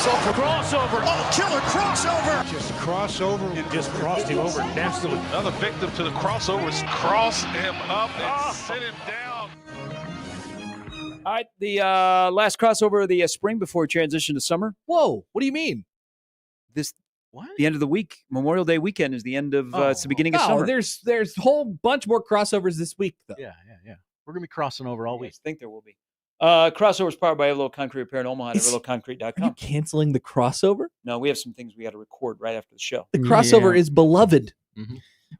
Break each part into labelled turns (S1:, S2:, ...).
S1: Crossover.
S2: Oh, killer crossover.
S1: Just crossover. It just crossed him over nastily.
S3: Another victim to the crossovers. Cross him up and sit him down.
S4: All right, the last crossover of the spring before we transition to summer.
S5: Whoa, what do you mean?
S4: The end of the week, Memorial Day weekend is the end of, it's the beginning of summer.
S5: There's a whole bunch more crossovers this week, though.
S6: Yeah. We're going to be crossing over all week.
S4: I think there will be. Crossovers powered by Everlow Concrete Repair in Omaha at everlowconcrete.com.
S5: Are you canceling the crossover?
S4: No, we have some things we got to record right after the show.
S5: The crossover is beloved.
S6: Mm-hmm.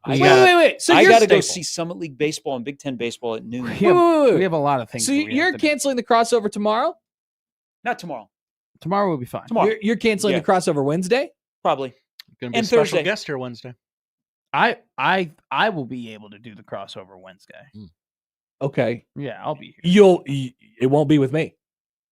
S5: Wait. So
S4: I
S5: got
S4: to go see Summit League Baseball and Big Ten Baseball at noon.
S7: We have a lot of things.
S5: So you're canceling the crossover tomorrow?
S4: Not tomorrow.
S7: Tomorrow will be fine.
S4: Tomorrow.
S5: You're canceling the crossover Wednesday?
S4: Probably.
S6: Going to be
S4: And
S6: a special
S4: Thursday.
S6: guest here Wednesday.
S7: I will be able to do the crossover Wednesday.
S5: Okay.
S7: Yeah, I'll be here.
S5: It won't be with me.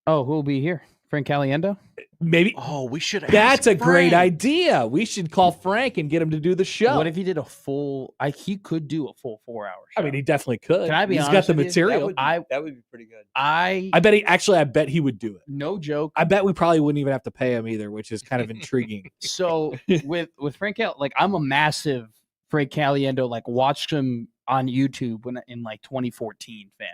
S7: Oh, who'll be here? Frank Caliendo?
S5: Maybe.
S6: Oh, we should.
S5: That's a great
S6: Frank.
S5: idea. We should call Frank and get him to do the show.
S7: What if he did a full? He could do a full 4 hour show.
S5: I mean, he definitely could.
S7: Can I be
S5: He's
S7: honest
S5: got the
S7: with you?
S5: material.
S4: That would be pretty good.
S7: I
S5: bet he would do it.
S7: no joke.
S5: I bet we probably wouldn't even have to pay him either, which is kind of intriguing.
S7: So with Frank Cal, I'm a massive Frank Caliendo. Watched him on YouTube in 2014 fan.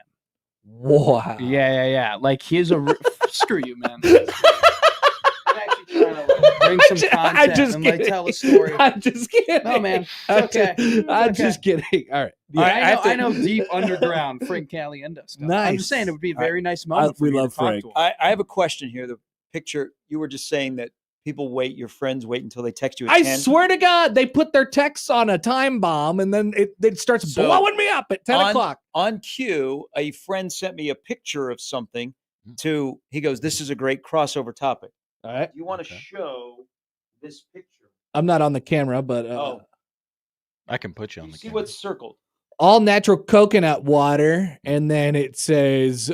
S5: Wow.
S7: Yeah. He's a screw you, man. I'm actually trying to bring some content and tell a story.
S5: I'm just kidding.
S7: No, man. It's okay.
S5: I'm just kidding. All right.
S7: Yeah, I know deep underground Frank Caliendo stuff.
S5: Nice.
S7: I'm just saying it would be a very nice moment.
S5: We
S7: for you
S5: love
S7: to talk
S5: Frank.
S7: to him.
S4: I have a question here. The picture, you were just saying that your friends wait until they text you at
S5: I
S4: 10.
S5: swear to God, they put their texts on a time bomb, and then it starts blowing me up at 10 o'clock.
S4: On cue, a friend sent me a picture of something he goes, this is a great crossover topic.
S5: All right.
S4: You want to show this picture?
S5: I'm not on the camera, but
S6: I can put you on the
S4: See
S6: camera.
S4: what's circled.
S5: all natural coconut water, and then it says,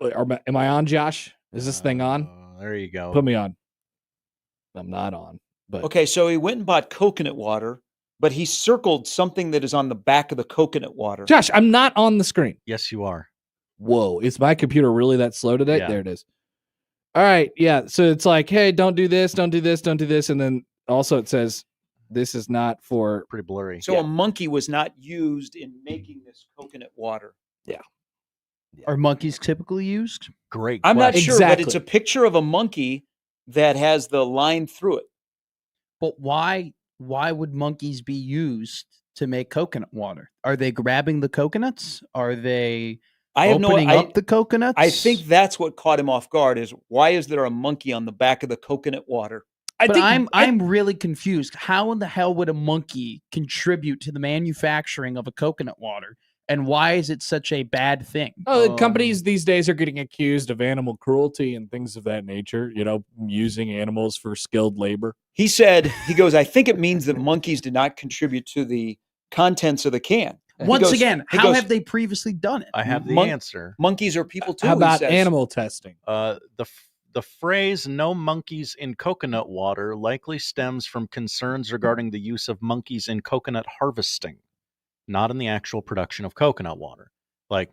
S5: am I on, Josh? Is this thing on?
S6: There you go.
S5: Put me on. I'm not on. But
S4: Okay, so he went and bought coconut water, but he circled something that is on the back of the coconut water.
S5: Josh, I'm not on the screen.
S6: Yes, you are.
S5: Whoa, is my computer really that slow today?
S6: Yeah.
S5: There it is. All right, yeah. So it's like, hey, don't do this, don't do this, don't do this, and then also it says this is not for.
S6: Pretty blurry.
S4: So a monkey was not used in making this coconut water.
S5: Yeah.
S7: Are monkeys typically used?
S6: Great.
S4: I'm not
S6: question.
S4: sure, but
S5: Exactly.
S4: it's a picture of a monkey that has the line through it.
S7: But why would monkeys be used to make coconut water? Are they grabbing the coconuts? Are they opening up the coconuts?
S4: I think that's what caught him off guard is why is there a monkey on the back of the coconut water?
S7: I'm really confused. How in the hell would a monkey contribute to the manufacturing of a coconut water? And why is it such a bad thing?
S5: Oh, companies these days are getting accused of animal cruelty and things of that nature, using animals for skilled labor.
S4: He goes, I think it means that monkeys did not contribute to the contents of the can.
S7: Once again, how have they previously done it?
S6: I have the answer.
S4: Monkeys are people too.
S5: How about
S4: he says.
S5: animal testing?
S6: The phrase "no monkeys in coconut water" likely stems from concerns regarding the use of monkeys in coconut harvesting, not in the actual production of coconut water. Like,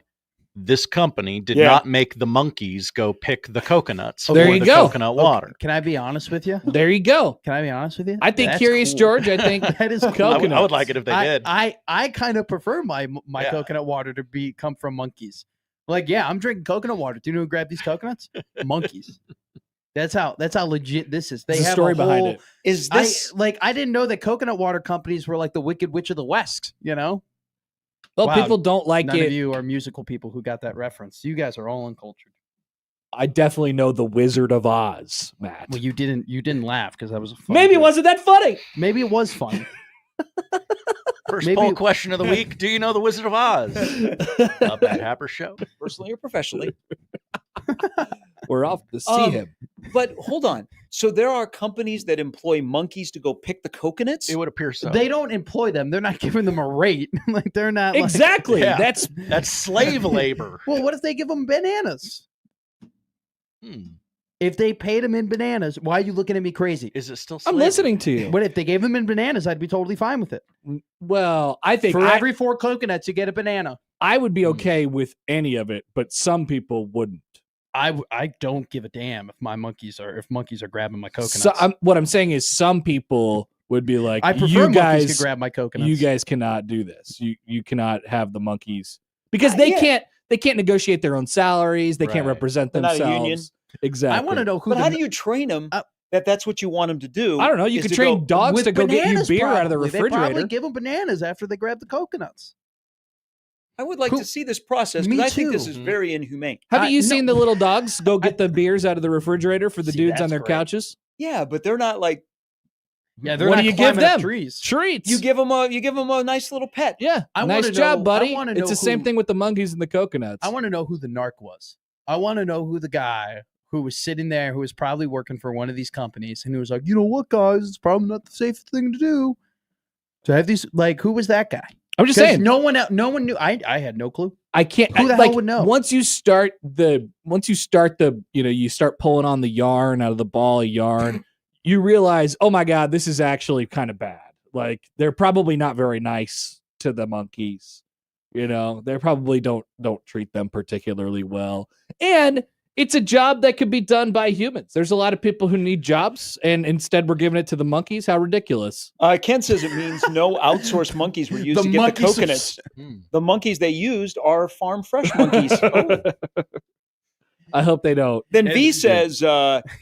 S6: this company did not make the monkeys go pick the coconuts for
S5: There you
S6: the
S5: go.
S6: coconut water.
S7: Can I be honest with you?
S5: There you go.
S7: Can I be honest with you?
S5: I think
S7: That's
S5: Curious
S7: cool.
S5: George, I think
S7: That is
S5: coconut.
S6: I would like it if they did.
S7: I kind of prefer my
S6: Yeah.
S7: coconut water to come from monkeys. Like, yeah, I'm drinking coconut water. Do you know who grabbed these coconuts? Monkeys. That's how legit this is. They
S5: There's a
S7: have
S5: story
S7: a
S5: behind
S7: whole,
S5: it.
S4: Is this
S7: I didn't know that coconut water companies were like the Wicked Witch of the West,
S5: Well,
S7: Wow.
S5: people don't like
S7: None
S5: it.
S7: of you are musical people who got that reference. You guys are all uncultured.
S5: I definitely know the Wizard of Oz, Matt.
S7: Well, you didn't laugh because that was a fun
S5: Maybe it
S7: joke.
S5: wasn't that funny.
S7: Maybe it was fun.
S6: First
S7: Maybe-
S6: poll question of the week: do you know the Wizard of Oz? Up at Happer Show.
S4: personally or professionally?
S5: We're off to see him.
S4: But hold on. So there are companies that employ monkeys to go pick the coconuts?
S6: It would appear so.
S7: They don't employ them. They're not giving them a rate. Like they're not like-
S5: Exactly.
S6: Yeah.
S5: That's
S6: slave labor.
S7: Well, what if they give them bananas? If they paid them in bananas, why are you looking at me crazy?
S6: Is it still?
S5: I'm
S6: slavery?
S5: listening to you.
S7: What if they gave them in bananas? I'd be totally fine with it.
S5: Well, I think
S7: For every 4 coconuts, you get a banana.
S5: I would be okay with any of it, but some people wouldn't.
S7: I don't give a damn if monkeys are grabbing my coconuts.
S5: So what I'm saying is some people would be like,
S7: I prefer
S5: you guys
S7: monkeys to grab my coconuts.
S5: You guys cannot do this. You cannot have the monkeys because they can't negotiate their own salaries. They can't represent
S4: They're
S5: themselves.
S4: not a union.
S5: Exactly.
S7: I want to know who.
S4: But how do you train them that's what you want them to do?
S5: I don't know. You could train dogs to go get you beer out of the refrigerator.
S7: They probably give them bananas after they grab the coconuts.
S4: I would like to see this process because I think this is very inhumane.
S5: Haven't you seen the little dogs go get the beers out of the refrigerator for the dudes on their couches?
S4: Yeah, but they're not like.
S7: Yeah, they're
S5: what
S7: not
S5: do you give them?
S7: Trees.
S5: Treats.
S4: You give them a nice little pet.
S5: Yeah, nice job, buddy. It's the same thing with the monkeys and the coconuts.
S7: I want to know who the narc was. I want to know who the guy who was sitting there, who was probably working for one of these companies, and who was like, you know what, guys, it's probably not the safest thing to do. To have these, like, who was that guy?
S5: I'm just saying.
S7: No one knew. I had no clue.
S5: I can't.
S7: Who the hell would know?
S5: Once you start you start pulling on the yarn out of the ball of yarn, you realize, oh my God, this is actually kind of bad. Like, they're probably not very nice to the monkeys. You know, they probably don't treat them particularly well. And it's a job that could be done by humans. There's a lot of people who need jobs, and instead we're giving it to the monkeys. How ridiculous.
S4: Ken says it means no outsourced monkeys were used to get the coconuts. The monkeys they used are farm fresh monkeys.
S5: I hope they don't.
S4: Then V says,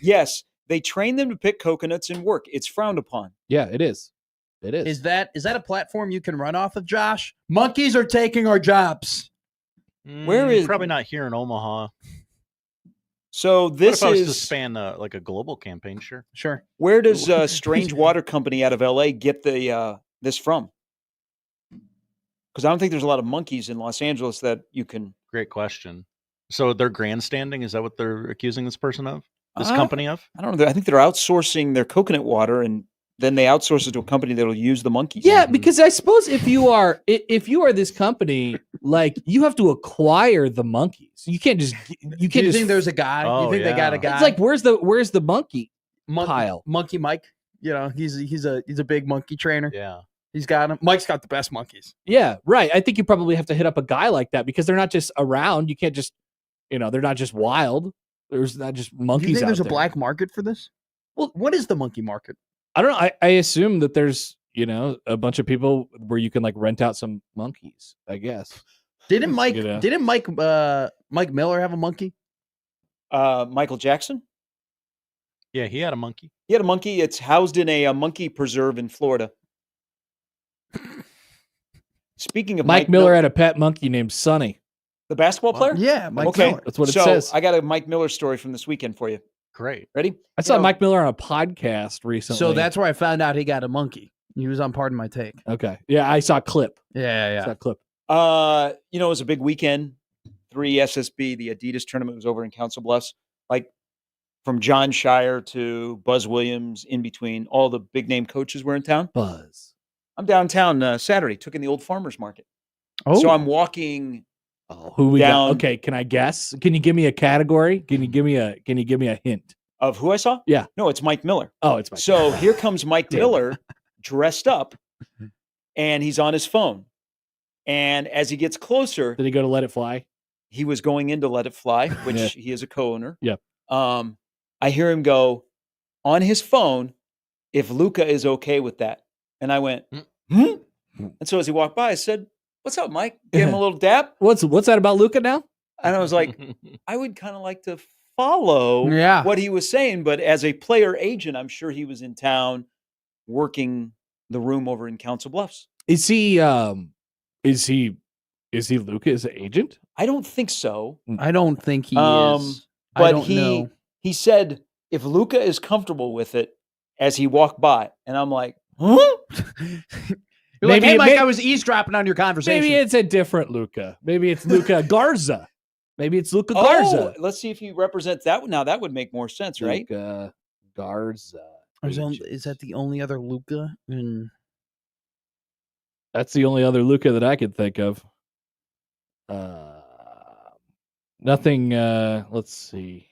S4: yes, they train them to pick coconuts and work. It's frowned upon.
S5: Yeah, it is. It is.
S7: Is that a platform you can run off of, Josh? Monkeys are taking our jobs.
S4: Where is
S6: probably not here in Omaha?
S4: So this
S6: what if I was
S4: is
S6: to span like a global campaign. Sure.
S4: Where does Strange Water Company out of LA get the this from? Because I don't think there's a lot of monkeys in Los Angeles that you can.
S6: Great question. So they're grandstanding. Is that what they're accusing this person of? This company of?
S4: I don't know. I think they're outsourcing their coconut water, and then they outsource it to a company that'll use the monkeys.
S5: Yeah, because I suppose if you are this company, like, you have to acquire the monkeys. You can't just
S7: Do you think there's a guy?
S6: Oh,
S7: you think they got a guy?
S5: It's like, where's the monkey pile?
S7: Monkey Mike. You know, he's a big monkey trainer.
S6: Yeah.
S7: He's got him. Mike's got the best monkeys.
S5: Yeah, right. I think you probably have to hit up a guy like that because they're not just around. You can't just, they're not just wild. There's not just monkeys.
S7: Do you think there's
S5: out
S7: a
S5: there.
S7: black market for this? Well, what is the monkey market?
S5: I don't know. I assume that there's, a bunch of people where you can, like, rent out some monkeys, I guess.
S7: Didn't Mike Miller have a monkey?
S4: Michael Jackson?
S6: Yeah, he had a monkey.
S4: He had a monkey. It's housed in a monkey preserve in Florida. Speaking of
S5: Mike Miller had a pet monkey named Sonny.
S4: The basketball player?
S7: Yeah, Mike Miller.
S5: That's what it says.
S4: I got a Mike Miller story from this weekend for you.
S6: Great.
S4: Ready?
S5: I saw Mike Miller on a podcast recently.
S7: So that's where I found out he got a monkey. He was on Pardon My Take.
S5: Okay. Yeah, I saw a clip.
S7: Yeah.
S5: I saw a clip.
S4: It was a big weekend. 3 SSB, the Adidas tournament was over in Council Bluffs. Like, from John Shire to Buzz Williams, in between, all the big name coaches were in town.
S5: Buzz.
S4: I'm downtown Saturday, took in the old farmers market.
S7: Oh.
S4: So I'm walking.
S5: Oh, who we
S4: down.
S5: got? Okay, can I guess? Can you give me a category? Can you give me a hint
S4: of who I saw?
S5: Yeah.
S4: No, it's Mike Miller.
S5: Oh, it's Mike.
S4: So here comes Mike Miller, dressed up, and he's on his phone. And as he gets closer,
S5: did he go to Let It Fly?
S4: He was going in to Let It Fly, which he is a co-owner.
S5: Yeah.
S4: I hear him go on his phone, if Luca is okay with that. And I went, And so as he walked by, I said, "What's up, Mike?" Gave him a little dap.
S5: What's that about Luca now?
S4: And I was like, I would kind of like to follow what he was saying, but as a player agent, I'm sure he was in town working the room over in Council Bluffs.
S5: Is he Luca's agent?
S4: I don't think so.
S7: I don't think he is.
S4: But he said if Luca is comfortable with it as he walked by, and I'm like, huh?
S7: You're like, hey, Mike, I was eavesdropping on your conversation.
S5: Maybe it's a different Luca. Maybe it's Luca Garza. Maybe it's Luca Garza.
S4: Let's see if he represents that one. Now that would make more sense, right?
S5: Luca Garza.
S7: Is that the only other Luca?
S5: That's the only other Luca that I could think of. Nothing. Let's see.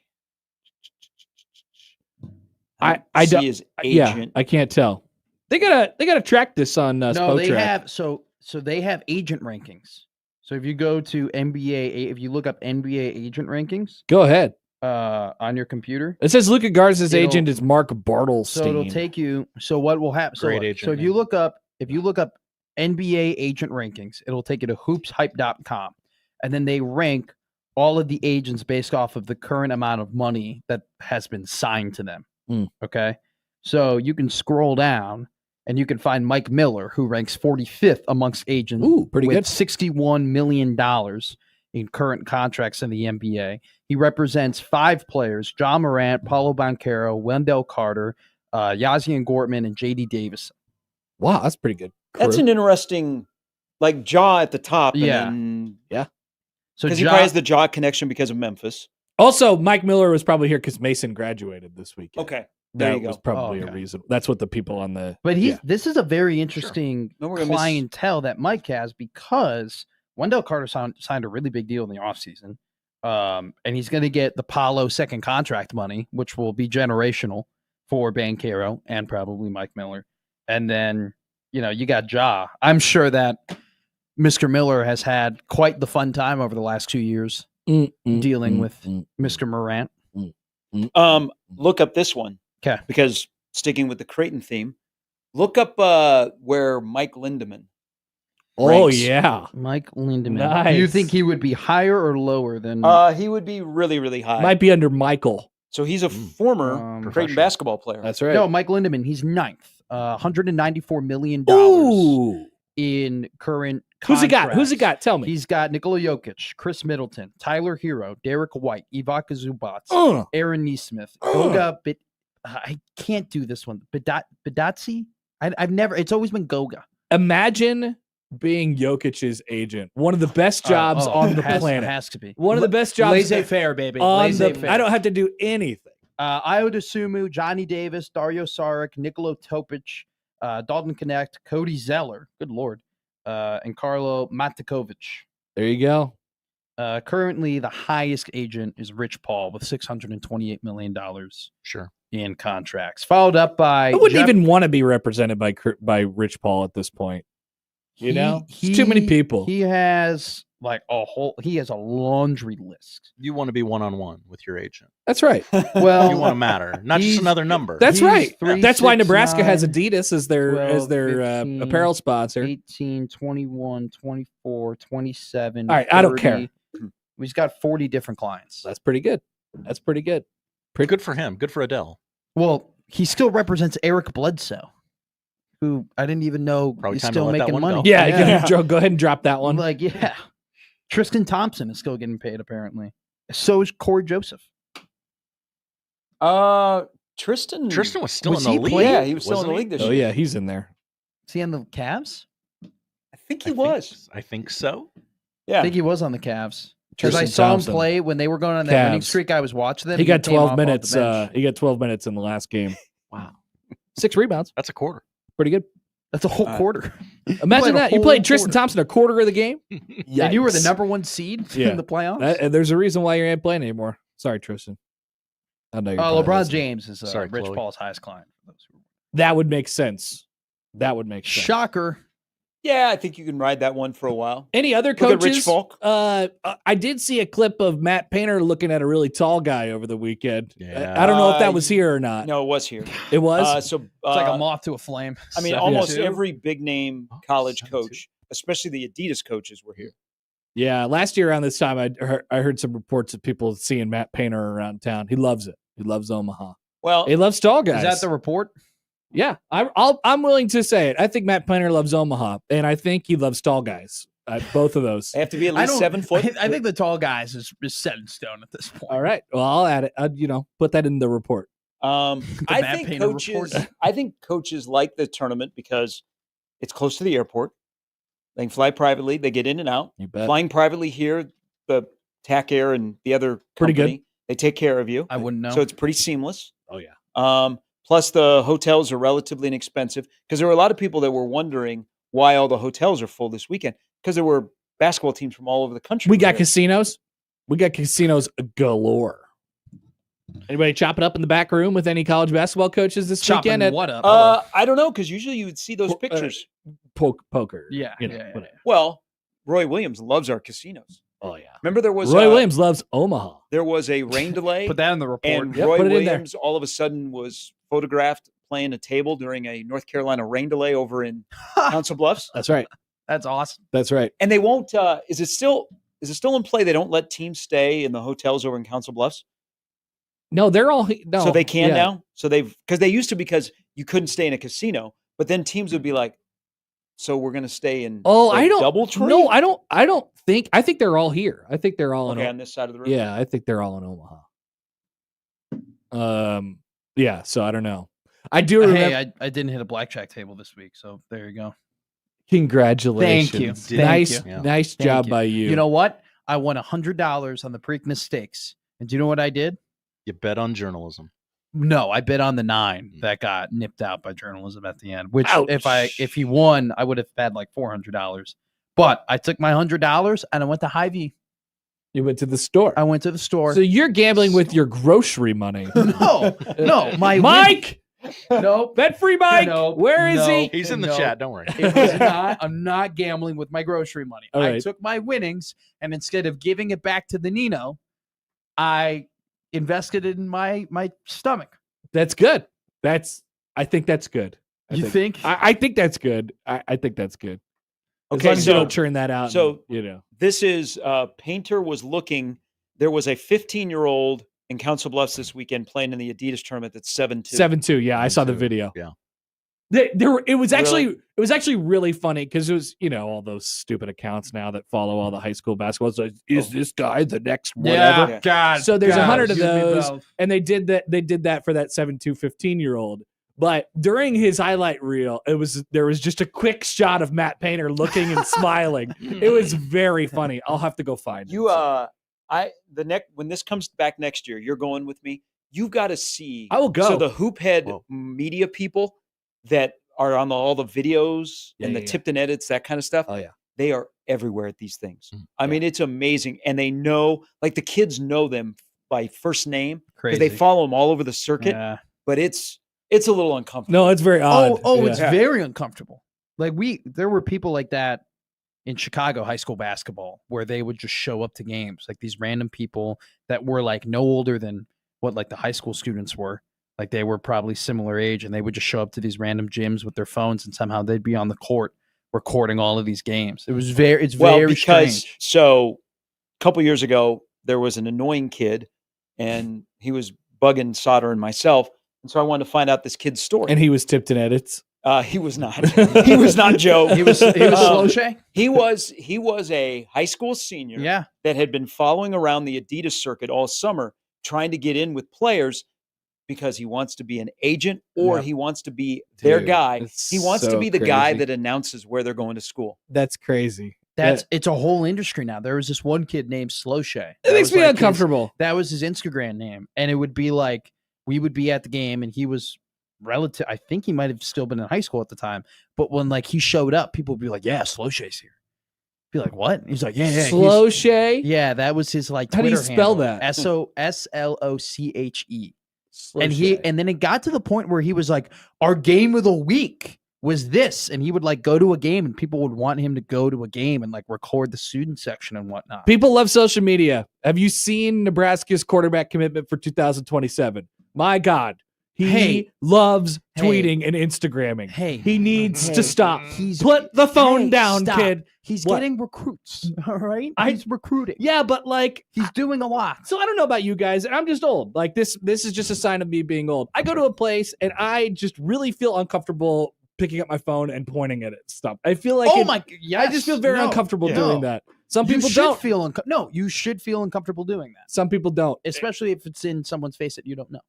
S5: I don't see his agent. Yeah, I can't tell. They gotta track this on
S7: no, they
S5: Spotrac.
S7: have so they have agent rankings. So if you go to NBA, if you look up NBA agent rankings,
S5: go ahead.
S7: on your computer.
S5: It says Luka Garza's
S7: It'll-
S5: agent is Mark Bartelstein.
S7: So it'll take you. So what will happen? So,
S6: Great agent
S7: so if
S6: name.
S7: you look up NBA agent rankings, it'll take you to hoopshype.com, and then they rank all of the agents based off of the current amount of money that has been signed to them. Okay, so you can scroll down and you can find Mike Miller, who ranks 45th amongst agents.
S5: Ooh, pretty
S7: with
S5: good.
S7: $61 million in current contracts in the NBA. He represents 5 players: John Morant, Paulo Banchero, Wendell Carter, Yazian Gortman, and J.D. Davis.
S5: Wow, that's pretty good.
S4: That's an interesting, like Jaw at the top.
S7: Yeah.
S4: And
S7: So
S4: because he probably has the Jaw connection because of Memphis.
S5: Also, Mike Miller was probably here because Mason graduated this weekend.
S4: Okay. There
S5: That
S4: you go.
S5: was probably
S7: Oh, okay.
S5: a reason. That's what the people on the.
S7: But
S5: yeah.
S7: this is a very interesting
S4: No, we're gonna miss-
S7: clientele that Mike has, because Wendell Carter signed a really big deal in the offseason. And he's going to get the Paulo second contract money, which will be generational for Banchero and probably Mike Miller. And then, you got Ja. I'm sure that Mr. Miller has had quite the fun time over the last 2 years dealing with Mr. Morant.
S4: Look up this one.
S7: 'Kay.
S4: Because sticking with the Creighton theme, look up where Mike Lindemann.
S5: Oh
S4: ranks.
S5: yeah,
S7: Mike Lindemann. Do you
S5: Nice.
S7: think he would be higher or lower than
S4: He would be really, really high.
S5: might be under Michael.
S4: So he's a former Creighton
S6: professional.
S4: basketball player.
S5: That's right.
S7: No, Mike Lindemann, he's 9th. $194 million
S5: Ooh,
S7: in current
S5: who's he got?
S7: contracts.
S5: Who's he got? Tell me.
S7: He's got Nikola Jokic, Chris Middleton, Tyler Hero, Derek White, Ivica Zubac,
S5: Uh,
S7: Aaron Nesmith, Goga. I can't do this one. Badatsi? I've never. It's always been Goga.
S5: imagine being Jokic's agent. One of the best jobs on the planet.
S7: Has to be
S5: One of the best jobs
S7: Laissez-faire, baby.
S5: on
S7: Laissez-faire.
S5: the. I don't have to do anything.
S7: Io DeSumo, Johnny Davis, Dario Saric, Nikola Topic, Dalton Connect, Cody Zeller, good lord, and Carlo Matikovic.
S5: There you go.
S7: Currently, the highest agent is Rich Paul with $628 million
S6: Sure.
S7: in contracts, followed up by
S5: I wouldn't
S7: Jeff-
S5: even want to be represented by Rich Paul at this point. It's too many people.
S7: He has he has a laundry list.
S6: You want to be one-on-one with your agent.
S5: That's right.
S7: Well,
S6: You want to matter, not just
S7: he's-
S6: another number.
S5: That's
S7: He's
S5: right.
S7: 3,
S5: That's why
S7: 6,
S5: Nebraska has
S7: 9,
S5: Adidas as their
S7: 12, 15,
S5: apparel sponsor.
S7: 18, 21, 24, 27.
S5: All right, I don't care.
S7: 30. He's got 40 different clients.
S5: That's pretty good. That's pretty good.
S6: good for him. Good for Adele.
S7: Well, he still represents Eric Bledsoe, who I didn't even know
S6: Probably
S7: is
S6: time to
S7: still
S6: let that
S7: making
S6: one
S7: money.
S6: go.
S5: Yeah, go ahead and drop that one.
S7: Like, yeah. Tristan Thompson is still getting paid, apparently. So is Corey Joseph.
S4: Tristan.
S6: Tristan was still
S7: Was
S6: in
S7: he
S6: the league.
S7: playing?
S4: Yeah, he was still in
S6: wasn't
S4: the
S6: he?
S4: league this
S5: Oh
S4: year.
S5: yeah, he's in there.
S7: Is he on the Cavs?
S4: I think he
S6: I
S4: was.
S6: I think so.
S4: Yeah.
S7: I think he was on the Cavs. Because I
S5: Tristan
S7: saw
S5: Thompson.
S7: him play when they were going on that winning
S5: Cavs.
S7: streak. I was watching them.
S5: He got
S7: came off
S5: 12
S7: the
S5: minutes.
S7: bench.
S5: He got 12 minutes in the last game. Wow, 6 rebounds.
S6: That's a quarter.
S5: Pretty good.
S7: That's a whole quarter.
S5: Imagine
S7: played a
S5: that. You
S7: whole
S5: played Tristan
S7: quarter.
S5: Thompson a quarter of the game.
S7: And you were the
S5: Yikes.
S7: #1 seed
S5: Yeah.
S7: in the playoffs.
S5: And there's a reason why you ain't playing anymore. Sorry, Tristan. I know you're probably
S7: LeBron
S5: listening.
S7: James is
S6: Sorry,
S7: Rich
S6: Chloe.
S7: Paul's highest client.
S5: That would make sense. That would make sense.
S7: Shocker.
S4: Yeah, I think you can ride that one for a while.
S5: Any other
S4: Look at
S5: coaches?
S4: Rich Falk.
S5: I did see a clip of Matt Painter looking at a really tall guy over the weekend.
S6: Yeah.
S5: I don't know if that
S4: Uh,
S5: was here or not.
S4: No, it was here.
S5: It was.
S4: So
S7: It's like a moth to a flame.
S4: I mean,
S7: 7-2.
S4: almost every big name college
S6: 7-2.
S4: coach, especially the Adidas coaches, were here.
S5: Yeah, last year around this time, I heard some reports of people seeing Matt Painter around town. He loves it. He loves Omaha.
S4: Well,
S5: He loves tall guys.
S7: Is that the report?
S5: Yeah, I'm willing to say it. I think Matt Painter loves Omaha, and I think he loves tall guys. Both of those.
S4: they have to be at least 7 foot.
S7: I think the tall guys is set in stone at this point.
S5: All right. Well, I'll add it. Put that in the report.
S4: I
S7: Matt
S4: think
S7: Painter
S4: coaches.
S7: report.
S4: I think coaches like the tournament because it's close to the airport. They can fly privately. They get in and out.
S5: You bet.
S4: Flying privately here, the TAC Air and the other
S5: Pretty
S4: company,
S5: good.
S4: they take care of you.
S7: I wouldn't know.
S4: So it's pretty seamless.
S5: Oh yeah.
S4: Plus, the hotels are relatively inexpensive because there were a lot of people that were wondering why all the hotels are full this weekend because there were basketball teams from all over the country.
S5: We got
S4: here.
S5: casinos. We got casinos galore. Anybody chop it up in the back room with any college basketball coaches this
S7: Chopping
S5: weekend at
S7: what up?
S4: I don't know because usually you would see those pictures.
S5: poker?
S7: Yeah,
S5: You know,
S7: yeah,
S5: whatever.
S4: Well, Roy Williams loves our casinos.
S5: Oh yeah.
S4: Remember there was
S5: Roy Williams loves Omaha.
S4: There was a rain delay.
S7: Put that in the report.
S4: And
S5: Yep,
S4: Roy
S5: put it in there.
S4: Williams all of a sudden was photographed playing a table during a North Carolina rain delay over in Council Bluffs.
S5: That's right.
S7: That's awesome.
S5: That's right.
S4: And they won't. Is it still in play? They don't let teams stay in the hotels over in Council Bluffs.
S5: No, they're all no.
S4: So they can
S5: yeah.
S4: now. So because they used to because you couldn't stay in a casino, but then teams would be like, so we're going to stay in.
S5: Oh, I don't.
S4: DoubleTree?
S5: No, I don't. I don't think. I think they're all here. I think they're all
S4: Okay,
S5: in.
S4: on this side of the room.
S5: Yeah, I think they're all in Omaha. Yeah. So I don't know. I do remember.
S7: Hey, I didn't hit a blackjack table this week, so there you go.
S5: Congratulations.
S7: Thank you.
S6: Thank
S5: Nice,
S7: you.
S6: Yeah.
S5: nice
S7: Thank
S5: job
S7: you.
S5: by you.
S7: You know what? I won $100 on the Preakness Stakes, and do you know what I did?
S6: You bet on journalism.
S7: No, I bet on the 9 that got nipped out by journalism at the end. Which,
S5: Ouch.
S7: if he won, I would have had like $400. But I took my $100 and I went to Hy-Vee.
S5: You went to the store.
S7: I went to the store.
S5: So you're gambling with your grocery money.
S7: no, my
S5: Mike.
S7: Nope.
S5: Bet free Mike.
S7: Nope.
S5: Where is he?
S6: He's in the
S7: No.
S6: chat. Don't worry.
S7: It was not. I'm not gambling with my grocery money.
S5: All
S7: I
S5: right.
S7: took my winnings and instead of giving it back to the Nino, I invested it in my stomach.
S5: That's good. I think that's good. I
S7: You think?
S5: I think that's good. I think that's good. As
S4: Okay,
S5: long as you
S4: so-
S5: don't turn that out.
S4: so-
S5: and,
S4: This is Painter was looking. There was a 15-year-old in Council Bluffs this weekend playing in the Adidas tournament that's 7-2.
S5: 7-2. Yeah, I saw the
S6: 7-2,
S5: video.
S6: yeah.
S5: It was actually really funny because it was all those stupid accounts now that follow all the high school basketball. It's like, is this guy the next whatever?
S4: Yeah.
S7: God.
S5: So there's 100 of
S7: you and me
S5: those,
S7: both.
S5: and they did that for that 7-2 15-year-old. But during his highlight reel, there was just a quick shot of Matt Painter looking and smiling. It was very funny. I'll have to go find
S4: You
S5: it.
S4: when this comes back next year, you're going with me. You've got to see.
S5: I will go.
S4: So the hoop head
S6: Whoa.
S4: media people that are on all the videos
S5: Yeah,
S4: and
S5: yeah,
S4: the
S5: yeah.
S4: tipped and edits, that kind of stuff.
S5: Oh yeah.
S4: They are everywhere at these things.
S6: Mm,
S4: I mean, it's amazing, and they know, like the kids know them by first name because
S7: Crazy.
S4: they follow them all over the circuit.
S7: Yeah.
S4: But it's a little uncomfortable.
S5: No, it's very odd.
S7: Oh,
S5: Yeah.
S7: it's very uncomfortable. Like there were people like that in Chicago high school basketball where they would just show up to games, like these random people that were like no older than what like the high school students were. Like they were probably similar age, and they would just show up to these random gyms with their phones, and somehow they'd be on the court recording all of these games. It's very
S4: because
S7: strange.
S4: so a couple years ago there was an annoying kid, and he was bugging Sauter and myself, and so I wanted to find out this kid's story.
S5: And he was tipped in edits.
S4: He was not. He was not Joe.
S7: He was Sloche?
S4: He was a high school senior
S7: Yeah.
S4: that had been following around the Adidas circuit all summer, trying to get in with players because he wants to be an agent or
S5: Yep.
S4: he wants to be their
S5: Dude,
S4: guy.
S5: it's
S4: He wants to
S5: so
S4: be the guy
S5: crazy.
S4: that announces where they're going to school.
S5: That's crazy.
S7: It's a whole industry now. There was this one kid named Sloche.
S5: It makes me uncomfortable.
S7: That was his Instagram name. And it would be like, we would be at the game and he was relative. I think he might have still been in high school at the time. But when like he showed up, people would be like, yeah, Sloche's here. Be like, what? He's like, yeah.
S5: Sloche.
S7: Yeah, that was his like
S5: How do you
S7: Twitter
S5: spell
S7: handle.
S5: that?
S7: SOSLOCHE. And then it got to the point where he was like, our game of the week was this. And he would like go to a game and people would want him to go to a game and like record the student section and whatnot.
S5: People love social media. Have you seen Nebraska's quarterback commitment for 2027? My God. He
S7: Hey.
S5: loves
S7: Hey.
S5: tweeting and Instagramming.
S7: Hey.
S5: He needs
S7: Hey.
S5: to stop.
S7: He's
S5: Put the phone
S7: Hey,
S5: down,
S7: stop.
S5: kid.
S7: He's
S5: What?
S7: getting recruits. All right.
S5: I-
S7: He's recruiting.
S5: Yeah, but like,
S7: He's doing a lot.
S5: so I don't know about you guys. I'm just old. Like this is just a sign of me being old. I go to a place and I just really feel uncomfortable picking up my phone and pointing at it. Stuff. I feel like I just feel very uncomfortable doing that. Some people don't.
S7: No, you should feel uncomfortable doing that,
S5: Some people don't.
S7: especially if it's in someone's face that you don't know.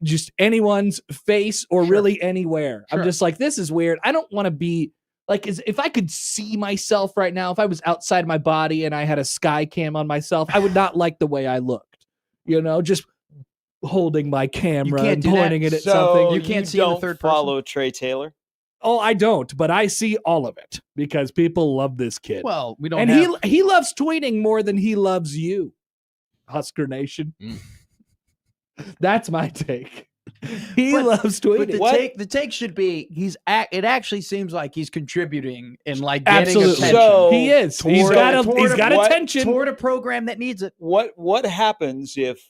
S5: Just anyone's face or
S7: Sure.
S5: really anywhere. I'm
S7: Sure.
S5: just like, this is weird. I don't want to be like, if I could see myself right now, if I was outside my body and I had a sky cam on myself, I would not like the way I looked. Just holding my camera
S7: can't
S5: and
S7: do that.
S5: pointing it at
S4: So
S5: something.
S7: You can't see in the
S4: don't
S7: third person?
S4: follow Trey Taylor.
S5: Oh, I don't, but I see all of it because people love this kid.
S7: Well, we don't.
S5: and
S7: have,
S5: he loves tweeting more than he loves you, Husker Nation.
S6: Mm.
S5: That's my take. He loves
S7: But
S5: tweeting.
S7: the take should be it actually seems like he's contributing in like getting
S5: Absolutely.
S7: attention.
S4: So-
S5: He is. He's got attention.
S7: Toward a program that needs it.
S4: What happens if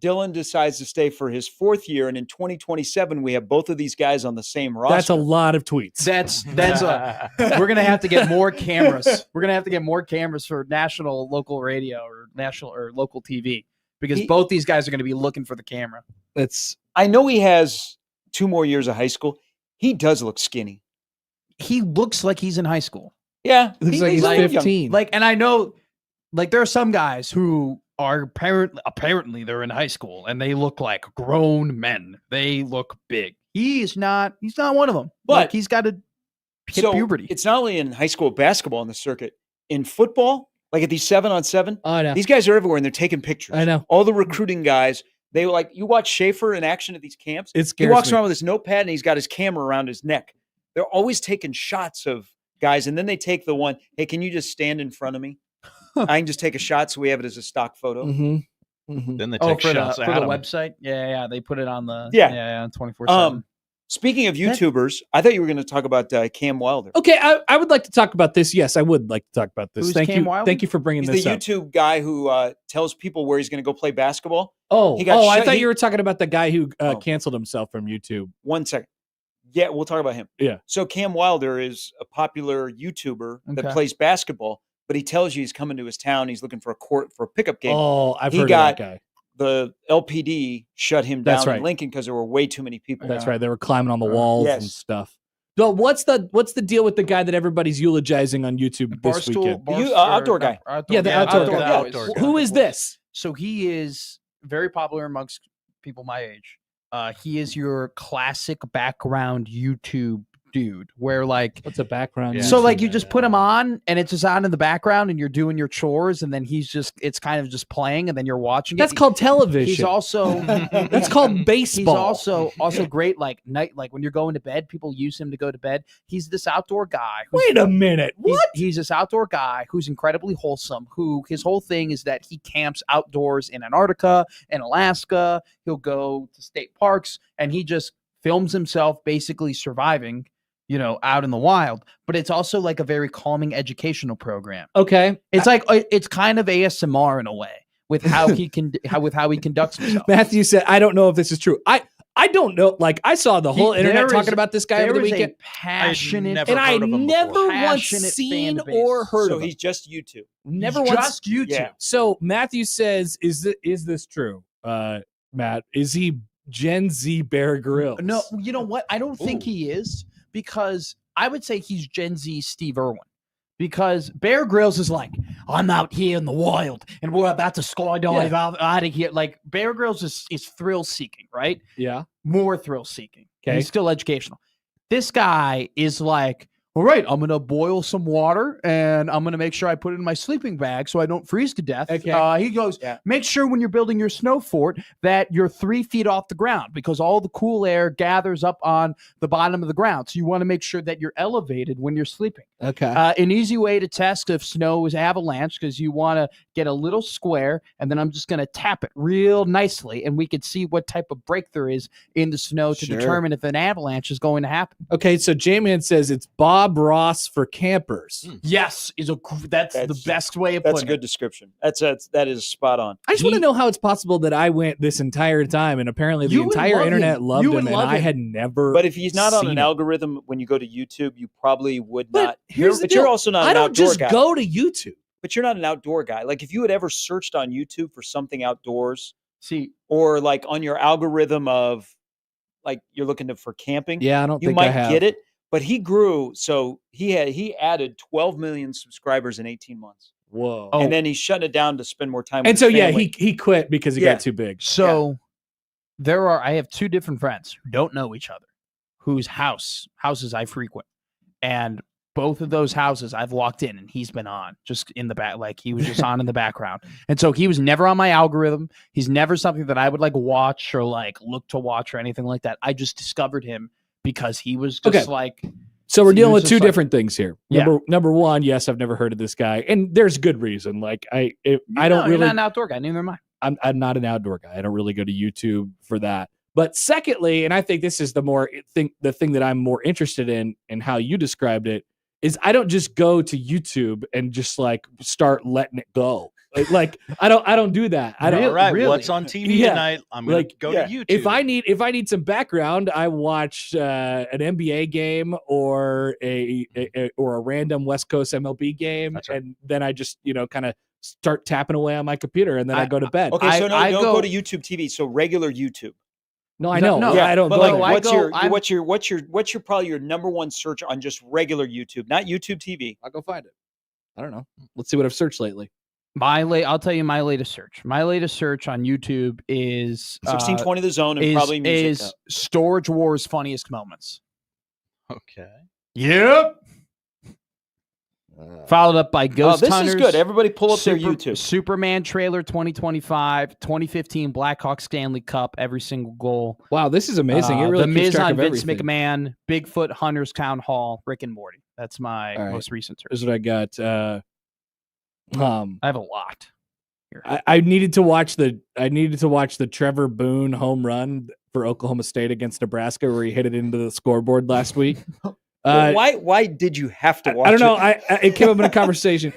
S4: Dylan decides to stay for his 4th year, and in 2027 we have both of these guys on the same roster?
S5: That's a lot of tweets.
S7: We're gonna have to get more cameras. We're gonna have to get more cameras for national, local radio or national or local TV because both these guys are gonna be looking for the camera.
S4: I know he has 2 more years of high school. He does look skinny.
S7: He looks like he's in high school.
S4: Yeah,
S5: Looks like he's
S4: young.
S5: 15.
S7: Like, and I know, like, there are some guys who are apparently they're in high school and they look like grown men. They look big. He's not one of them.
S4: But
S7: like, he's got to hit
S4: So
S7: puberty.
S4: it's not only in high school basketball on the circuit, in football, like at these 7-on-7,
S5: I know.
S4: these guys are everywhere and they're taking pictures.
S5: I know.
S4: All the recruiting guys, they like, you watch Scheffler in action at these camps.
S5: It
S4: He
S5: scares
S4: walks
S5: me.
S4: around with his notepad and he's got his camera around his neck. They're always taking shots of guys, and then they take the one, hey, can you just stand in front of me? I can just take a shot so we have it as a stock photo.
S5: Mm-hmm. Mm-hmm.
S6: Then they
S7: Oh,
S6: take
S7: for
S6: shots
S7: the
S6: at him.
S7: website? Yeah. They put it on the
S4: Yeah.
S7: 24/7.
S4: Speaking of YouTubers, I thought you were going to talk about Cam Wilder.
S5: Okay, I would like to talk about this. Yes, I would like to talk about this.
S7: Who's
S5: Thank
S7: Cam
S5: you.
S7: Wilder?
S5: Thank you for bringing
S4: He's
S5: this
S4: the
S5: up.
S4: YouTube guy who tells people where he's going to go play basketball.
S5: Oh,
S4: He got
S5: I
S4: shut-
S5: thought
S4: he-
S5: you were talking about the guy who
S4: Oh.
S5: canceled himself from YouTube.
S4: 1 second. Yeah, we'll talk about him.
S5: Yeah.
S4: So Cam Wilder is a popular YouTuber that
S7: Okay.
S4: plays basketball, but he tells you he's coming to his town. He's looking for a court for a pickup game.
S5: Oh, I've
S4: He
S5: heard
S4: got-
S5: of that guy.
S4: The LPD shut him
S5: That's
S4: down
S5: right.
S4: in Lincoln because there were way too many people.
S5: That's right. They were climbing on the walls and
S4: Yes.
S5: stuff. So what's the deal with the guy that everybody's eulogizing on YouTube this weekend?
S4: Outdoor guy.
S5: Yeah, the outdoor guy.
S6: Outdoor guy.
S5: Who is this?
S7: So he is very popular amongst people my age. He is your classic background YouTube dude where like
S5: What's a background?
S6: Yeah.
S7: so
S5: YouTube
S7: like you
S5: guy?
S7: just put him on and it's just on in the background and you're doing your chores and then it's kind of just playing and then you're watching
S5: That's
S7: it.
S5: called television.
S7: He's also
S5: That's called baseball.
S7: He's also great like night like when you're going to bed, people use him to go to bed. He's this outdoor guy.
S5: Wait a minute. What?
S7: He's this outdoor guy who's incredibly wholesome, who his whole thing is that he camps outdoors in Antarctica and Alaska. He'll go to state parks and he just films himself basically surviving, out in the wild. But it's also like a very calming educational program.
S5: Okay.
S7: It's like it's kind of ASMR in a way with how he conducts himself.
S5: Matthew said, I don't know if this is true. I don't know. Like I saw the whole internet
S7: There
S5: talking
S7: is-
S5: about this guy over
S7: There
S5: the
S7: is
S5: weekend.
S7: a passionate
S6: never
S5: And I
S6: heard of him
S5: never
S6: before.
S5: once
S7: Passionate fan
S5: seen
S7: base.
S5: or heard
S4: So
S5: of him.
S4: he's just YouTube.
S5: Never
S7: He's
S5: once.
S7: just YouTube.
S4: Yeah.
S5: So Matthew says, is this true? Matt, is he Gen Z Bear Grylls?
S7: No, you know what? I don't think he is because I would say he's Gen Z Steve Irwin. Because Bear Grylls is like, I'm out here in the wild and we're about to skydive out of here. Like Bear Grylls is thrill seeking, right?
S5: Yeah.
S7: More thrill seeking.
S5: Okay.
S7: He's still educational. This guy is like, all right, I'm going to boil some water and I'm going to make sure I put it in my sleeping bag so I don't freeze to death.
S5: Okay.
S7: He goes,
S4: Yeah.
S7: make sure when you're building your snow fort that you're 3 feet off the ground because all the cool air gathers up on the bottom of the ground. So you want to make sure that you're elevated when you're sleeping.
S5: Okay.
S7: An easy way to test if snow is avalanche because you want to get a little square and then I'm just going to tap it real nicely and we could see what type of break there is in the snow to
S5: Sure.
S7: determine if an avalanche is going to happen.
S5: Okay. So J-Man says it's Bob Ross for campers.
S7: Yes, that's the
S4: That's-
S7: best way of
S4: That's a
S7: putting
S4: good
S7: it.
S4: description. That is spot on.
S5: I just want to know how it's possible that I went this entire time and apparently the
S7: You would
S5: entire
S7: love
S5: internet
S7: him.
S5: loved
S7: You
S5: him
S7: would
S5: and
S7: love
S5: I
S7: him.
S5: had never.
S4: But if he's not on
S5: seen
S4: an
S5: it.
S4: algorithm when you go to YouTube, you probably would
S5: But
S4: not.
S5: here's the
S4: But you're
S5: deal.
S4: also not
S5: I
S4: an
S5: don't
S4: outdoor
S5: just
S4: guy.
S5: go to YouTube.
S4: But you're not an outdoor guy. Like if you had ever searched on YouTube for something outdoors,
S7: See,
S4: or like on your algorithm of like you're looking for camping,
S5: Yeah, I don't
S4: you
S5: think I
S4: might
S5: have.
S4: get it. But he grew, so he added 12 million subscribers in 18 months,
S5: Whoa.
S4: and then he shut it down to spend more time.
S5: and
S4: with
S5: so
S4: his
S5: yeah,
S4: family.
S5: he quit because he
S4: Yeah.
S5: got too big.
S7: so I have two different friends who don't know each other, whose houses I frequent. And both of those houses I've walked in and he's been on just in the back, like he was just on in the background. And so he was never on my algorithm. He's never something that I would like watch or like look to watch or anything like that. I just discovered him because he was just
S5: Okay.
S7: like,
S5: So we're
S7: He
S5: dealing
S7: was
S5: with
S7: just
S5: two
S7: like-
S5: different things here.
S7: Yeah.
S5: Number one, yes, I've never heard of this guy, and there's good reason. Like I don't
S7: you're
S5: really.
S7: not an outdoor guy, neither am I.
S5: I'm not an outdoor guy. I don't really go to YouTube for that. But secondly, and I think this is the thing that I'm more interested in how you described it, is I don't just go to YouTube and just like start letting it go. Like I don't do that. I don't.
S6: All right,
S7: really?
S6: what's on TV
S5: Yeah.
S6: tonight? I'm gonna go to YouTube.
S5: If I need some background, I watch an NBA game or a random West Coast MLB game,
S6: That's right.
S5: and then I just kind of start tapping away on my computer, and then I go to bed.
S4: Okay, so
S7: I
S4: don't
S7: go-
S4: go to YouTube TV. So regular YouTube.
S5: No, I know.
S7: No,
S5: yeah, I don't
S4: But
S5: go
S4: like,
S5: there.
S4: what's your probably your number one search on just regular YouTube, not YouTube TV?
S5: I'll go find it. I don't know. Let's see what I've searched lately.
S7: I'll tell you my latest search. My latest search on YouTube is
S4: 1620 The Zone and probably music.
S7: is Storage Wars funniest moments.
S6: Okay.
S7: Yep. Followed up by Ghost
S4: this
S7: Hunters.
S4: is good. Everybody pull up their YouTube.
S7: Superman trailer 2025, 2015 Blackhawks Stanley Cup, every single goal.
S5: Wow, this is amazing. It really
S7: The
S5: keeps
S7: Miz
S5: track
S7: on
S5: of
S7: Vince
S5: everything.
S7: McMahon, Bigfoot, Hunters Town Hall, Rick and Morty. That's my
S5: All right.
S7: most recent search.
S5: Here's what I got.
S7: I have a lot. Here.
S5: I needed to watch the Trevor Boone home run for Oklahoma State against Nebraska, where he hit it into the scoreboard last week.
S4: Well, why did you have to watch
S5: I don't know.
S4: it?
S5: It came up in a conversation.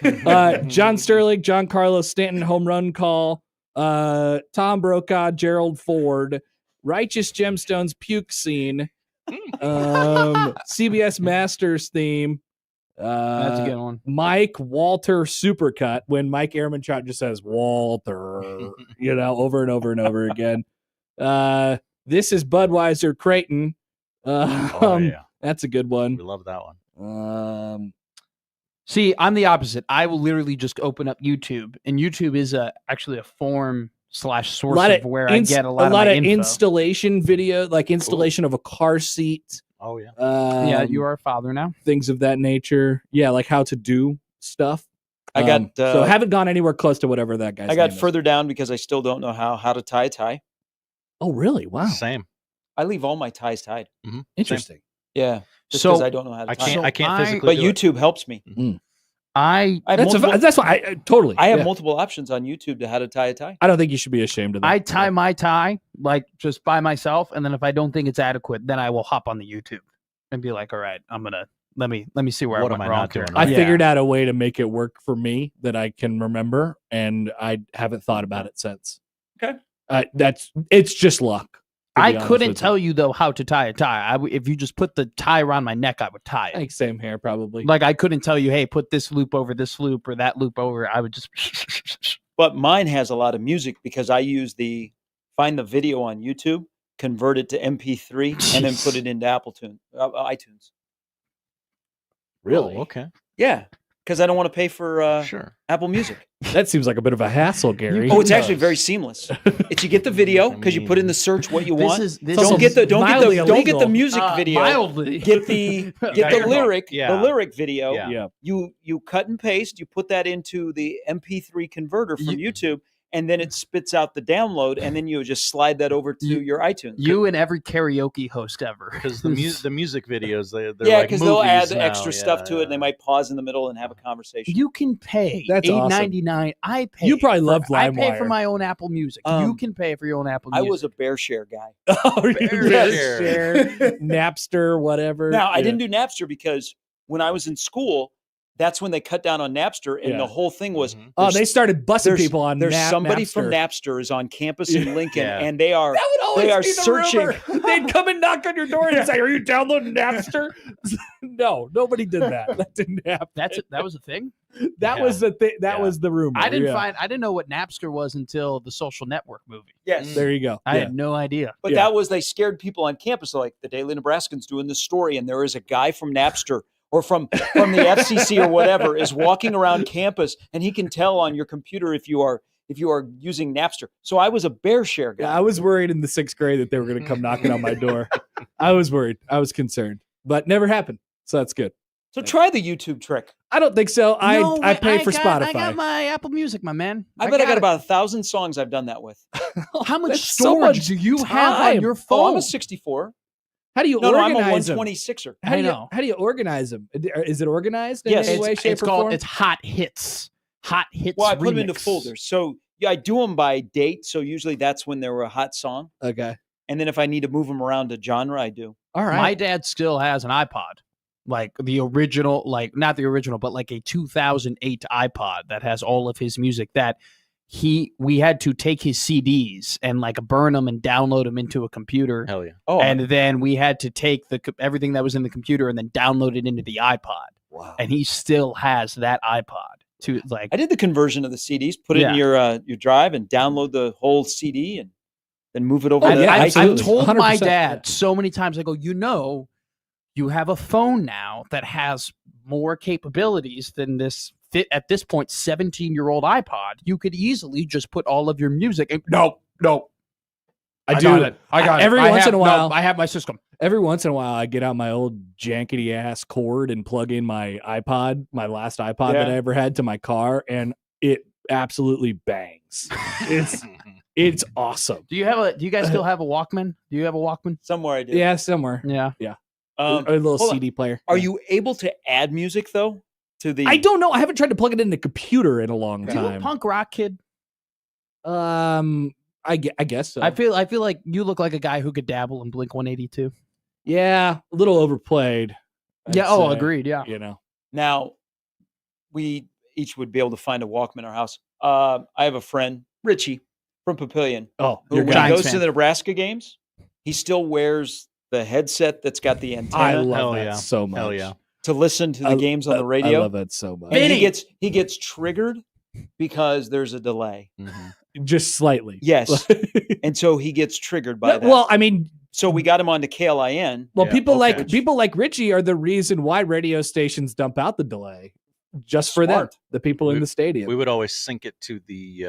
S5: John Sterling, John Carlos Stanton home run call. Tom Brokaw, Gerald Ford, Righteous Gemstones puke scene. CBS Masters theme.
S7: That's a good one.
S5: Mike Walter supercut when Mike Ehrmantraut just says Walter, over and over and over again. This is Budweiser Creighton.
S6: Oh yeah,
S5: That's a good one.
S6: we love that one.
S7: See, I'm the opposite. I will literally just open up YouTube, and YouTube is actually a form / source of where I get a lot of my info.
S5: Installation video, like installation of a car seat.
S6: Oh yeah.
S7: Yeah, you are a father now.
S5: Things of that nature. Yeah, like how to do stuff.
S4: I got
S5: so haven't gone anywhere close to whatever that guy's
S4: I got
S5: name is.
S4: further down because I still don't know how to tie a tie.
S5: Oh, really? Wow.
S6: Same.
S4: I leave all my ties tied.
S5: Interesting.
S4: Yeah, just
S7: So,
S4: because I don't know how to
S6: I
S4: tie.
S6: can't.
S4: them.
S6: I can't
S7: I-
S6: physically.
S4: But
S6: do it.
S4: YouTube helps me.
S7: I
S4: I have multiple,
S5: That's why I totally.
S4: I have
S5: yeah.
S4: multiple options on YouTube to how to tie a tie.
S5: I don't think you should be ashamed of that.
S7: I tie my tie like just by myself, and then if I don't think it's adequate, then I will hop on the YouTube and be like, all right, I'm gonna let me see where
S6: What
S7: I
S6: am
S7: went
S6: I
S7: wrong
S6: not
S7: here.
S6: doing
S5: I
S6: right?
S5: figured out a way to make it work for me that I can remember, and I haven't thought about it since.
S4: Okay.
S5: It's just luck.
S7: I couldn't tell you though how to tie a tie. If you just put the tie around my neck, I would tie
S5: I
S7: it.
S5: think same here, probably.
S7: Like I couldn't tell you, hey, put this loop over this loop or that loop over. I would just.
S4: But mine has a lot of music because I use find the video on YouTube, convert it to MP3, and then put it into iTunes.
S5: Really?
S6: Oh, okay.
S4: Yeah, because I don't want to pay for
S6: Sure.
S4: Apple Music.
S5: That seems like a bit of a hassle, Gary.
S4: Oh, it's actually very seamless. It's you get the video because you put in the search what you want. Don't get the music video.
S7: Mildly.
S4: Get the
S6: Yeah.
S4: lyric,
S6: Yeah.
S4: the lyric video.
S6: Yeah.
S5: Yeah.
S4: You cut and paste. You put that into the MP3 converter from YouTube, and then it spits out the download, and then you just slide that over to your iTunes.
S7: You and every karaoke host ever.
S6: Because the music videos, they're
S4: Yeah,
S6: like
S4: because they'll add
S6: movies now.
S4: extra stuff to it, and they might pause in the middle and have a conversation.
S7: You can pay
S5: That's awesome.
S7: $8.99. I pay.
S5: You probably
S7: for-
S5: love
S7: I pay for
S5: LimeWire.
S7: my own Apple Music. You can pay for your own Apple
S4: I
S7: Music.
S4: was a Bear Share guy.
S5: Napster, whatever.
S4: Now, I
S5: Yeah.
S4: didn't do Napster because when I was in school, that's when they cut down on Napster, and
S5: Yeah.
S4: the whole thing was
S5: Oh, they started busting people on
S4: There's somebody
S5: Napster.
S4: from Napster is on campus in Lincoln,
S6: Yeah.
S4: and they are
S5: That would always
S4: they are
S5: be the
S4: searching.
S5: rumor. They'd come and knock on your door and say, "Are you downloading Napster?" No, nobody did that. That didn't happen.
S7: that was a thing.
S5: That
S6: Yeah.
S5: was the thing. That
S6: Yeah.
S5: was the rumor.
S7: I didn't
S5: yeah.
S7: I didn't know what Napster was until the Social Network movie.
S4: Yes,
S5: There you go.
S7: I
S5: Yeah.
S7: had no idea.
S4: but
S5: Yeah.
S4: that was they scared people on campus. Like the Daily Nebraskan's doing this story, and there is a guy from Napster or from the FCC or whatever is walking around campus, and he can tell on your computer if you are using Napster. So I was a Bear Share guy.
S5: Yeah, I was worried in the 6th grade that they were going to come knocking on my door. I was worried. I was concerned, but never happened. So that's good.
S4: So try the YouTube trick.
S5: I don't think so. I pay for Spotify.
S7: I got my Apple Music, my man.
S4: I bet I got about 1,000 songs I've done that with.
S7: How much
S5: That's so
S7: storage
S5: much
S7: do you have
S5: time.
S7: on your
S4: Oh,
S7: phone?
S4: I'm a 64.
S5: How do you
S4: No, I'm a
S5: organize them?
S4: 126er.
S5: How do
S7: I
S5: you,
S7: know.
S5: how do you organize them? Is it organized in
S4: Yes.
S5: any way, shape,
S7: it's
S5: or
S7: called
S5: form?
S7: it's hot hits. Hot hits.
S4: Well, I put them into
S7: remix.
S4: folders. So yeah, I do them by date. So usually that's when there were a hot song.
S5: Okay.
S4: And then if I need to move them around to genre, I do.
S5: All right.
S7: My dad still has an iPod, like the original, like not the original, but like a 2008 iPod that has all of his music that we had to take his CDs and like burn them and download them into a computer.
S6: Hell yeah.
S4: Oh,
S7: And then we had to take everything that was in the computer and then download it into the iPod.
S4: wow.
S7: And he still has that iPod to like.
S4: I did the conversion of the CDs, put it in your drive and download the whole CD and then move it over.
S5: Oh,
S4: to
S5: yeah,
S7: I've
S5: absolutely.
S7: told my
S5: 100%,
S7: dad so many times, I go, you have a phone now that has more capabilities than this at this point 17-year-old iPod. You could easily just put all of your music in. No.
S5: I
S7: got
S5: do
S7: it. I got it.
S5: every
S7: I
S5: once
S7: have-
S5: in a while.
S7: no, I have my system.
S5: Every once in a while, I get out my old jankety ass cord and plug in my iPod, my last iPod that I ever had, to my car, and it absolutely bangs. It's awesome.
S7: Do you guys still have a Walkman? Do you have a Walkman?
S4: Somewhere I do.
S5: Yeah, somewhere.
S7: Yeah.
S5: A little
S4: hold on.
S5: CD player.
S4: Are you able to add music though to the?
S5: I don't know. I haven't tried to plug it in the computer in a long
S7: Are you a
S5: time.
S7: punk rock kid?
S5: I guess so.
S7: I feel like you look like a guy who could dabble in Blink 182.
S5: Yeah, a little overplayed. I'd
S7: Yeah. Oh,
S5: say,
S7: agreed. Yeah.
S5: You know.
S4: Now, we each would be able to find a Walkman in our house. I have a friend, Richie, from Papillion,
S5: Oh,
S4: who
S5: you're
S4: when he
S7: Giants
S4: goes to
S7: fan.
S4: the Nebraska games, he still wears the headset that's got the
S5: I
S4: antenna
S5: love
S6: Hell
S5: that
S6: yeah.
S5: so much.
S6: Hell yeah.
S4: to listen to the games on the radio.
S5: I love that so much.
S4: And he gets triggered because there's a delay.
S5: Just slightly.
S4: Yes. And so he gets triggered by that.
S5: Well, I mean,
S4: so we got him onto KLIN.
S5: well,
S6: Yeah,
S5: people like Richie are the reason why radio stations dump out the delay, just for them,
S4: Smart.
S5: the people in the stadium.
S6: We would always sync it to the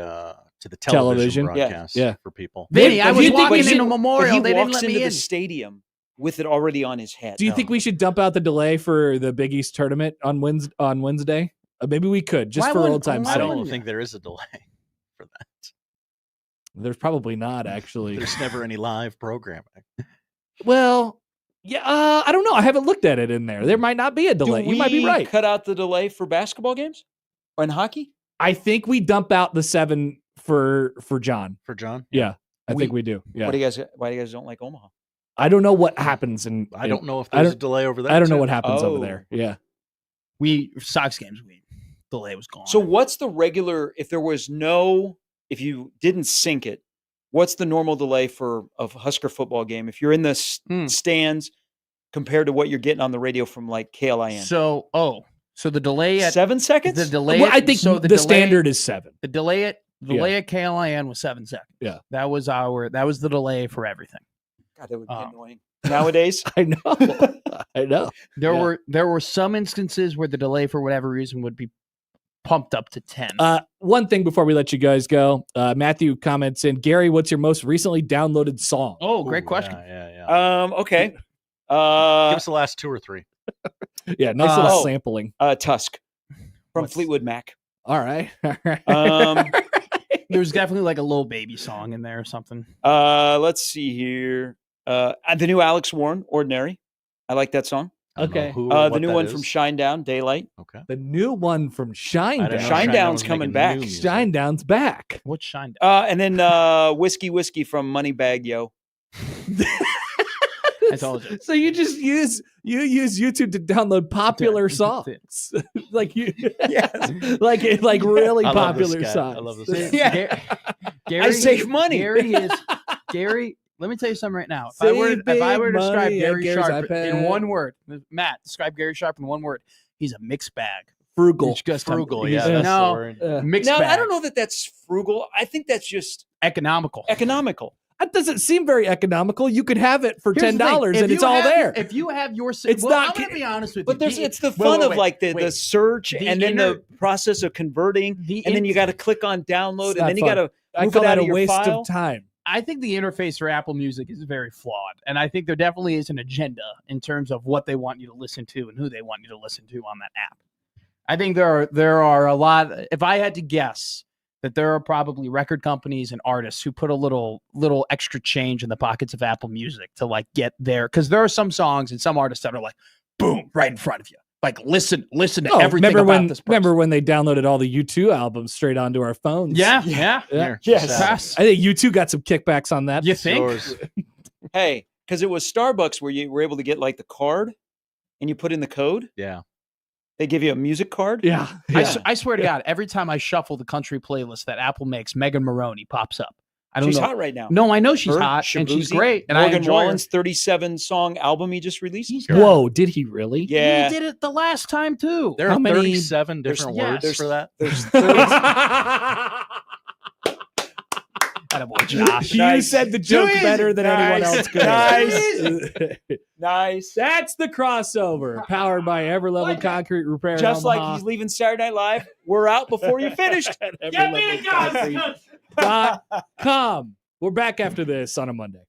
S6: television
S5: Television.
S6: broadcast
S5: Yeah.
S6: for people.
S7: Vinny, I
S4: But
S7: was
S4: you think we
S7: walking
S4: should-
S7: in a memorial.
S4: But
S7: They
S4: he
S7: didn't
S4: walks
S7: let
S4: into
S7: me
S4: the
S7: in.
S4: stadium with it already on his head.
S5: Do you think we should dump out the delay for the Big East tournament on Wednesday? Maybe we could, just
S7: Why
S5: for
S7: wouldn't-
S5: old time's
S7: why
S6: I
S5: sake.
S6: don't
S7: wouldn't you?
S6: think there is a delay for that.
S5: There's probably not actually.
S6: There's never any live programming.
S5: Well, yeah, I don't know. I haven't looked at it in there. There might not be a delay.
S4: Do
S5: You might be
S4: we
S5: right.
S4: Cut out the delay for basketball games or in hockey?
S5: I think we dump out the 7 for John.
S6: For John?
S5: Yeah, I think we do. Yeah,
S4: Why do you guys don't like Omaha?
S5: I don't know what happens, and
S6: I don't know if
S5: I
S6: there's a
S5: don't-
S6: delay over there.
S5: I don't know
S6: too.
S5: what happens over
S4: Oh.
S5: there. Yeah,
S7: Sox games, delay was gone.
S4: So what's the regular if you didn't sync it, what's the normal delay for a Husker football game? If you're in the stands compared to what you're getting on the radio from like KLIN?
S7: So the delay at
S4: 7 seconds?
S7: the delay.
S5: well, I
S7: at-
S5: think
S7: so
S5: the
S7: delay-
S5: standard is 7.
S7: The delay at KLIN was 7 seconds.
S5: Yeah.
S7: that was the delay for everything.
S4: God, that would be annoying. Nowadays?
S5: I know. I know.
S7: There were some instances where the delay for whatever reason would be pumped up to 10.
S5: One thing before we let you guys go, Matthew comments in, Gary, what's your most recently downloaded song?
S7: Great
S6: Ooh,
S7: question.
S6: Yeah.
S4: Okay.
S6: Give us the last 2 or 3.
S5: Yeah, nice little
S4: oh.
S5: sampling.
S4: Tusk from Fleetwood Mac.
S5: All right.
S7: There's definitely like a Lil Baby song in there or something.
S4: Let's see here. The new Alex Warren, Ordinary. I like that song.
S5: Okay.
S4: The new one from Shinedown, Daylight.
S6: Okay.
S5: The new one from
S6: I
S5: Shinedown.
S6: didn't know
S4: Shinedown's
S6: was
S4: coming
S6: making
S4: back.
S6: new music.
S5: Shinedown's back.
S7: What's Shine?
S4: And then Whiskey from Moneybag Yo.
S7: I told you.
S5: So you just use YouTube to download popular songs, like like really
S6: I love this
S5: popular
S6: guy.
S5: songs.
S6: I love this guy.
S4: Yeah.
S7: Gary,
S4: I save money.
S7: Gary. Let me tell you something right now. If
S5: Save
S7: I were to
S5: big
S7: describe
S5: money
S7: Gary
S5: on Gary's
S7: Sharp in
S5: iPad.
S7: one word, Matt, describe Gary Sharp in one word. He's a mixed bag.
S5: Frugal.
S7: It's just
S6: Frugal,
S7: he's-
S6: yeah. That's the
S7: no,
S6: word.
S7: mixed
S4: Now,
S7: bag.
S4: I don't know that that's frugal. I think that's just
S7: Economical.
S4: economical.
S5: That doesn't seem very economical. You could have it for
S7: Here's the thing.
S5: $10
S7: If
S5: and it's
S7: you
S5: all
S7: have
S5: there.
S7: If you have your,
S5: It's
S7: well,
S5: not-
S7: I'm gonna be honest with
S4: But
S7: you.
S4: it's the fun of like the search
S7: The
S4: and then
S7: inner-
S4: the process of converting, and then you got to click on download,
S5: It's
S4: and
S5: not
S4: then you
S5: fun.
S4: got to
S5: I
S4: move
S5: call
S4: it out
S5: that a
S4: of your
S5: waste
S4: file.
S5: of time.
S7: I think the interface for Apple Music is very flawed, and I think there definitely is an agenda in terms of what they want you to listen to and who they want you to listen to on that app. I think there are a lot. If I had to guess, that there are probably record companies and artists who put a little extra change in the pockets of Apple Music to like get there, because there are some songs and some artists that are like, boom, right in front of you. Like listen to everything about this person.
S5: Remember when they downloaded all the U2 albums straight onto our phones?
S7: Yeah.
S5: Yeah.
S6: Here,
S4: Yes.
S6: just
S7: Yes.
S5: I think U2 got some kickbacks on that.
S7: You think?
S6: Yours.
S4: Hey, because it was Starbucks where you were able to get like the card and you put in the code.
S6: Yeah.
S4: They give you a music card.
S5: Yeah.
S7: I swear to God, every time I shuffle the country playlist that Apple makes, Megan Maroney pops up. I don't
S4: She's
S7: know.
S4: hot right now.
S7: No, I know she's
S4: Her,
S7: hot and she's
S4: Shabuzi,
S7: great. And I
S4: Morgan
S7: enjoy
S4: Wallen's 37-song album he just released.
S5: Whoa, did he really?
S7: her.
S4: Yeah.
S7: He did it the last time too.
S6: There
S5: How
S6: are
S5: many-
S6: 37 different
S7: yeah,
S6: words for that.
S4: There's 30,
S7: Attaboy, Josh.
S5: You
S4: Nice.
S5: said the joke better than anyone
S4: Nice.
S5: else could.
S4: Nice. Nice.
S5: That's the crossover, powered by Everlevel Concrete Repair. in
S4: Just like
S5: Omaha.
S4: he's leaving Saturday Night Live, we're out before you finished.
S5: At everlevelconcrete.com. We're back after this on a Monday.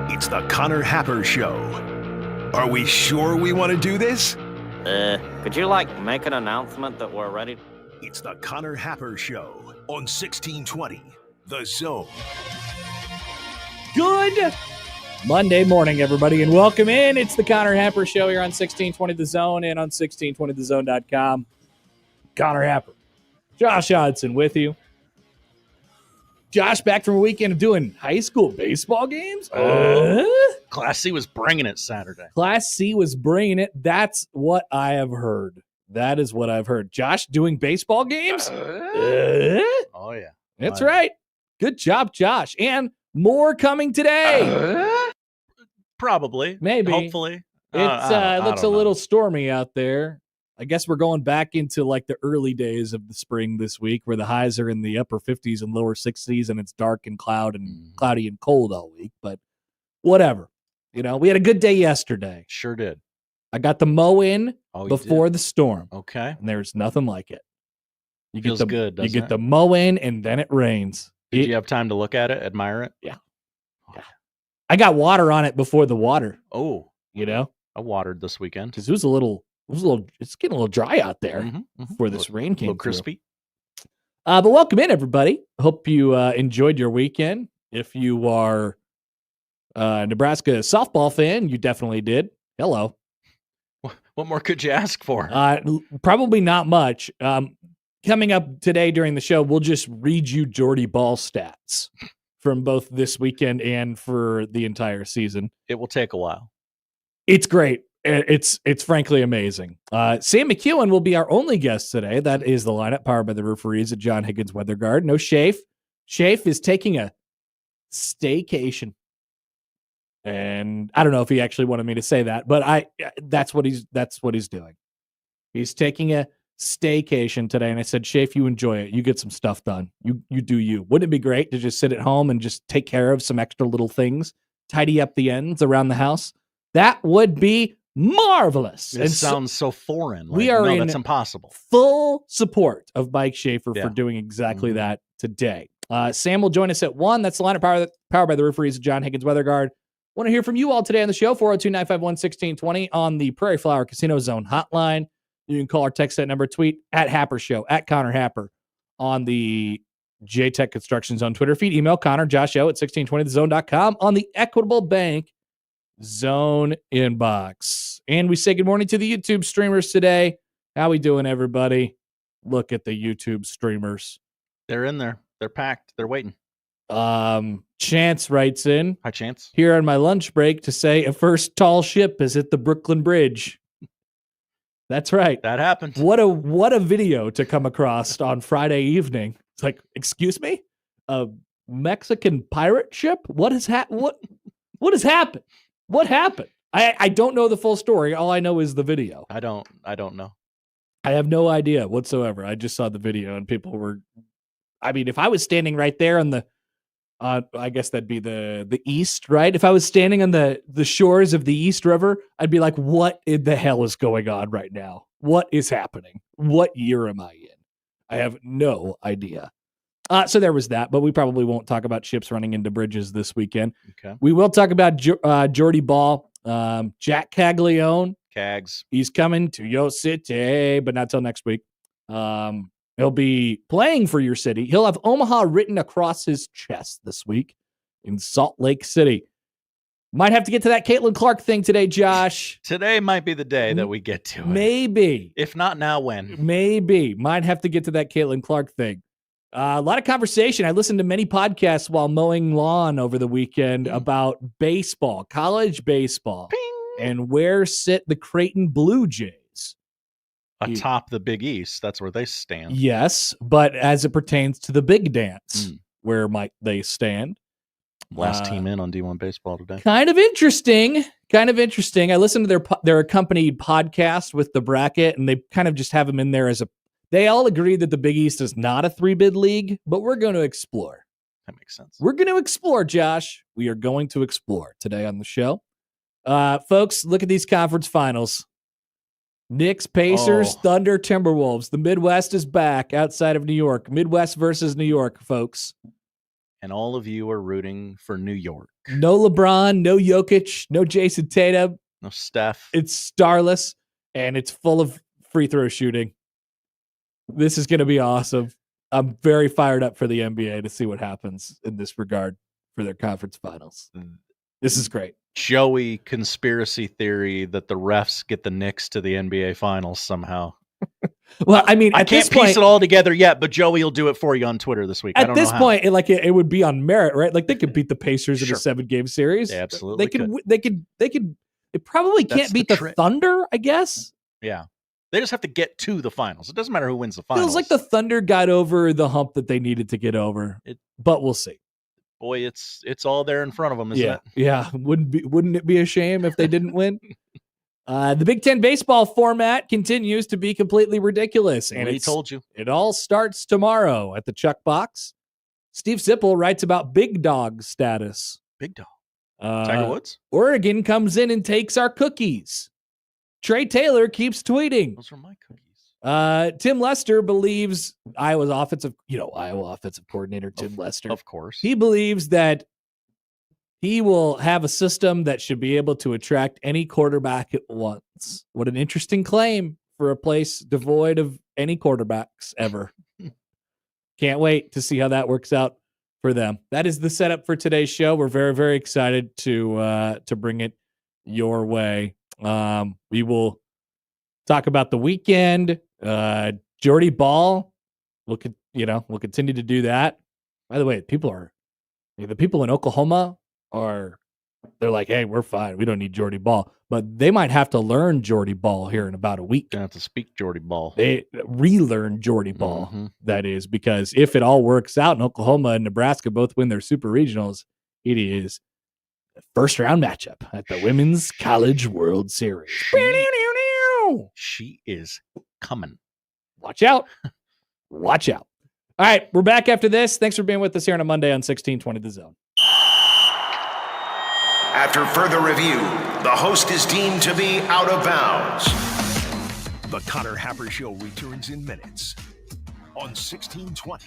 S2: It's the Connor Happer Show. Are we sure we want to do this?
S8: Could you, make an announcement that we're ready?
S2: It's the Connor Happer Show on 1620, The Zone.
S5: Good Monday morning, everybody, and welcome in. It's the Connor Happer Show here on 1620 The Zone and on 1620thezone.com. Connor Happer, Josh Hodson with you. Josh back from a weekend of doing high school baseball games.
S6: Class C was bringing it Saturday.
S5: Class C was bringing it. That's what I have heard. That is what I've heard. Josh doing baseball games?
S6: Oh, yeah.
S5: That's right. Good job, Josh. And more coming today.
S6: Probably.
S5: Maybe.
S6: Hopefully.
S5: It looks a little stormy out there. I guess we're going back into the early days of the spring this week where the highs are in the upper 50s and lower 60s and it's dark and cloudy and cold all week. But whatever. We had a good day yesterday.
S6: Sure did.
S5: I got the mow in
S6: Oh,
S5: before the storm.
S6: Okay.
S5: And there's nothing like it. You
S6: Feels
S5: get
S6: good,
S5: You
S6: doesn't
S5: get
S6: it?
S5: the mow in and then it rains.
S6: Did you have time to look at it, admire it?
S5: Yeah. I got water on it before the water,
S6: Oh, I watered this weekend.
S5: because it's getting a little dry out there before this rain
S6: A
S5: came
S6: little
S5: through.
S6: crispy.
S5: But welcome in, everybody. Hope you enjoyed your weekend. If you are a Nebraska softball fan, you definitely did. Hello.
S6: What more could you ask for?
S5: Probably not much. Coming up today during the show, we'll just read you Jordy Ball stats from both this weekend and for the entire season.
S6: It will take a while.
S5: It's great. It's frankly amazing. Sam McKewon will be our only guest today. That is the lineup powered by the referees at John Higgins Weather Guard. No Shafe. Shafe is taking a staycation. And I don't know if he actually wanted me to say that, but that's what he's doing. He's taking a staycation today. And I said, Shafe, you enjoy it. You get some stuff done. You do you. Wouldn't it be great to just sit at home and just take care of some extra little things, tidy up the ends around the house? That would be marvelous.
S6: It sounds so foreign.
S5: We are in
S6: that's impossible.
S5: Full support of Mike Schaefer
S6: Yeah.
S5: for doing exactly that today. Sam will join us at 1. That's the lineup powered by the referees at John Higgins Weather Guard. Want to hear from you all today on the show, 402-951-1620 on the Prairie Flower Casino Zone hotline. You can call or text that number, tweet at Happer Show, at Connor Happer on the JTech Construction Zone Twitter feed. Email Connor, Josh O at 1620thezone.com on the Equitable Bank Zone inbox. And we say good morning to the YouTube streamers today. How we doing, everybody? Look at the YouTube streamers.
S6: They're in there. They're packed. They're waiting.
S5: Chance writes in.
S6: Hi, Chance.
S5: Here on my lunch break to say a first tall ship is at the Brooklyn Bridge. That's right.
S6: That happened.
S5: What a video to come across on Friday evening. It's like, excuse me? A Mexican pirate ship? What has happened? What has happened? What happened? I don't know the full story. All I know is the video.
S6: I don't know.
S5: I have no idea whatsoever. I just saw the video and people were, I mean, if I was standing right there on the, I guess that'd be the East, right? If I was standing on the shores of the East River, I'd be like, what in the hell is going on right now? What is happening? What year am I in? I have no idea. So there was that, but we probably won't talk about ships running into bridges this weekend.
S6: Okay.
S5: We will talk about Jordy Ball, Jac Caglianone.
S6: Cags.
S5: He's coming to your city, but not till next week. He'll be playing for your city. He'll have Omaha written across his chest this week in Salt Lake City. Might have to get to that Caitlin Clark thing today, Josh.
S6: Today might be the day that we get to it.
S5: Maybe.
S6: If not now, when?
S5: Maybe. Might have to get to that Caitlin Clark thing. A lot of conversation. I listened to many podcasts while mowing lawn over the weekend about baseball, college baseball, and where sit the Creighton Blue Jays.
S6: Atop the Big East. That's where they stand.
S5: Yes, but as it pertains to the big dance, where might they stand?
S6: Last team in on D1 baseball today.
S5: Kind of interesting. I listened to their accompanied podcast with the bracket, and they kind of just have them in there as they all agree that the Big East is not a 3-bid league, but we're going to explore.
S6: That makes sense.
S5: We're going to explore, Josh. We are going to explore today on the show. Folks, look at these conference finals. Knicks, Pacers, Thunder, Timberwolves. The Midwest is back outside of New York. Midwest versus New York, folks.
S6: And all of you are rooting for New York.
S5: No LeBron, no Jokic, no Jason Tatum.
S6: No Steph.
S5: It's starless, and it's full of free throw shooting. This is going to be awesome. I'm very fired up for the NBA to see what happens in this regard for their conference finals. This is great.
S6: Joey conspiracy theory that the refs get the Knicks to the NBA finals somehow.
S5: Well, I mean,
S6: I can't piece it all together yet, but Joey will do it for you on Twitter this week.
S5: At this point, it would be on merit, right? Like they could beat the Pacers in a 7-game series.
S6: They absolutely
S5: They could. They probably can't beat the Thunder, I guess.
S6: Yeah. They just have to get to the finals. It doesn't matter who wins the finals.
S5: Feels like the Thunder got over the hump that they needed to get over. But we'll see.
S6: Boy, it's all there in front of them, isn't it?
S5: Yeah. Wouldn't it be a shame if they didn't win? The Big Ten baseball format continues to be completely ridiculous. And
S6: he told you.
S5: It all starts tomorrow at the Chuck Box. Steve Sipple writes about big dog status.
S6: Big dog. Tiger Woods?
S5: Oregon comes in and takes our cookies. Trey Taylor keeps tweeting.
S6: Those are my cookies.
S5: Tim Lester believes Iowa offensive coordinator Tim Lester.
S6: Of course.
S5: He believes that he will have a system that should be able to attract any quarterback at once. What an interesting claim for a place devoid of any quarterbacks ever. Can't wait to see how that works out for them. That is the setup for today's show. We're very, very excited to bring it your way. We will talk about the weekend. Jordy Ball. We'll continue to do that. By the way, the people in Oklahoma they're like, hey, we're fine. We don't need Jordy Ball. But they might have to learn Jordy Ball here in about a week.
S6: Gonna have to speak Jordy Ball.
S5: They relearn Jordy Ball, that is, because if it all works out and Oklahoma and Nebraska both win their super regionals, it is the first round matchup at the Women's College World Series.
S6: She is coming.
S5: Watch out. Watch out. All right, we're back after this. Thanks for being with us here on a Monday on 1620 The Zone.
S2: After further review, the host is deemed to be out of bounds. The Connor Happer Show returns in minutes on 1620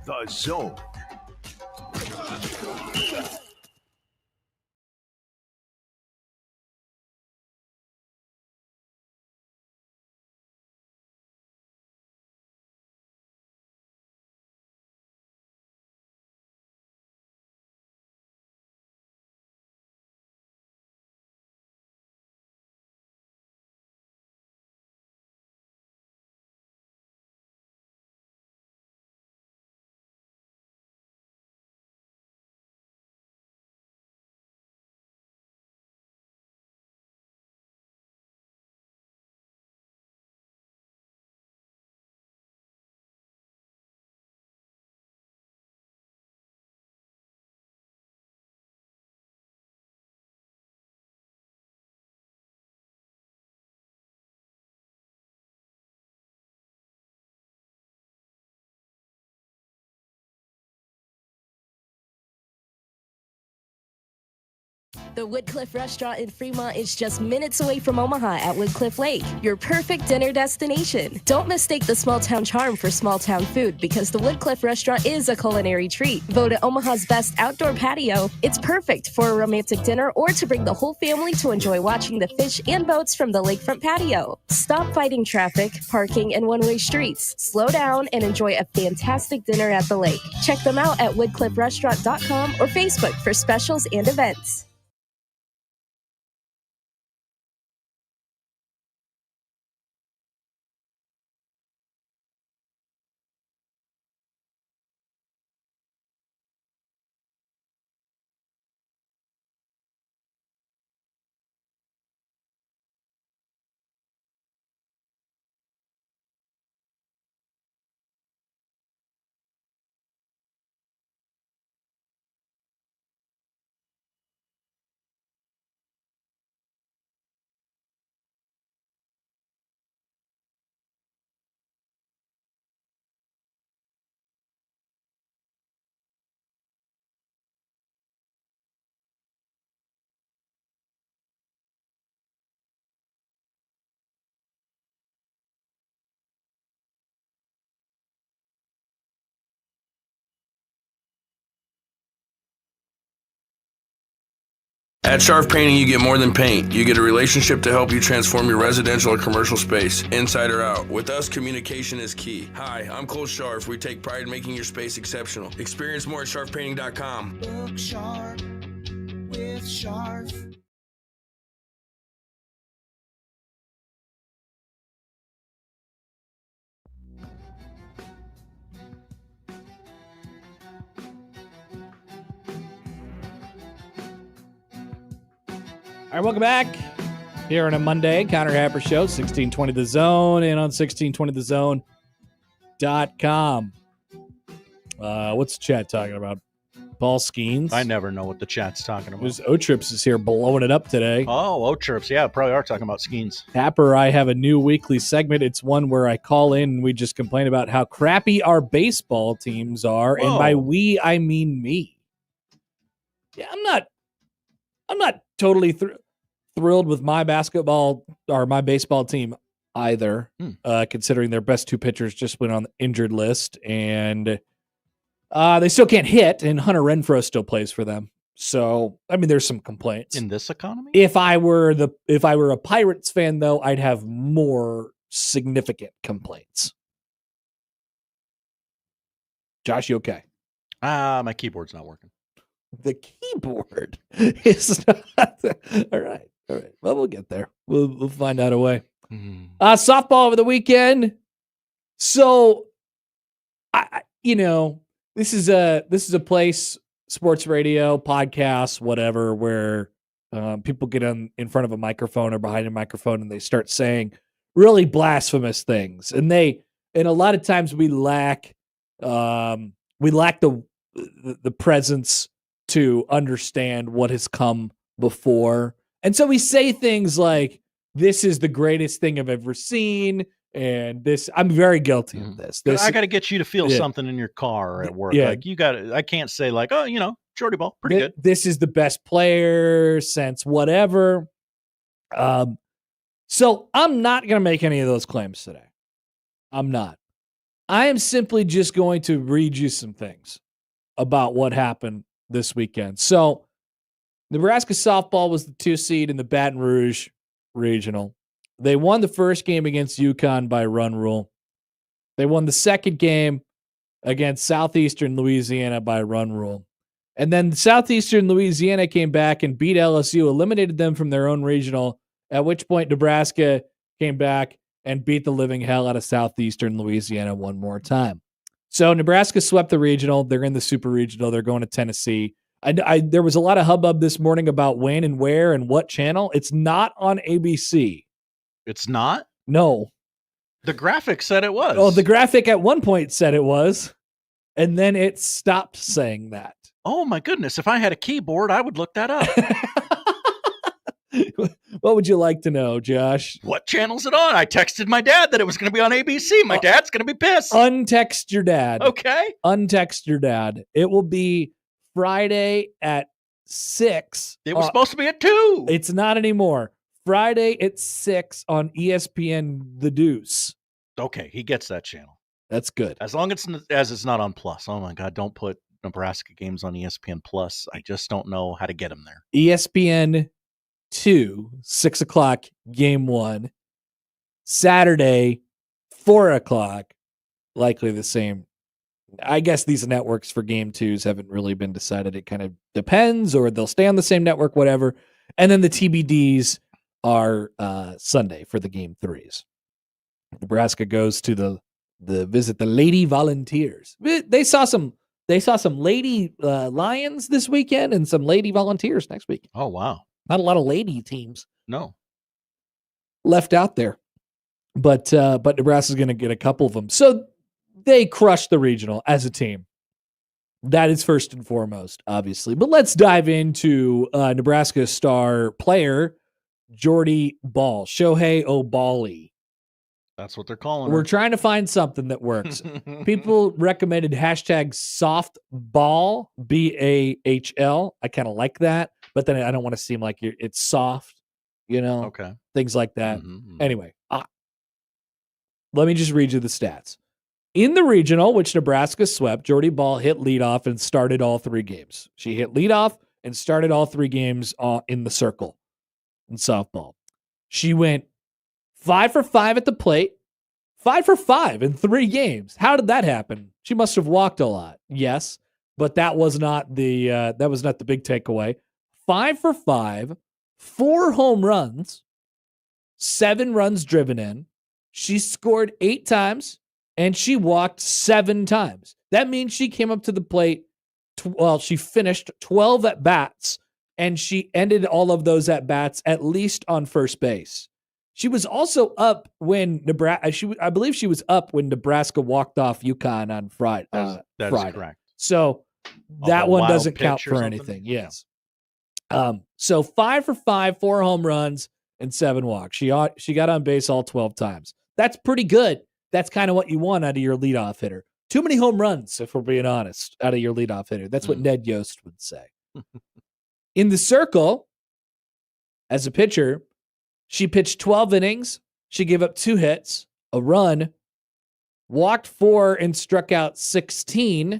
S2: The Zone.
S9: The Woodcliff Restaurant in Fremont is just minutes away from Omaha at Woodcliff Lake, your perfect dinner destination. Don't mistake the small-town charm for small-town food, because the Woodcliff Restaurant is a culinary treat. Voted Omaha's best outdoor patio, it's perfect for a romantic dinner or to bring the whole family to enjoy watching the fish and boats from the lakefront patio. Stop fighting traffic, parking, and one-way streets. Slow down and enjoy a fantastic dinner at the lake. Check them out at woodcliffrestaurant.com or Facebook for specials and events.
S10: At Sharp Painting, you get more than paint. You get a relationship to help you transform your residential or commercial space, inside or out. With us, communication is key. Hi, I'm Cole Sharp. We take pride in making your space exceptional. Experience more at sharppainting.com.
S11: Look sharp with Sharp.
S5: All right, welcome back here on a Monday. Connor Happer Show, 1620 The Zone, and on 1620thezone.com. What's the chat talking about? Ball Skeens?
S6: I never know what the chat's talking about.
S5: O-Trips is here blowing it up today.
S6: Oh, O-Trips. Yeah, probably are talking about Skeens.
S5: Happer, I have a new weekly segment. It's one where I call in and we just complain about how crappy our baseball teams are.
S6: Whoa.
S5: And by we, I mean me. Yeah, I'm not totally thrilled with my basketball or my baseball team either, considering their best two pitchers just went on the injured list, and they still can't hit, and Hunter Renfroe still plays for them. So, I mean, there's some complaints
S6: in this economy.
S5: If I were a Pirates fan, though, I'd have more significant complaints. Josh, you okay?
S6: My keyboard's not working.
S5: The keyboard is not. All right. Well, we'll get there. We'll find out a way. Softball over the weekend. So, this is a place, sports radio, podcasts, whatever, where people get in front of a microphone or behind a microphone and they start saying really blasphemous things, and a lot of times we lack the presence to understand what has come before, and so we say things like, "This is the greatest thing I've ever seen." And this, I'm very guilty of this.
S6: I got to get you to feel something in your car or at work.
S5: Yeah.
S6: Like I can't say like, oh, Jordy Ball, pretty good.
S5: This is the best player since whatever. So I'm not going to make any of those claims today. I'm not. I am simply just going to read you some things about what happened this weekend. So Nebraska softball was the 2 seed in the Baton Rouge Regional. They won the first game against UConn by run rule. They won the second game against Southeastern Louisiana by run rule. And then Southeastern Louisiana came back and beat LSU, eliminated them from their own regional, at which point Nebraska came back and beat the living hell out of Southeastern Louisiana one more time. So Nebraska swept the regional. They're in the super regional. They're going to Tennessee. There was a lot of hubbub this morning about when and where and what channel. It's not on ABC.
S6: It's not?
S5: No.
S6: The graphic said it was.
S5: Oh, the graphic at one point said it was, and then it stopped saying that.
S6: Oh, my goodness. If I had a keyboard, I would look that up.
S5: What would you like to know, Josh?
S6: What channel's it on? I texted my dad that it was going to be on ABC. My dad's going to be pissed.
S5: Untext your dad.
S6: Okay.
S5: Untext your dad. It will be Friday at 6.
S6: It was supposed to be at 2.
S5: It's not anymore. Friday at 6 on ESPN The Deuce.
S6: Okay, he gets that channel.
S5: That's good.
S6: As long as it's not on Plus. Oh my God, don't put Nebraska games on ESPN Plus. I just don't know how to get them there.
S5: ESPN 2, 6 o'clock, game 1. Saturday, 4 o'clock, likely the same. I guess these networks for game 2s haven't really been decided. It kind of depends, or they'll stay on the same network, whatever. And then the TBDs are Sunday for the game 3s. Nebraska goes to the visit the Lady Volunteers. They saw some Lady Lions this weekend and some Lady Volunteers next week.
S6: Oh wow,
S5: not a lot of lady teams.
S6: No,
S5: left out there, but Nebraska's going to get a couple of them. So they crushed the regional as a team. That is first and foremost, obviously. But let's dive into Nebraska star player Jordy Ball, Shohei O'Bally.
S6: That's what they're calling
S5: We're
S6: her.
S5: trying to find something that works. People recommended #softball, BAHL. I kind of like that, but then I don't want to seem like it's soft,
S6: Okay.
S5: Things like that.
S6: Mm-hmm.
S5: Anyway, let me just read you the stats. In the regional, which Nebraska swept, Jordy Ball hit leadoff and started all 3 games. She hit leadoff and started all 3 games in the circle in softball. She went 5 for 5 at the plate, 5 for 5 in 3 games. How did that happen? She must have walked a lot. Yes, but that was not the big takeaway. 5 for 5, 4 home runs, 7 runs driven in. She scored 8 times. And she walked 7 times. That means she came up to the plate. She finished 12 at bats, and she ended all of those at bats at least on first base. She was also up when Nebraska. I believe she was up when Nebraska walked off UConn on Friday.
S6: That is correct.
S5: So that one doesn't count for
S6: something?
S5: anything. Yes. So 5 for 5, 4 home runs, and 7 walks. She got on base all 12 times. That's pretty good. That's kind of what you want out of your leadoff hitter. Too many home runs, if we're being honest, out of your leadoff hitter. That's what Ned Yost would say. In the circle, as a pitcher, she pitched 12 innings. She gave up 2 hits, a run, walked 4, and struck out 16.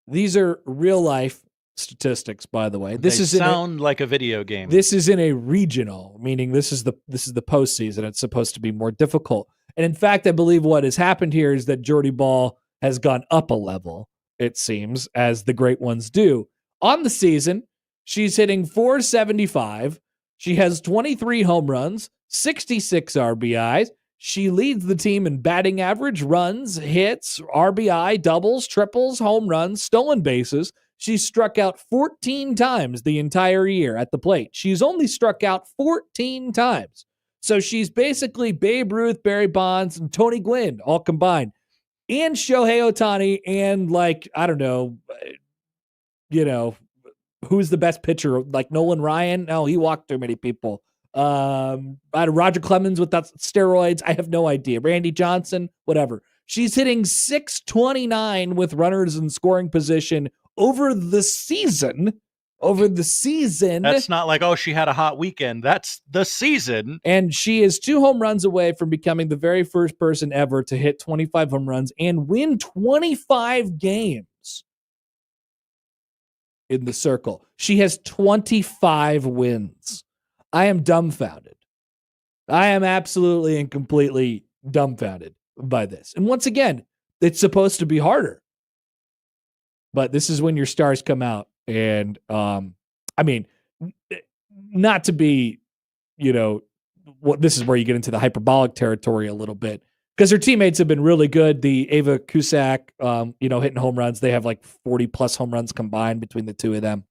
S5: These are real life statistics, by the way. This
S6: sound like a video game.
S5: This is in a regional, meaning this is the postseason. It's supposed to be more difficult. And in fact, I believe what has happened here is that Jordy Ball has gone up a level it seems, as the great ones do. On the season, she's hitting .475. She has 23 home runs, 66 RBIs. She leads the team in batting average, runs, hits, RBI, doubles, triples, home runs, stolen bases. She's struck out 14 times the entire year at the plate. She's only struck out 14 times. So she's basically Babe Ruth, Barry Bonds, and Tony Gwynn all combined. And Shohei Ohtani and, I don't know, who's the best pitcher? Like Nolan Ryan? No, he walked too many people. Roger Clemens without steroids. I have no idea. Randy Johnson, whatever. She's hitting .629 with runners in scoring position over the season.
S6: That's not like, oh, she had a hot weekend. That's the season.
S5: And she is 2 home runs away from becoming the very first person ever to hit 25 home runs and win 25 games in the circle. She has 25 wins. I am dumbfounded. I am absolutely and completely dumbfounded by this. And once again, it's supposed to be harder. But this is when your stars come out. And, not to be, this is where you get into the hyperbolic territory a little bit. Because her teammates have been really good. The Ava Cusack, hitting home runs. They have 40-plus home runs combined between the two of them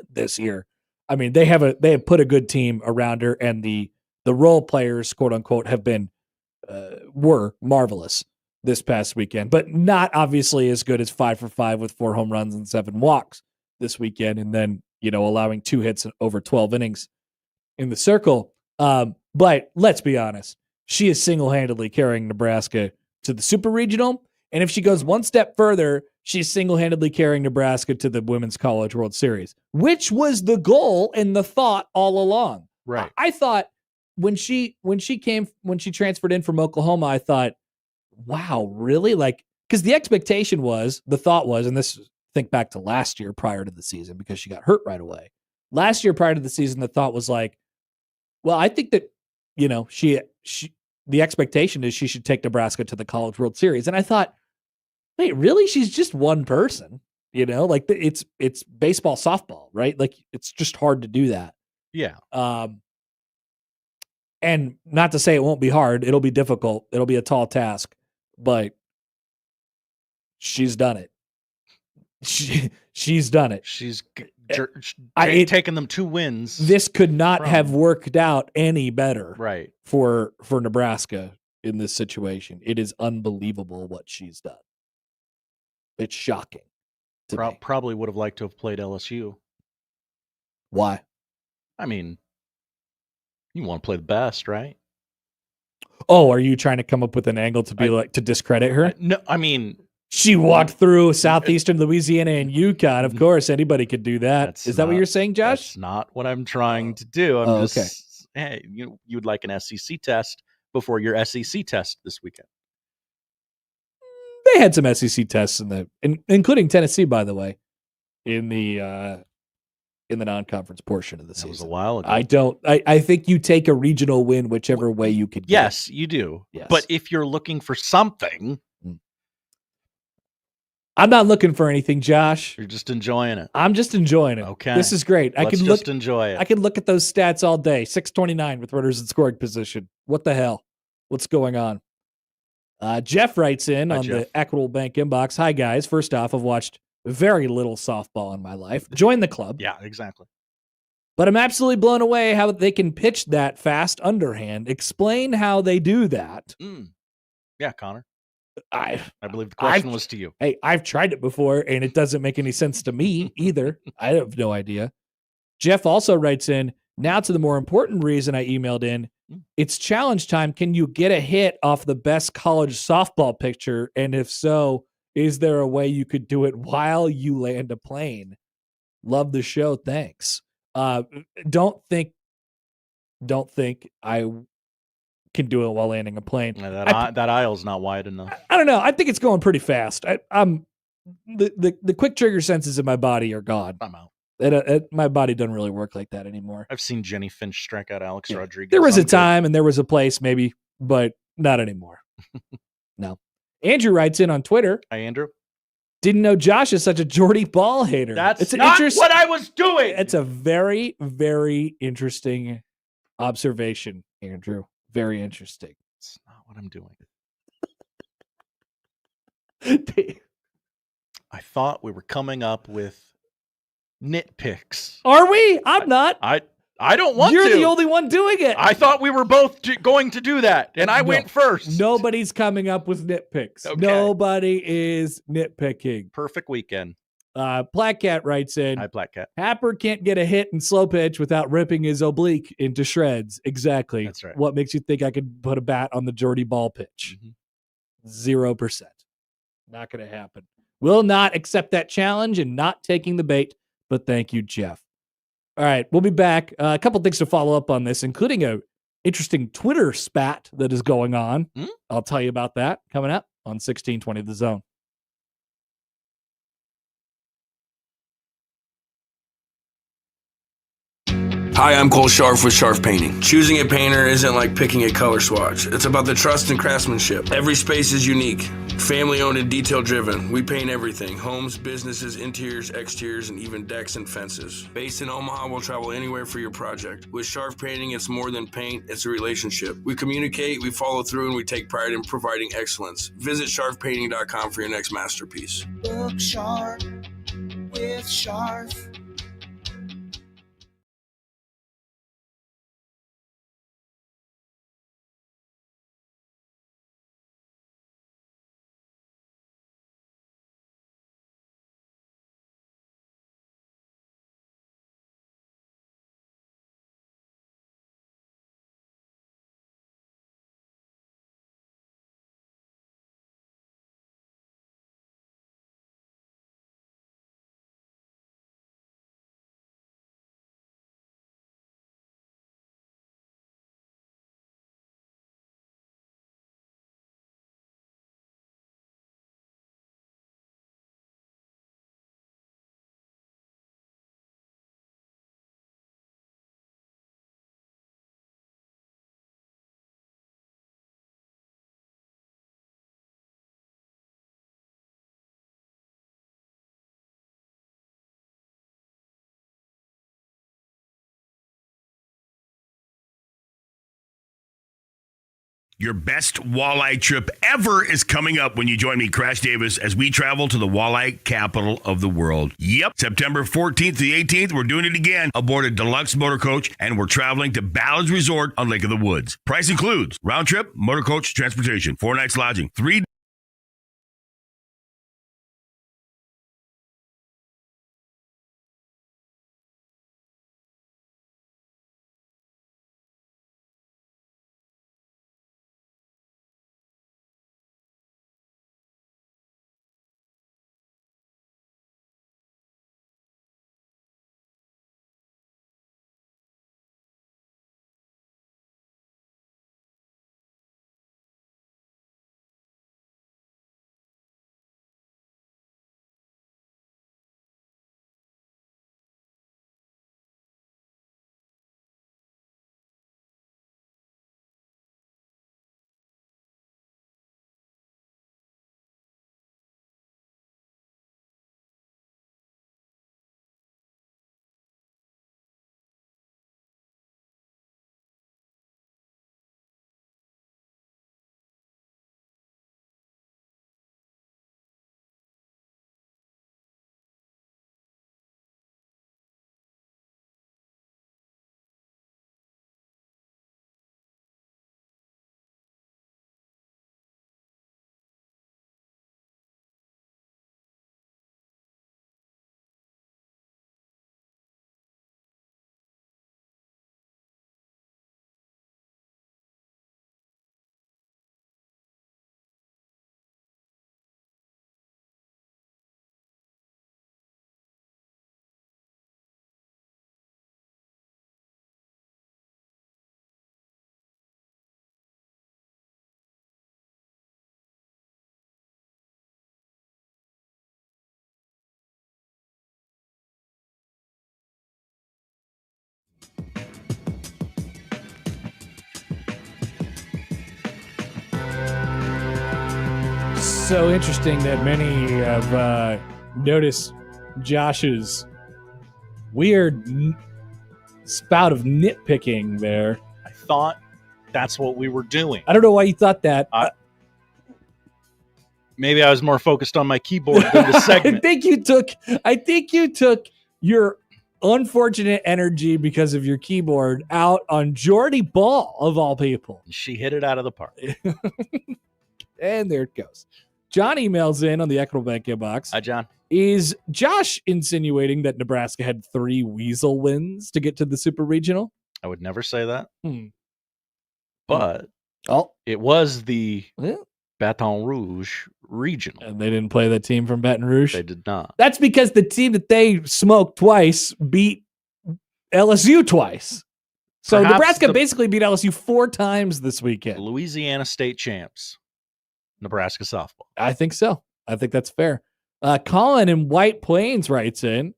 S5: this year. I mean, they have put a good team around her, and the role players, quote unquote, were marvelous this past weekend, but not obviously as good as 5 for 5 with 4 home runs and 7 walks this weekend, and then allowing 2 hits over 12 innings in the circle. But let's be honest, she is single-handedly carrying Nebraska to the Super Regional, and if she goes one step further, she's single-handedly carrying Nebraska to the Women's College World Series, which was the goal and the thought all along.
S6: Right.
S5: I thought when she transferred in from Oklahoma, I thought, wow, really? Because the thought was, and think back to last year prior to the season, because she got hurt right away. Last year prior to the season, the thought was well, I think that, the expectation is she should take Nebraska to the College World Series. And I thought, wait, really? She's just one person, it's baseball, softball, right? It's just hard to do that.
S6: Yeah.
S5: And not to say it won't be hard. It'll be difficult. It'll be a tall task, but she's done it. She's done it.
S6: She's taken them 2 wins.
S5: This could not have worked out any better,
S6: right,
S5: for Nebraska in this situation. It is unbelievable what she's done. It's shocking.
S6: Probably would have liked to have played LSU.
S5: Why?
S6: I mean, you want to play the best, right?
S5: Oh, are you trying to come up with an angle to be to discredit her?
S6: No, I mean,
S5: she walked through southeastern Louisiana and UConn. Of course, anybody could do that. Is that what you're saying, Josh?
S6: That's not what I'm trying to do. I'm just, hey, you'd like an SEC test before your SEC test this weekend.
S5: They had some SEC tests including Tennessee, by the way, in the non-conference portion of the season.
S6: That was a while ago.
S5: I think you take a regional win whichever way you could get.
S6: Yes, you do.
S5: Yes.
S6: But if you're looking for something,
S5: I'm not looking for anything, Josh.
S6: You're just enjoying it.
S5: I'm just enjoying it.
S6: Okay.
S5: This is great.
S6: Let's just enjoy it.
S5: I can look at those stats all day. 629 with runners in scoring position. What the hell? What's going on? Jeff writes in the Equitable Bank inbox. Hi, guys. First off, I've watched very little softball in my life. Join the club.
S6: Yeah, exactly.
S5: But I'm absolutely blown away how they can pitch that fast underhand. Explain how they do that.
S6: Yeah, Connor.
S5: I
S6: believe the question was to you.
S5: Hey, I've tried it before, and it doesn't make any sense to me either. I have no idea. Jeff also writes in, now to the more important reason I emailed in. It's challenge time. Can you get a hit off the best college softball pitcher? And if so, is there a way you could do it while you land a plane? Love the show. Thanks. Don't think I can do it while landing a plane.
S6: Yeah, that aisle's not wide enough.
S5: I don't know. I think it's going pretty fast. I'm the quick trigger senses in my body are gone.
S6: I'm out.
S5: My body doesn't really work like that anymore.
S6: I've seen Jenny Finch strike out Alex Rodriguez.
S5: There was a time and there was a place maybe, but not anymore. No. Andrew writes in on Twitter.
S6: Hi, Andrew.
S5: Didn't know Josh is such a Jordy Ball hater.
S6: That's not what I was doing.
S5: It's a very, very interesting observation, Andrew. Very interesting.
S6: That's not what I'm doing. I thought we were coming up with nitpicks.
S5: Are we? I'm not.
S6: I don't want
S5: You're
S6: to.
S5: the only one doing it.
S6: I thought we were both going to do that, and I went first.
S5: Nobody's coming up with nitpicks.
S6: Okay.
S5: Nobody is nitpicking.
S6: Perfect weekend.
S5: Black Cat writes in,
S6: Hi, Black Cat.
S5: Happer can't get a hit in slow pitch without ripping his oblique into shreds. Exactly.
S6: That's right.
S5: What makes you think I could put a bat on the Jordy Ball pitch? 0%. Not going to happen. Will not accept that challenge and not taking the bait, but thank you, Jeff. All right, we'll be back. A couple things to follow up on this, including a interesting Twitter spat that is going on. I'll tell you about that coming up on 1620 The Zone.
S10: Hi, I'm Cole Scharf with Scharf Painting. Choosing a painter isn't like picking a color swatch. It's about the trust and craftsmanship. Every space is unique. Family-owned and detail-driven. We paint everything. Homes, businesses, interiors, exteriors, and even decks and fences. Based in Omaha, we'll travel anywhere for your project. With Scharf Painting, it's more than paint, it's a relationship. We communicate, we follow through, and we take pride in providing excellence. Visit scharfpainting.com for your next masterpiece.
S11: Look sharp with Scharf.
S2: Your best walleye trip ever is coming up when you join me, Crash Davis, as we travel to the walleye capital of the world. Yep, September 14th to the 18th, we're doing it again aboard a deluxe motor coach, and we're traveling to Ballard's Resort on Lake of the Woods. Price includes round trip, motor coach, transportation, 4 nights lodging, 3
S5: so interesting that many have noticed Josh's weird spout of nitpicking there.
S6: I thought that's what we were doing.
S5: I don't know why you thought that.
S6: Maybe I was more focused on my keyboard than the segment.
S5: I think you took your unfortunate energy because of your keyboard out on Jordy Ball, of all people.
S6: She hit it out of the park.
S5: And there it goes. John emails in on the Equitable Bank inbox.
S6: Hi, John.
S5: Is Josh insinuating that Nebraska had 3 Weasel wins to get to the Super Regional?
S6: I would never say that. But it was the Baton Rouge Regional.
S5: And they didn't play that team from Baton Rouge?
S6: They did not.
S5: That's because the team that they smoked twice beat LSU twice. So
S6: Perhaps
S5: Nebraska basically beat LSU 4 times this weekend.
S6: Louisiana State champs. Nebraska softball.
S5: I think so. I think that's fair. Colin in White Plains writes in,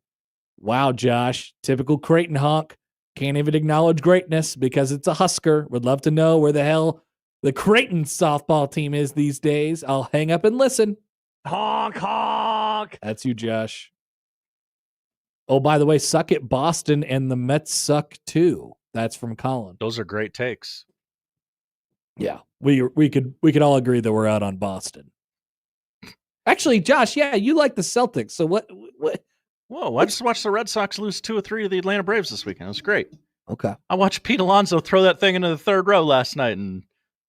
S5: wow, Josh, typical Creighton honk. Can't even acknowledge greatness because it's a Husker. Would love to know where the hell the Creighton softball team is these days. I'll hang up and listen.
S1: Honk, honk.
S5: That's you, Josh. Oh, by the way, suck it, Boston, and the Mets suck too. That's from Colin.
S6: Those are great takes.
S5: Yeah, we could all agree that we're out on Boston. Actually, Josh, yeah, you like the Celtics. So what?
S6: Whoa, I just watched the Red Sox lose 2 or 3 to the Atlanta Braves this weekend. It was great.
S5: Okay.
S6: I watched Pete Alonso throw that thing into the 3rd row last night and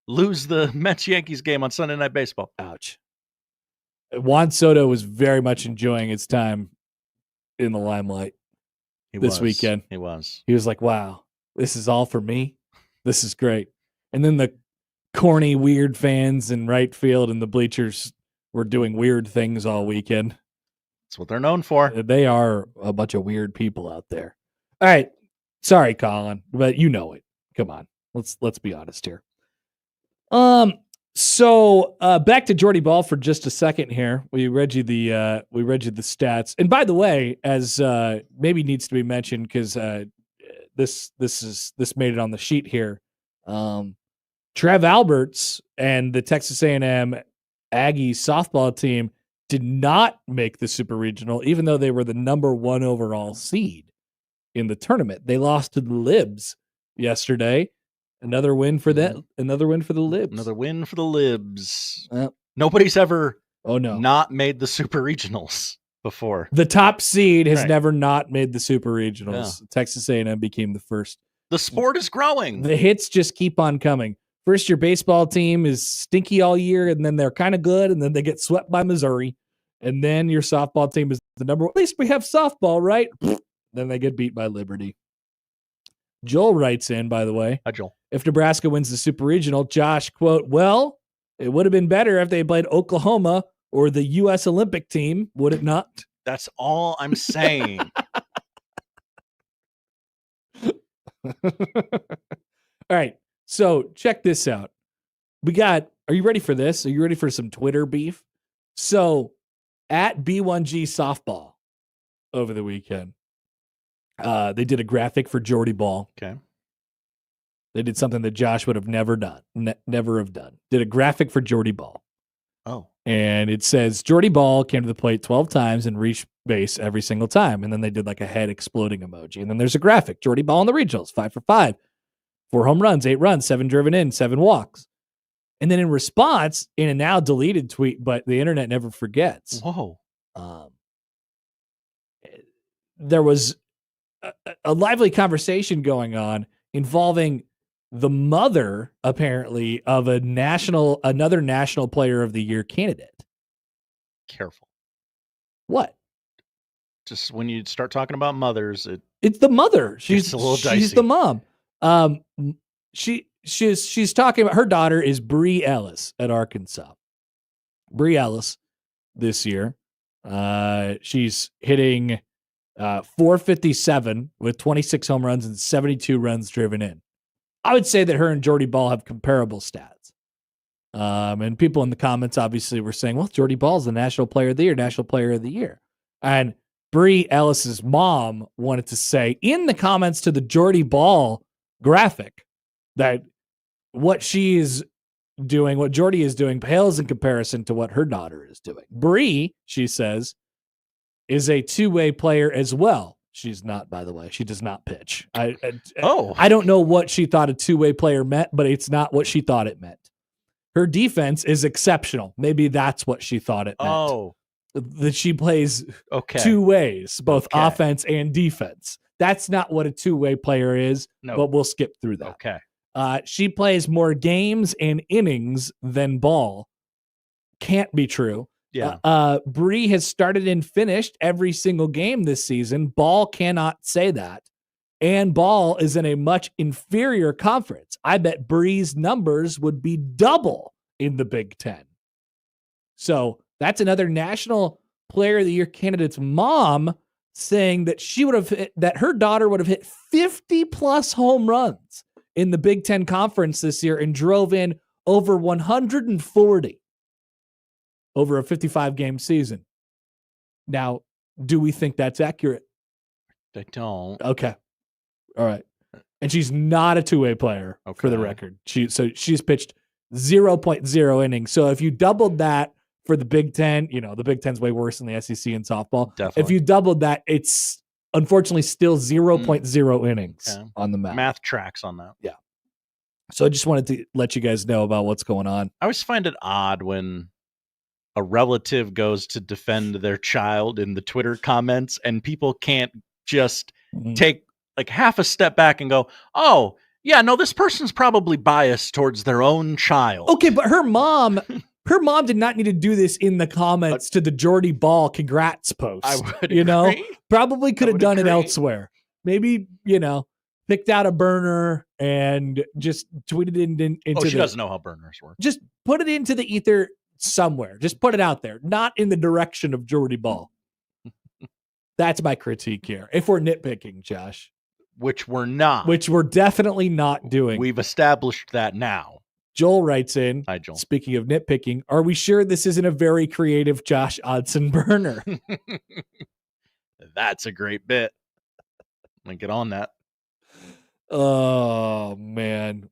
S6: lose the Mets-Yankees game on Sunday Night Baseball.
S5: Ouch. Juan Soto was very much enjoying his time in the limelight this weekend.
S6: He was.
S5: He was like, wow, this is all for me. This is great. And then the corny, weird fans in right field and the bleachers were doing weird things all weekend.
S6: That's what they're known for.
S5: They are a bunch of weird people out there. All right. Sorry, Colin, but you know it. Come on. Let's be honest here. So back to Jordy Ball for just a second here. We read you the stats. And by the way, as maybe needs to be mentioned because this made it on the sheet here. Trev Alberts and the Texas A&M Aggies softball team did not make the Super Regional, even though they were the number 1 overall seed in the tournament. They lost to the Libs yesterday. Another win for them. Another win for the Libs.
S6: Another win for the Libs. Nobody's ever not made the Super Regionals before.
S5: The top seed has never not made the Super Regionals.
S6: Yeah.
S5: Texas A&M became the first.
S6: The sport is growing.
S5: The hits just keep on coming. First, your baseball team is stinky all year, and then they're kind of good, and then they get swept by Missouri. And then your softball team is the number 1. At least we have softball, right? Then they get beat by Liberty. Joel writes in, by the way.
S6: Hi, Joel.
S5: If Nebraska wins the Super Regional, Josh, quote, well, it would have been better if they played Oklahoma or the U.S. Olympic team, would it not?
S6: That's all I'm saying.
S5: All right. So check this out. Are you ready for this? Are you ready for some Twitter beef? So at B1G softball over the weekend, they did a graphic for Jordy Ball.
S6: Okay.
S5: They did something that Josh would have never done. Never have done. Did a graphic for Jordy Ball.
S6: Oh.
S5: And it says Jordy Ball came to the plate 12 times and reached base every single time. And then they did like a head exploding emoji. And then there's a graphic. Jordy Ball in the regionals, 5 for 5. 4 home runs, 8 runs, 7 driven in, 7 walks. And then in response, in a now deleted tweet, but the internet never forgets.
S6: Whoa.
S5: There was a lively conversation going on involving the mother, apparently, of another National Player of the Year candidate.
S6: Careful.
S5: What?
S6: Just when you start talking about mothers,
S5: it's the mother.
S6: She's a little dicey.
S5: She's the mom. She's talking about her daughter is Bree Ellis at Arkansas. Bree Ellis this year, she's hitting 457 with 26 home runs and 72 runs driven in. I would say that her and Jordy Ball have comparable stats. And people in the comments obviously were saying, well, Jordy Ball's the National Player of the Year, National Player of the Year. And Bree Ellis's mom wanted to say in the comments to the Jordy Ball graphic that what she is doing, what Jordy is doing, pales in comparison to what her daughter is doing. Bree, she says, is a two-way player as well. She's not, by the way. She does not pitch. I don't know what she thought a two-way player meant, but it's not what she thought it meant. Her defense is exceptional. Maybe that's what she thought it meant.
S6: Oh.
S5: That she plays two ways, both offense and defense. That's not what a two-way player is, but we'll skip through that.
S6: Okay.
S5: She plays more games and innings than Ball. Can't be true.
S6: Yeah.
S5: Bree has started and finished every single game this season. Ball cannot say that. And Ball is in a much inferior conference. I bet Bree's numbers would be double in the Big Ten. So that's another National Player of the Year candidate's mom saying that that her daughter would have hit 50 plus home runs in the Big Ten Conference this year and drove in over 140 over a 55-game season. Now, do we think that's accurate?
S6: I don't.
S5: Okay. All right. And she's not a two-way player, for the record. She's pitched 0.0 innings. So if you doubled that for the Big Ten, the Big Ten's way worse than the SEC in softball.
S6: Definitely.
S5: If you doubled that, it's unfortunately still 0.0 innings on the math.
S6: Math tracks on that.
S5: Yeah. So I just wanted to let you guys know about what's going on.
S6: I always find it odd when a relative goes to defend their child in the Twitter comments and people can't just take like half a step back and go, oh, yeah, no, this person's probably biased towards their own child.
S5: Okay, but her mom did not need to do this in the comments to the Jordy Ball congrats post.
S6: I would agree.
S5: Probably could have done it elsewhere. Maybe, picked out a burner and just tweeted it into
S6: she doesn't know how burners work.
S5: Just put it into the ether somewhere. Just put it out there, not in the direction of Jordy Ball. That's my critique here. If we're nitpicking, Josh.
S6: Which we're not.
S5: Which we're definitely not doing.
S6: We've established that now.
S5: Joel writes in,
S6: hi, Joel.
S5: Speaking of nitpicking, are we sure this isn't a very creative Josh Odson burner?
S6: That's a great bit. I'm going to get on that.
S5: Oh, man.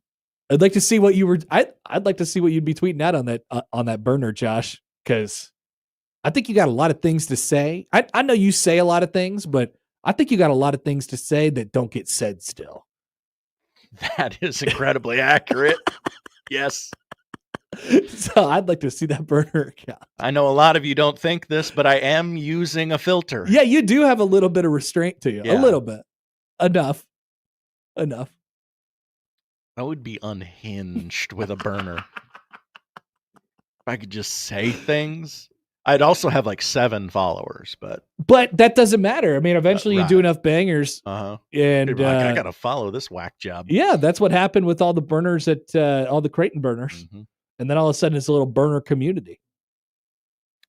S5: I'd like to see what I'd like to see what you'd be tweeting out on that burner, Josh, because I think you got a lot of things to say. I know you say a lot of things, but I think you got a lot of things to say that don't get said still.
S6: That is incredibly accurate. Yes.
S5: So I'd like to see that burner account.
S6: I know a lot of you don't think this, but I am using a filter.
S5: Yeah, you do have a little bit of restraint to you.
S6: Yeah.
S5: A little bit. Enough.
S6: I would be unhinged with a burner. If I could just say things. I'd also have like 7 followers, but
S5: that doesn't matter. I mean, eventually you do enough bangers. And
S6: I gotta follow this whack job.
S5: Yeah, that's what happened with all the burners at all the Creighton burners. And then all of a sudden it's a little burner community.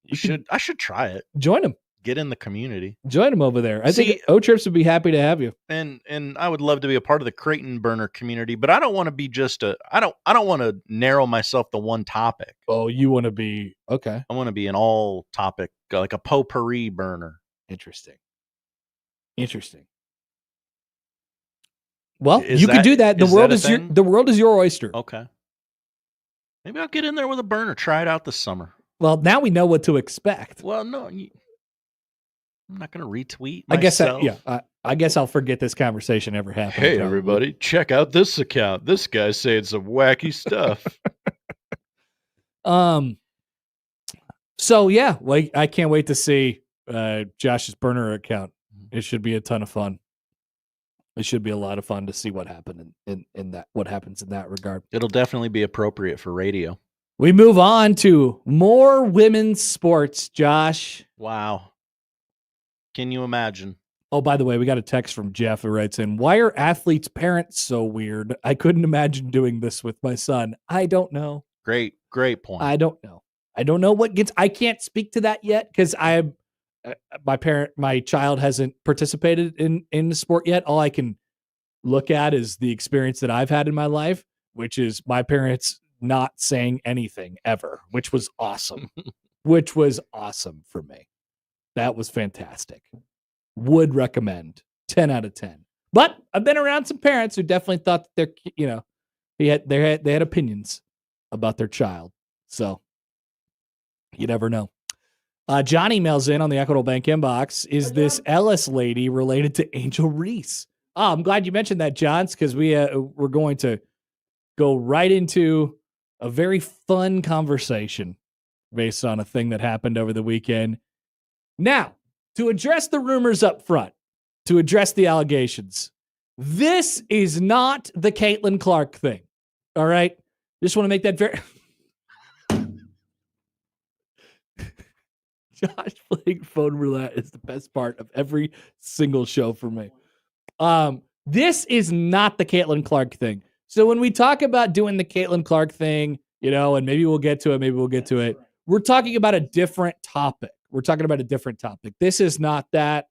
S6: I should try it.
S5: Join them.
S6: Get in the community.
S5: Join them over there. I think O-Trips would be happy to have you.
S6: And I would love to be a part of the Creighton burner community, but I don't want to be I don't want to narrow myself to one topic.
S5: Oh, you want to be okay.
S6: I want to be an all topic, like a potpourri burner.
S5: Interesting. Well, you could do that. The world is your oyster.
S6: Okay. Maybe I'll get in there with a burner. Try it out this summer.
S5: Well, now we know what to expect.
S6: Well, no, I'm not going to retweet myself.
S5: I guess I'll forget this conversation ever happened.
S6: Hey, everybody, check out this account. This guy's saying some wacky stuff.
S5: So yeah, like I can't wait to see Josh's burner account. It should be a ton of fun. It should be a lot of fun to see what happened in that. What happens in that regard.
S6: It'll definitely be appropriate for radio.
S5: We move on to more women's sports. Josh,
S6: wow. Can you imagine?
S5: Oh, by the way, we got a text from Jeff who writes in, why are athletes' parents so weird? I couldn't imagine doing this with my son. I don't know.
S6: Great point.
S5: I don't know. I can't speak to that yet because my child hasn't participated in the sport yet. All I can look at is the experience that I've had in my life, which is my parents not saying anything ever, which was awesome. Which was awesome for me. That was fantastic. Would recommend 10 out of 10. But I've been around some parents who definitely thought that they had opinions. about their child. So you never know. John emails in on the Equitable Bank inbox. Is this Ellis lady related to Angel Reese? Oh, I'm glad you mentioned that, Johns, because we're going to go right into a very fun conversation based on a thing that happened over the weekend. Now, to address the rumors up front, to address the allegations, this is not the Caitlin Clark thing. All right? Just want to make that very... Josh playing phone roulette is the best part of every single show for me. This is not the Caitlin Clark thing. So when we talk about doing the Caitlin Clark thing, and maybe we'll get to it, we're talking about a different topic. This is not that.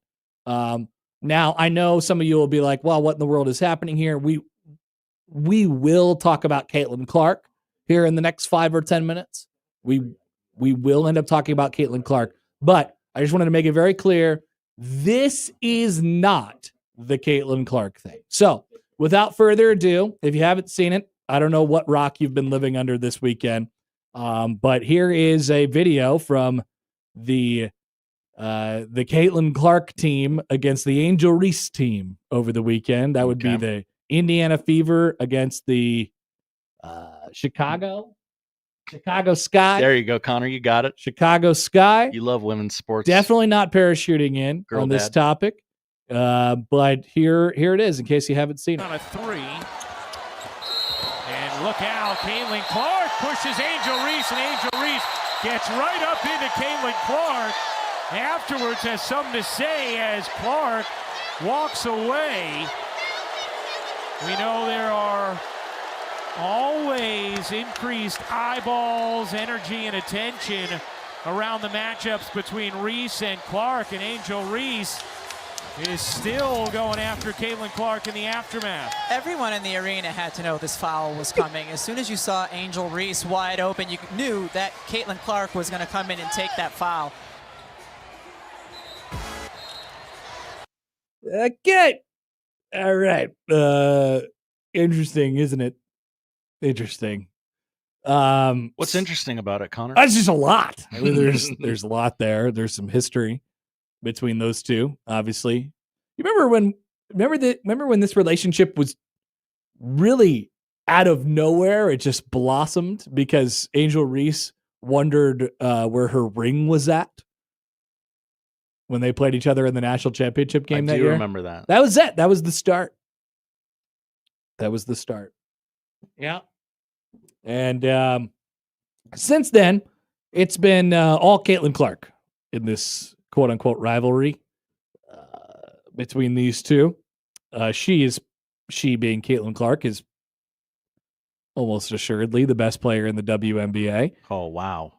S5: Now, I know some of you will be like, well, what in the world is happening here? We will talk about Caitlin Clark here in the next 5 or 10 minutes. We will end up talking about Caitlin Clark. But I just wanted to make it very clear, this is not the Caitlin Clark thing. So without further ado, if you haven't seen it, I don't know what rock you've been living under this weekend. But here is a video from the Caitlin Clark team against the Angel Reese team over the weekend. That would be the Indiana Fever against the Chicago Sky.
S6: There you go, Connor. You got it.
S5: Chicago Sky.
S6: You love women's sports.
S5: Definitely not parachuting in
S6: Girl
S5: on this
S6: dad.
S5: topic. But here it is in case you haven't seen it.
S1: On a 3. And look out, Caitlin Clark pushes Angel Reese, and Angel Reese gets right up into Caitlin Clark. Afterwards has something to say as Clark walks away. We know there are always increased eyeballs, energy, and attention around the matchups between Reese and Clark, and Angel Reese is still going after Caitlin Clark in the aftermath.
S12: Everyone in the arena had to know this foul was coming. As soon as you saw Angel Reese wide open, you knew that Caitlin Clark was going to come in and take that foul.
S5: Okay. All right. Interesting, isn't it? Interesting.
S6: What's interesting about it, Connor?
S5: That's just a lot. I mean, there's a lot there. There's some history between those two, obviously. You remember when this relationship was really out of nowhere? It just blossomed because Angel Reese wondered where her ring was at when they played each other in the national championship game that year.
S6: I do remember that.
S5: That was it. That was the start. Yeah. And since then, it's been all Caitlin Clark in this quote-unquote rivalry between these two. She being Caitlin Clark, is almost assuredly the best player in the WNBA.
S6: Oh, wow.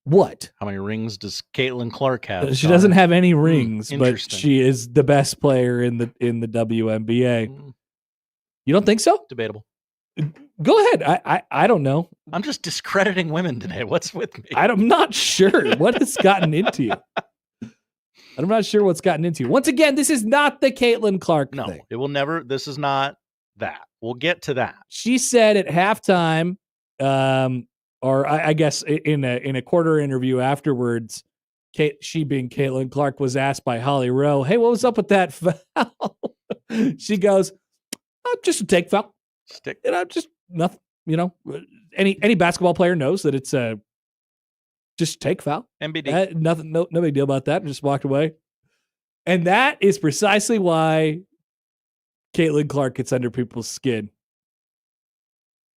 S5: What?
S6: How many rings does Caitlin Clark have?
S5: She doesn't have any rings, but
S6: interesting.
S5: she is the best player in the WNBA. You don't think so?
S6: Debatable.
S5: Go ahead. I don't know.
S6: I'm just discrediting women today. What's with me?
S5: I'm not sure what has gotten into you. I'm not sure what's gotten into you. Once again, this is not the Caitlin Clark
S6: No,
S5: thing.
S6: it will never. This is not that. We'll get to that.
S5: She said at halftime, or I guess in a quarter interview afterwards, she being Caitlin Clark was asked by Holly Rowe, "Hey, what was up with that foul?" She goes, "Oh, just a take foul.
S6: Stick.
S5: Just nothing. Any basketball player knows that it's a just take foul.
S6: MBD.
S5: Nothing. No big deal about that. Just walked away." And that is precisely why Caitlin Clark gets under people's skin.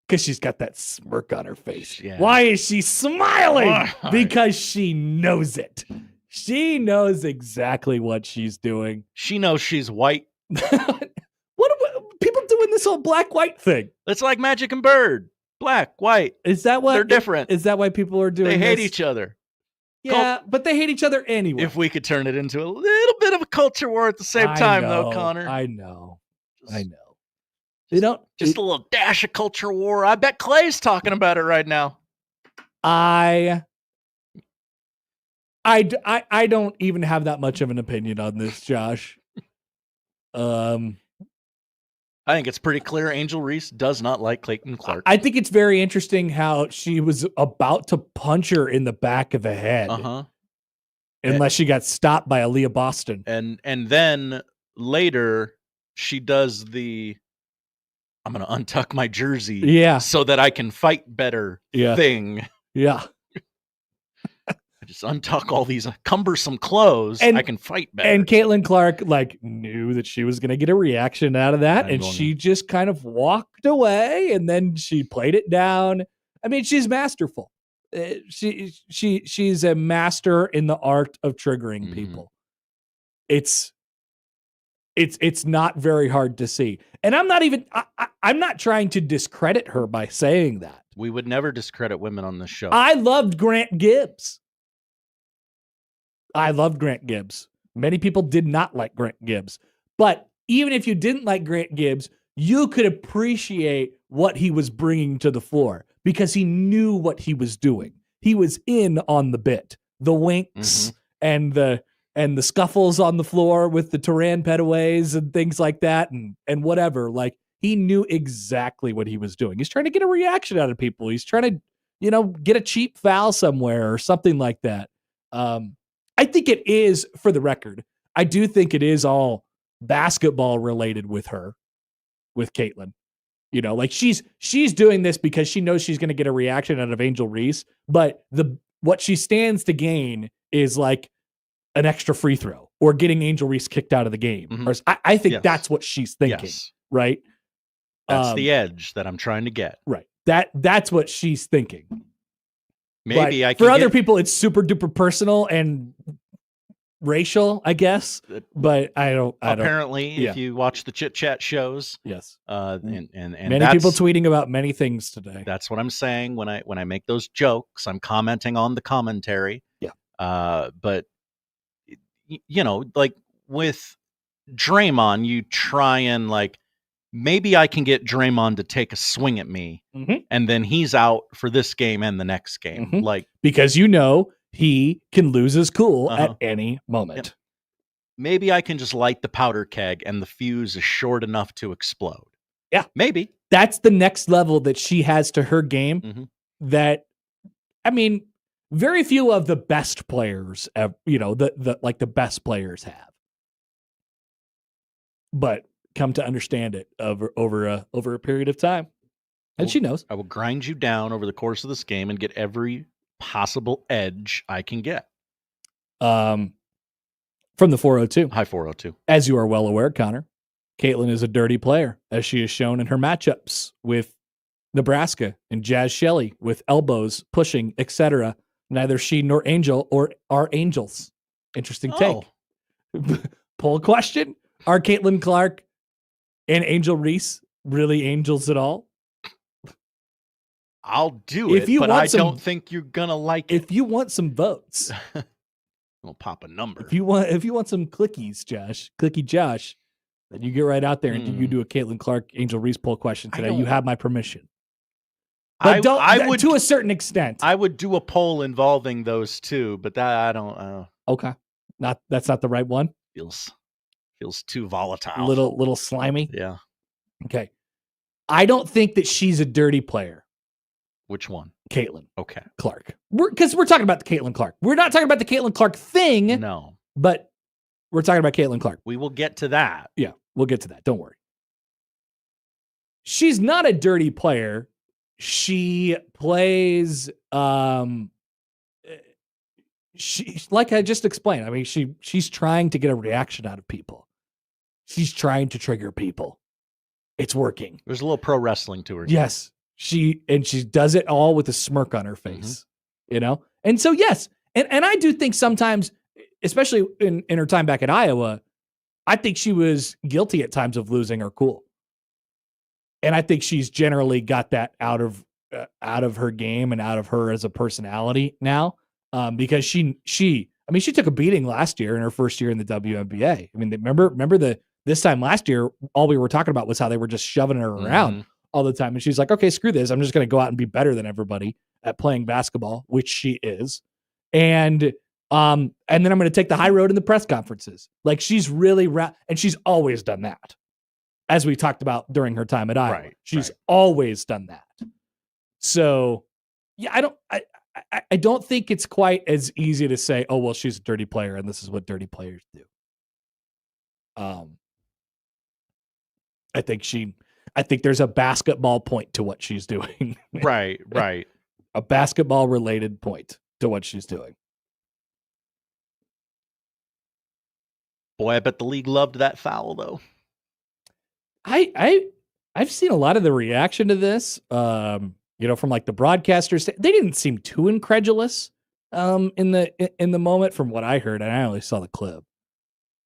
S5: Because she's got that smirk on her face.
S6: Yeah.
S5: Why is she smiling?
S6: Why?
S5: Because she knows it. She knows exactly what she's doing.
S6: She knows she's white.
S5: What people doing this whole black-white thing?
S6: It's like Magic and Bird. Black, white.
S5: Is that what
S6: they're different?
S5: Is that why people are doing
S6: They hate
S5: this?
S6: each other.
S5: Yeah, but they hate each other anyway.
S6: If we could turn it into a little bit of a culture war at the same time, though, Connor.
S5: I know. They don't.
S6: Just a little dash of culture war. I bet Clay's talking about it right now.
S5: I don't even have that much of an opinion on this, Josh.
S6: I think it's pretty clear Angel Reese does not like Clayton Clark.
S5: I think it's very interesting how she was about to punch her in the back of the head. Unless she got stopped by Aaliyah Boston.
S6: And then later she does I'm going to untuck my jersey so that I can fight better thing.
S5: Yeah.
S6: I just untuck all these cumbersome clothes. I can fight better.
S5: And Caitlin Clark knew that she was going to get a reaction out of that. And she just kind of walked away and then she played it down. I mean, she's masterful. She's a master in the art of triggering people. It's not very hard to see. And I'm not trying to discredit her by saying that.
S6: We would never discredit women on this show.
S5: I loved Grant Gibbs. Many people did not like Grant Gibbs. But even if you didn't like Grant Gibbs, you could appreciate what he was bringing to the floor because he knew what he was doing. He was in on the bit, the winks and the scuffles on the floor with the Turan petaways and things like that and whatever. Like, he knew exactly what he was doing. He's trying to get a reaction out of people. He's trying to, get a cheap foul somewhere or something like that. I think it is, for the record, I do think it is all basketball related with her, with Caitlin. She's doing this because she knows she's going to get a reaction out of Angel Reese, but what she stands to gain is like an extra free throw or getting Angel Reese kicked out of the game. Or I think that's what she's thinking, right?
S6: That's the edge that I'm trying to get.
S5: Right. That's what she's thinking.
S6: Maybe
S5: for other people, it's super duper personal and racial, I guess. But I don't.
S6: Apparently, if you watch the chit chat shows, and
S5: many people tweeting about many things today.
S6: That's what I'm saying when I make those jokes. I'm commenting on the commentary.
S5: Yeah.
S6: But like with Draymond, you try and maybe I can get Draymond to take a swing at me, and then he's out for this game and the next game.
S5: Because he can lose his cool at any moment.
S6: Yep. Maybe I can just light the powder keg and the fuse is short enough to explode.
S5: Yeah.
S6: Maybe.
S5: That's the next level that she has to her game that, I mean, very few of the best players, the best players have. But come to understand it over a period of time. And she knows.
S6: I will grind you down over the course of this game and get every possible edge I can get.
S5: From the 402.
S6: Hi, 402.
S5: As you are well aware, Connor, Caitlin is a dirty player, as she has shown in her matchups with Nebraska and Jazz Shelley with elbows, pushing, etc. Neither she nor Angel are angels. Interesting take. Poll question. Are Caitlin Clark and Angel Reese really angels at all?
S6: I'll do it, but I don't think you're gonna like it.
S5: If you want some votes,
S6: we'll pop a number.
S5: If you want some clickies, Clicky Josh, then you get right out there and you do a Caitlin Clark Angel Reese poll question today. You have my permission. But I would, to a certain extent.
S6: I would do a poll involving those two, but that I don't.
S5: Okay, that's not the right one.
S6: Feels too volatile.
S5: Little slimy.
S6: Yeah.
S5: Okay. I don't think that she's a dirty player.
S6: Which one?
S5: Caitlin.
S6: Okay.
S5: Clark. Because we're talking about the Caitlin Clark. We're not talking about the Caitlin Clark thing.
S6: No.
S5: But we're talking about Caitlin Clark.
S6: We will get to that.
S5: Yeah, we'll get to that. Don't worry. She's not a dirty player. She plays she, like I just explained. I mean, she's trying to get a reaction out of people. She's trying to trigger people. It's working.
S6: There's a little pro wrestling to her.
S5: Yes. She does it all with a smirk on her face, And so, yes. And I do think sometimes, especially in her time back at Iowa, I think she was guilty at times of losing her cool. And I think she's generally got that out of her game and out of her as a personality now. Because she took a beating last year in her first year in the WNBA. I mean, remember this time last year, all we were talking about was how they were just shoving her around all the time. And she's like, okay, screw this. I'm just going to go out and be better than everybody at playing basketball, which she is. And then I'm going to take the high road in the press conferences. Like, she's really and she's always done that. as we talked about during her time at Iowa.
S6: Right,
S5: She's always done that. So, yeah, I don't think it's quite as easy to say, oh, well, she's a dirty player and this is what dirty players do. I think there's a basketball point to what she's doing.
S6: Right.
S5: A basketball related point to what she's doing.
S6: Boy, I bet the league loved that foul though.
S5: I've seen a lot of the reaction to this. From like the broadcasters, they didn't seem too incredulous in the moment from what I heard, and I only saw the clip.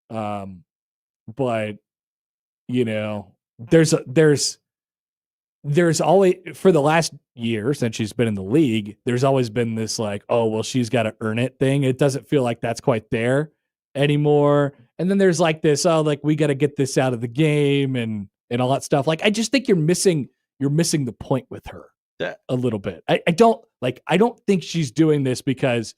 S5: But there's always, for the last year since she's been in the league, there's always been this like, oh, well, she's got to earn it thing. It doesn't feel like that's quite there anymore. And then there's like this, oh, like we got to get this out of the game and all that stuff. Like, I just think you're missing the point with her a little bit. I don't think she's doing this because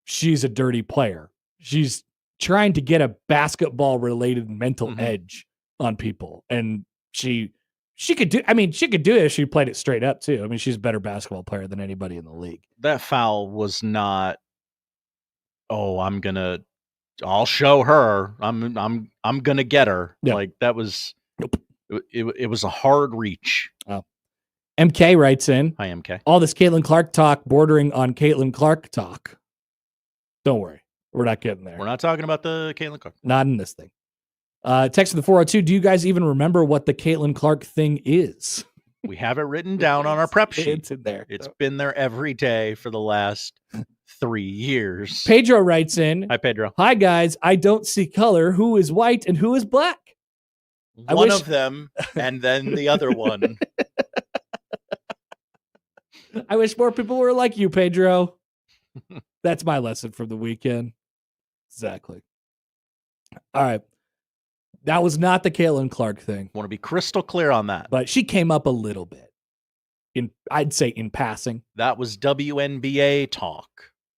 S5: she's a dirty player. She's trying to get a basketball related mental edge on people. And she could do it if she played it straight up too. I mean, she's a better basketball player than anybody in the league.
S6: That foul was not, I'll show her. I'm gonna get her.
S5: Yeah.
S6: Like that was it was a hard reach.
S5: Oh. MK writes in.
S6: Hi, MK.
S5: All this Caitlin Clark talk bordering on Caitlin Clark talk. Don't worry. We're not getting there.
S6: We're not talking about the Caitlin Clark.
S5: Not in this thing. Text to the 402. Do you guys even remember what the Caitlin Clark thing is?
S6: We have it written down on our prep sheet.
S5: It's in there.
S6: It's been there every day for the last 3 years.
S5: Pedro writes in.
S6: Hi, Pedro.
S5: Hi, guys. I don't see color. Who is white and who is black?
S6: One of them and then the other one.
S5: I wish more people were like you, Pedro. That's my lesson from the weekend. Exactly. All right. That was not the Caitlin Clark thing.
S6: Want to be crystal clear on that.
S5: But she came up a little bit. I'd say in passing.
S6: That was WNBA talk.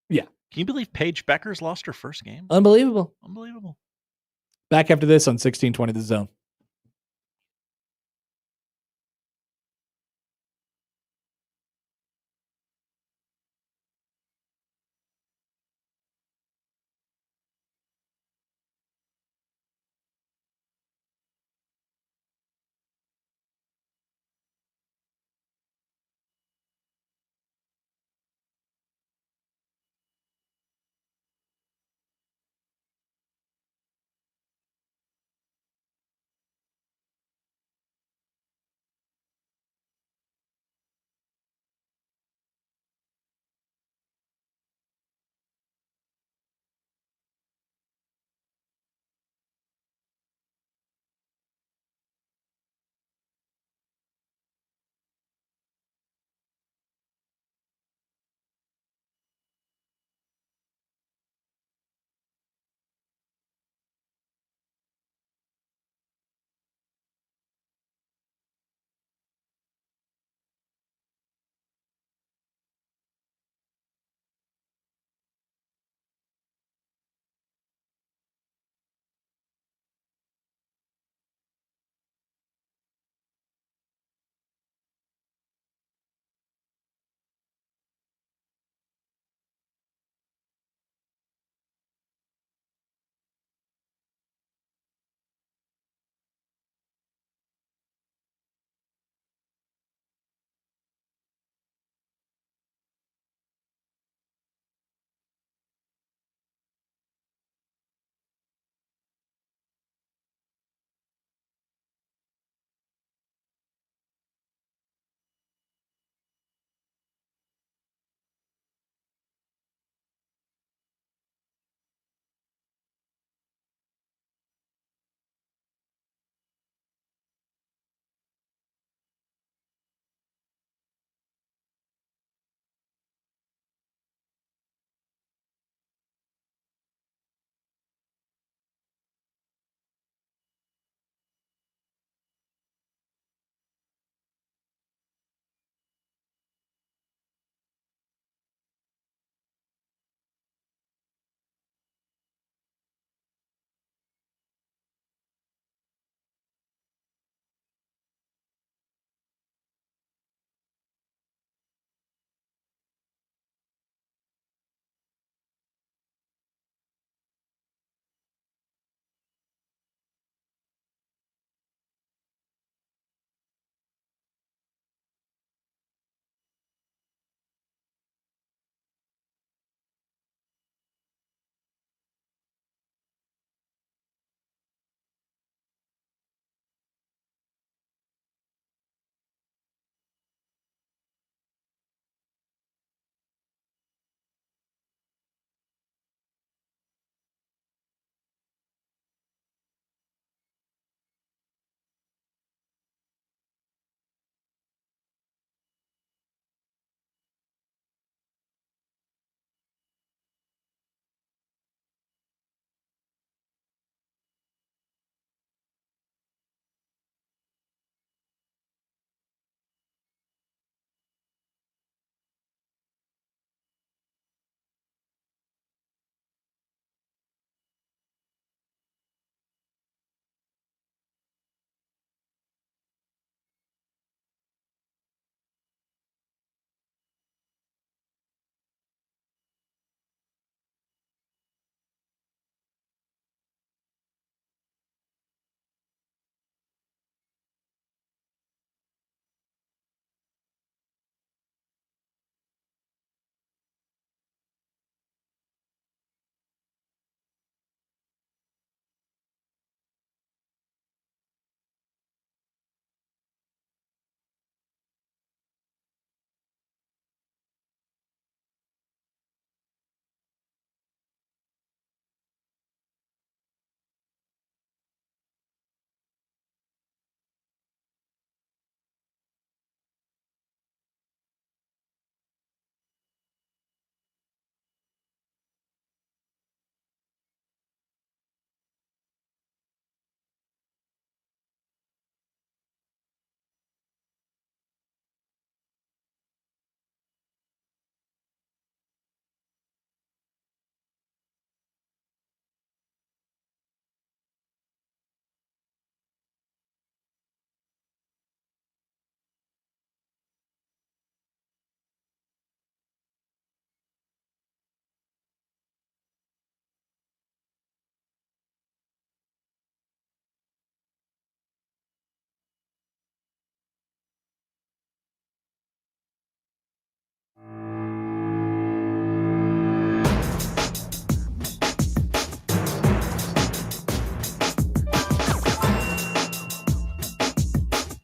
S5: Yeah.
S6: Can you believe Paige Beckers lost her first game?
S5: Unbelievable.
S6: Back
S5: after this on 1620 The Zone.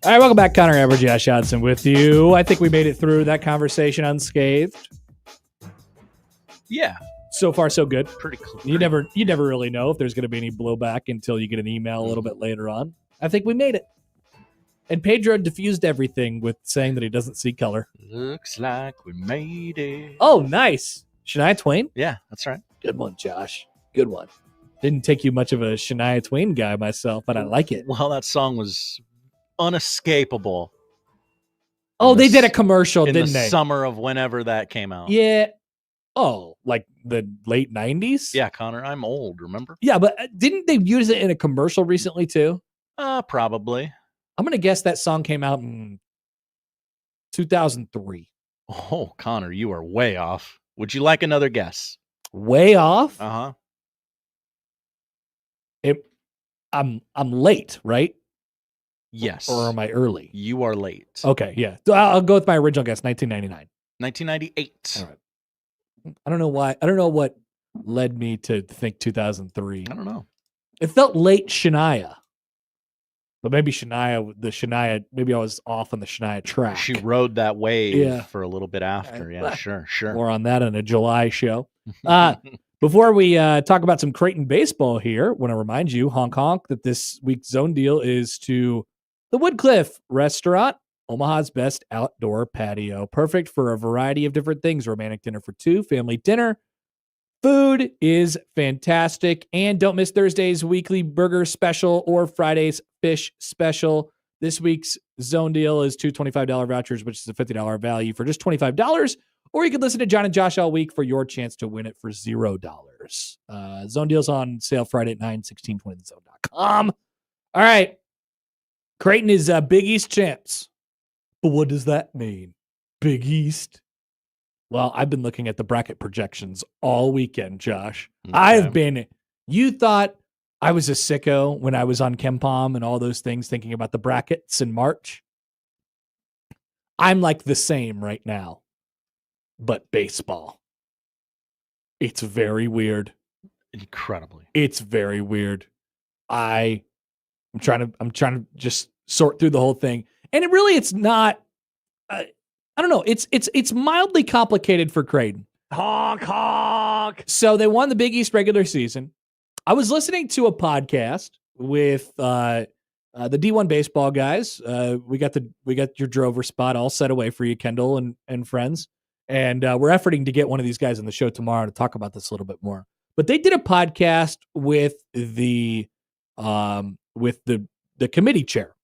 S5: All right, welcome back. Connor Edwards, Josh Johnson with you. I think we made it through that conversation unscathed.
S6: Yeah.
S5: So far, so good.
S6: Pretty cool.
S5: You never really know if there's going to be any blowback until you get an email a little bit later on. I think we made it. And Pedro diffused everything with saying that he doesn't see color.
S6: Looks like we made it.
S5: Oh, nice. Shania Twain?
S6: Yeah, that's right.
S5: Good one, Josh. Good one. Didn't take you much of a Shania Twain guy myself, but I like it.
S6: Well, that song was unescapable.
S5: Oh, they did a commercial, didn't
S6: in the
S5: they?
S6: summer of whenever that came out.
S5: Yeah. Oh, like the late 90s?
S6: Yeah, Connor, I'm old, remember?
S5: Yeah, but didn't they use it in a commercial recently too?
S6: Probably.
S5: I'm going to guess that song came out in 2003.
S6: Oh, Connor, you are way off. Would you like another guess?
S5: Way off?
S6: Uh-huh.
S5: I'm late, right?
S6: Yes.
S5: Or am I early?
S6: You are late.
S5: Okay, yeah. So I'll go with my original guess, 1999.
S6: 1998.
S5: All right. I don't know why. I don't know what led me to think 2003.
S6: I don't know.
S5: It felt late Shania. But maybe maybe I was off on the Shania track.
S6: She rode that wave for a little bit after. Yeah, sure.
S5: More on that in a July show. Before we talk about some Creighton baseball here, I want to remind you, honk honk, that this week's zone deal is to the Woodcliff Restaurant, Omaha's best outdoor patio. Perfect for a variety of different things. Romantic dinner for two, family dinner. Food is fantastic. And don't miss Thursday's weekly burger special or Friday's fish special. This week's zone deal is two $25 vouchers, which is a $50 value for just $25. Or you can listen to John and Josh all week for your chance to win it for $0. Zone deal's on sale Friday at 9/16/20thezone.com. All right. Creighton is Big East champs. But what does that mean? Big East. Well, I've been looking at the bracket projections all weekend, Josh. Okay. You thought I was a sicko when I was on KenPom and all those things thinking about the brackets in March. I'm like the same right now, but baseball. It's very weird.
S6: Incredibly.
S5: It's very weird. I'm trying to just sort through the whole thing. And it's not, I don't know. It's mildly complicated for Creighton. Honk, honk. So they won the Big East regular season. I was listening to a podcast with the D1 baseball guys. We got your drover spot all set away for you, Kendall and friends. And we're efforting to get one of these guys on the show tomorrow to talk about this a little bit more. But they did a podcast with the committee chair,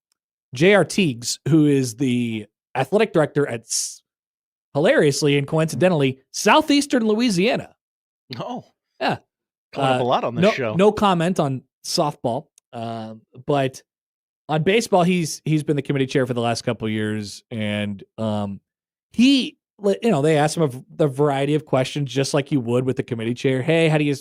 S5: J.R. Teagues, who is the athletic director at, hilariously and coincidentally, Southeastern Louisiana.
S6: Oh,
S5: yeah.
S6: Coming up a lot on this show.
S5: No comment on softball, but on baseball, he's been the committee chair for the last couple of years, and they asked him a variety of questions, just like you would with the committee chair. Hey, how do you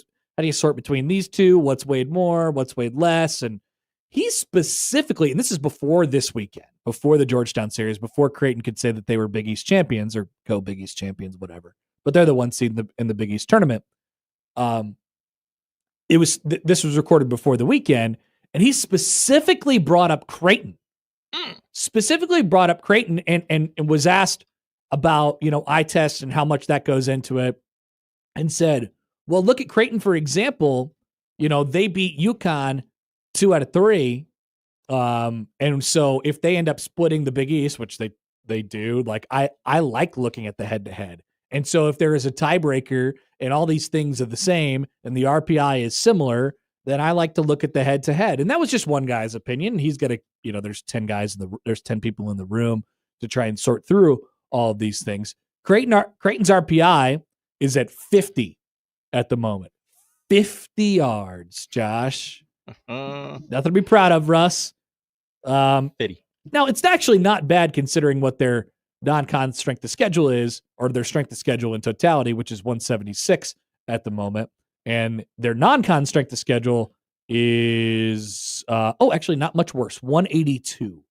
S5: sort between these two? What's weighed more? What's weighed less? And he specifically, and this is before this weekend, before the Georgetown series, before Creighton could say that they were Big East champions or co-Big East champions, whatever. But they're the one seed in the Big East tournament. This was recorded before the weekend, and he specifically brought up Creighton. And was asked about, eye tests and how much that goes into it, and said, well, look at Creighton, for example. They beat UConn 2 out of 3. And so if they end up splitting the Big East, which they do, like I like looking at the head-to-head. And so if there is a tiebreaker and all these things are the same and the RPI is similar, then I like to look at the head-to-head. And that was just one guy's opinion. He's got there's 10 there's 10 people in the room to try and sort through all of these things. Creighton's RPI is at 50 at the moment. 50 yards, Josh. Nothing to be proud of, Russ.
S6: 50.
S5: Now, it's actually not bad considering what their non-con strength of schedule is, or their strength of schedule in totality, which is 176 at the moment. And their non-con strength of schedule is, actually not much worse, 182.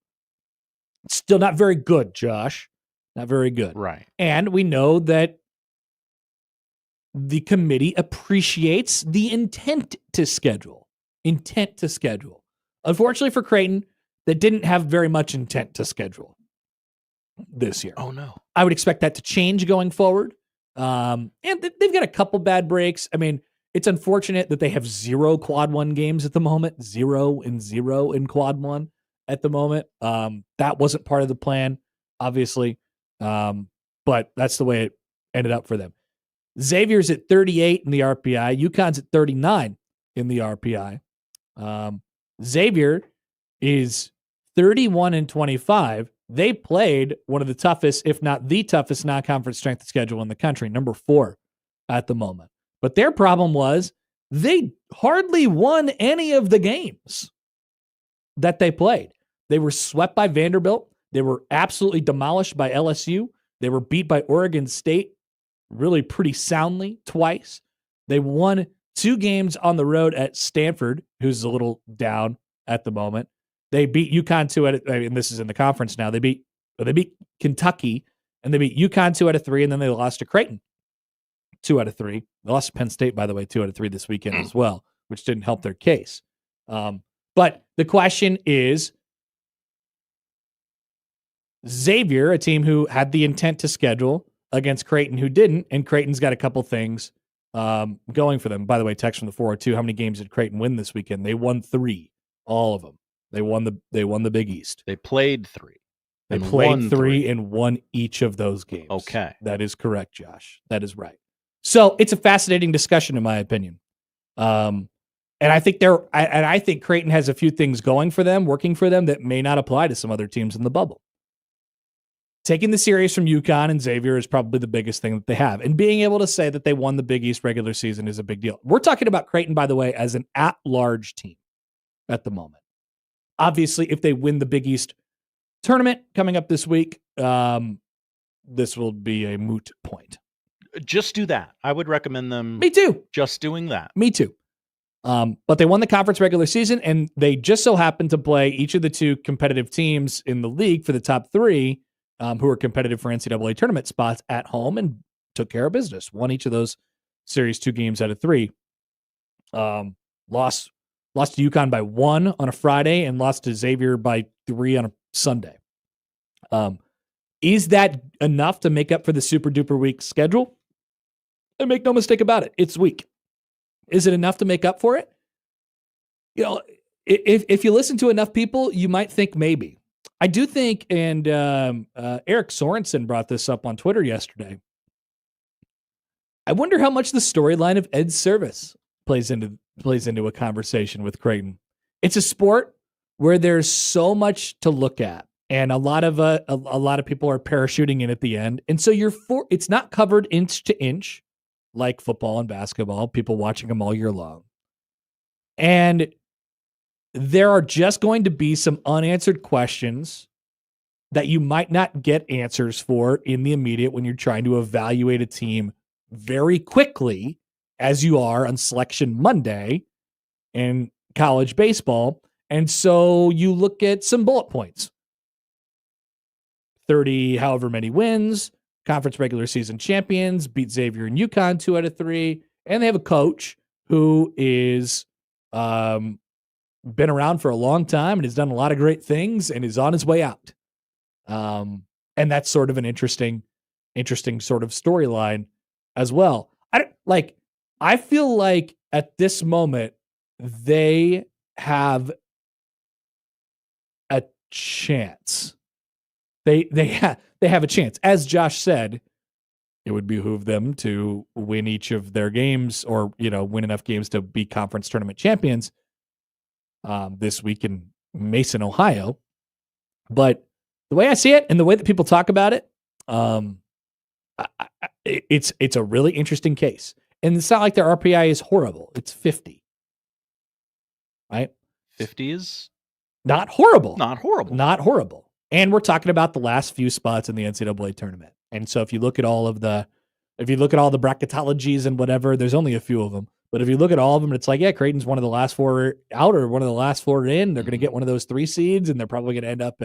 S5: Still not very good, Josh. Not very good.
S6: Right.
S5: And we know that the committee appreciates the intent to schedule. Unfortunately for Creighton, that didn't have very much intent to schedule this year.
S6: Oh, no.
S5: I would expect that to change going forward. And they've got a couple bad breaks. I mean, it's unfortunate that they have 0 quad 1 games at the moment, 0-0 in quad 1 at the moment. That wasn't part of the plan, obviously. But that's the way it ended up for them. Xavier's at 38 in the RPI. UConn's at 39 in the RPI. Xavier is 31-25. They played one of the toughest, if not the toughest, non-conference strength schedule in the country, number 4 at the moment. But their problem was they hardly won any of the games that they played. They were swept by Vanderbilt. They were absolutely demolished by LSU. They were beat by Oregon State really pretty soundly twice. They won 2 games on the road at Stanford, who's a little down at the moment. They beat UConn and this is in the conference now. They beat Kentucky, and they beat UConn 2 out of 3, and then they lost to Creighton 2 out of 3. They lost to Penn State, by the way, 2 out of 3 this weekend as well, which didn't help their case. But the question is, Xavier, a team who had the intent to schedule, against Creighton, who didn't, and Creighton's got a couple things going for them. By the way, text from the 402, how many games did Creighton win this weekend? They won 3, all of them. They won the Big East.
S6: They played 3.
S5: They played 3 and won each of those games.
S6: Okay.
S5: That is correct, Josh. That is right. So it's a fascinating discussion, in my opinion. And I think Creighton has a few things going for them, working for them, that may not apply to some other teams in the bubble. Taking the series from UConn and Xavier is probably the biggest thing that they have. And being able to say that they won the Big East regular season is a big deal. We're talking about Creighton, by the way, as an at-large team at the moment. Obviously, if they win the Big East tournament coming up this week, this will be a moot point.
S6: Just do that. I would recommend them.
S5: Me too.
S6: Just doing that.
S5: Me too. But they won the conference regular season, and they just so happened to play each of the 2 competitive teams in the league for the top 3, who are competitive for NCAA tournament spots at home, and took care of business. Won each of those series 2 games out of 3. Lost to UConn by 1 on a Friday, and lost to Xavier by 3 on a Sunday. Is that enough to make up for the super duper weak schedule? And make no mistake about it, it's weak. Is it enough to make up for it? You know, if you listen to enough people, you might think maybe. I do think, and Eric Sorensen brought this up on Twitter yesterday. I wonder how much the storyline of Ed's service plays into a conversation with Creighton. It's a sport where there's so much to look at, and a lot of people are parachuting in at the end, and so it's not covered inch to inch like football and basketball. People watching them all year long, and there are just going to be some unanswered questions that you might not get answers for in the immediate when you're trying to evaluate a team very quickly, as you are on Selection Monday in college baseball. And so you look at some bullet points. 30, however many wins, conference regular season champions, beat Xavier and UConn 2 out of 3. And they have a coach who is been around for a long time and has done a lot of great things and is on his way out. And that's sort of an interesting sort of storyline as well. I feel like at this moment they have a chance. They have a chance. As Josh said, it would behoove them to win each of their games, or win enough games to be conference tournament champions this week in Mason, Ohio. But the way I see it and the way that people talk about it, it's a really interesting case. And it's not like their RPI is horrible. It's 50. Right?
S6: 50 is
S5: not horrible.
S6: Not horrible.
S5: Not horrible. And we're talking about the last few spots in the NCAA tournament. And so if you look at all the bracketologies and whatever, there's only a few of them. But if you look at all of them, it's like, yeah, Creighton's one of the last 4 out or one of the last 4 in. They're going to get one of those 3 seeds, and they're probably going to end up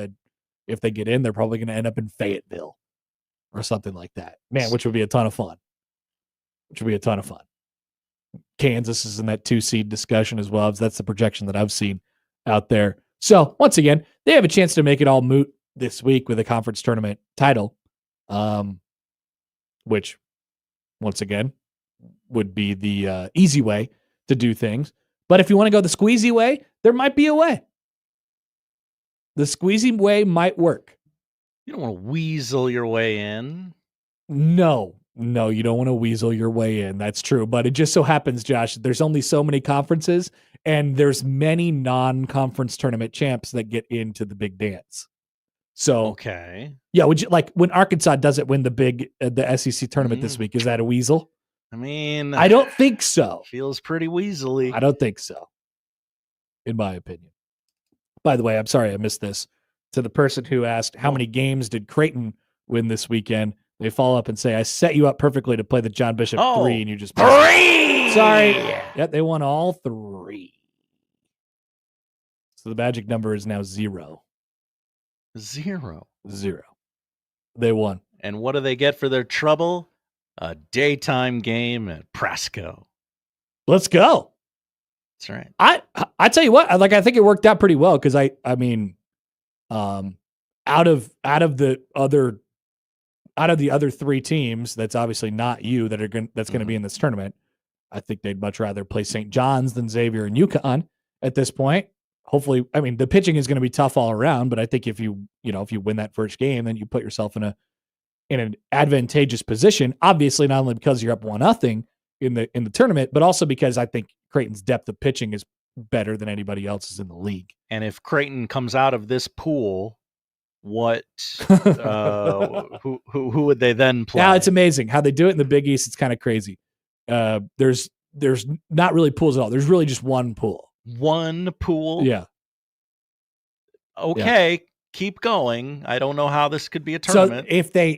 S5: if they get in, they're probably going to end up in Fayetteville or something like that. Man, which would be a ton of fun. Kansas is in that 2 seed discussion as well. That's the projection that I've seen out there. So once again, they have a chance to make it all moot this week with a conference tournament title, which, once again, would be the easy way to do things. But if you want to go the squeezy way, there might be a way. The squeezy way might work.
S6: You don't want to weasel your way in.
S5: No, you don't want to weasel your way in. That's true. But it just so happens, Josh, there's only so many conferences, and there's many non-conference tournament champs that get into the big dance. So,
S6: okay.
S5: Yeah, would you like when Arkansas doesn't win the SEC tournament this week? Is that a weasel?
S6: I mean,
S5: I don't think so.
S6: Feels pretty weaselly.
S5: I don't think so, in my opinion. By the way, I'm sorry I missed this. To the person who asked how many games did Creighton win this weekend, they follow up and say, I set you up perfectly to play the John Bishop 3, and you just missed it. Sorry. Yeah, they won all 3. So the magic number is now 0.
S6: 0.
S5: They won.
S6: And what do they get for their trouble? A daytime game at Prasco.
S5: Let's go.
S6: That's right.
S5: I tell you what, I think it worked out pretty well because I mean, out of the other 3 teams, that's obviously not you that's going to be in this tournament. I think they'd much rather play St. John's than Xavier and UConn at this point. Hopefully, I mean, the pitching is going to be tough all around, but I think if you win that first game, then you put yourself in an advantageous position. Obviously, not only because you're up 1-0 in the tournament, but also because I think Creighton's depth of pitching is better than anybody else's in the league.
S6: And if Creighton comes out of this pool, what who would they then play?
S5: Now it's amazing how they do it in the Big East. It's kind of crazy. There's not really pools at all. There's really just one pool.
S6: One pool?
S5: Yeah.
S6: Okay, yeah. Keep going. I don't know how this could be a tournament.
S5: So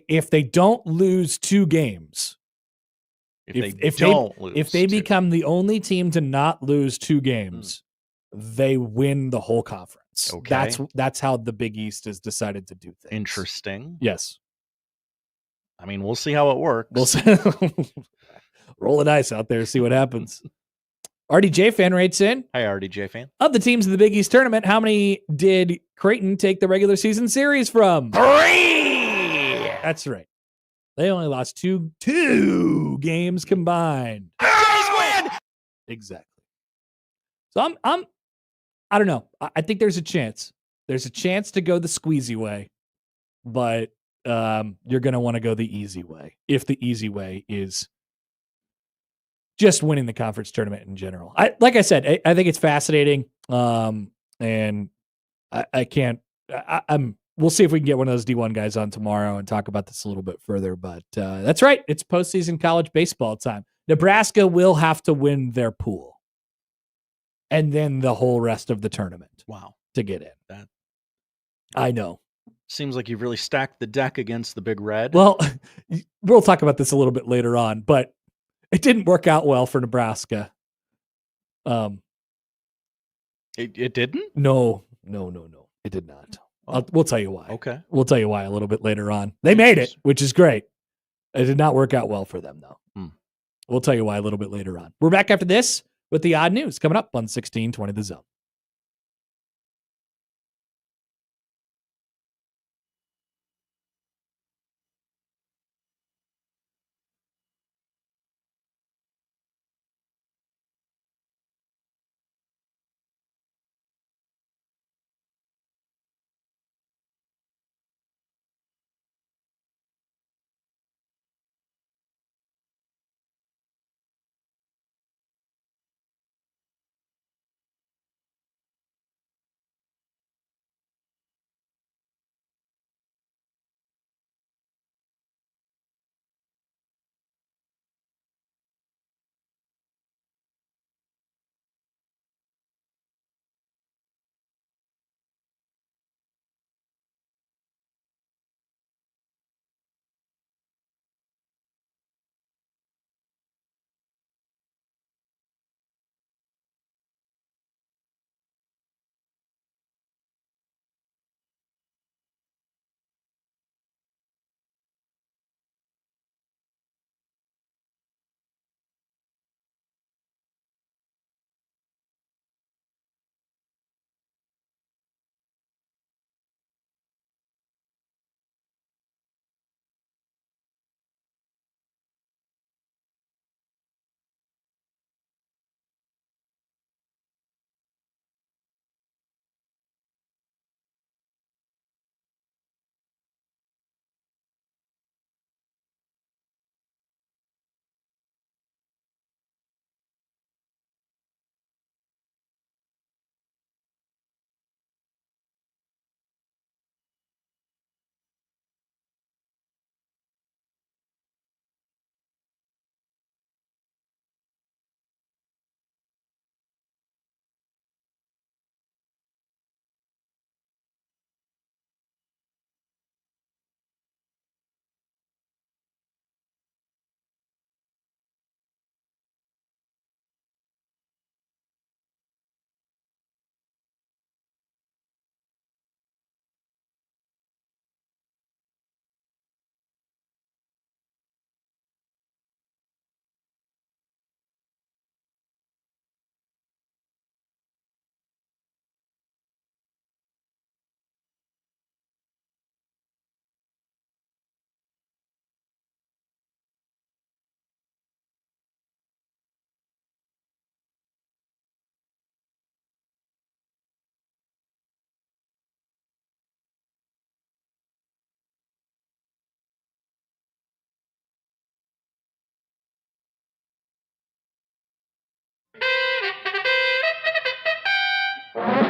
S5: if they don't lose 2 games, if they become the only team to not lose 2 games, they win the whole conference.
S6: Okay.
S5: That's how the Big East has decided to do things.
S6: Interesting.
S5: Yes.
S6: I mean, we'll see how it works.
S5: We'll see. Roll the dice out there, see what happens. RDJ fan writes in.
S6: Hi, RDJ fan.
S5: Of the teams in the Big East tournament, how many did Creighton take the regular season series from?
S6: 3!
S5: That's right. They only lost two games combined.
S6: Win!
S5: Exactly. So I don't know. I think there's a chance. There's a chance to go the squeezy way, but you're going to want to go the easy way. If the easy way is just winning the conference tournament in general. Like I said, I think it's fascinating. And I can't, we'll see if we can get one of those D1 guys on tomorrow and talk about this a little bit further, but that's right. It's postseason college baseball time. Nebraska will have to win their pool and then the whole rest of the tournament.
S6: Wow.
S5: To get in. I know.
S6: Seems like you've really stacked the deck against the Big Red.
S5: Well, we'll talk about this a little bit later on, but it didn't work out well for Nebraska.
S6: It didn't?
S5: No. It did not. We'll tell you why.
S6: Okay.
S5: We'll tell you why a little bit later on. They made it, which is great. It did not work out well for them, though. We'll tell you why a little bit later on. We're back after this with the odd news coming up on 1620 The Zone.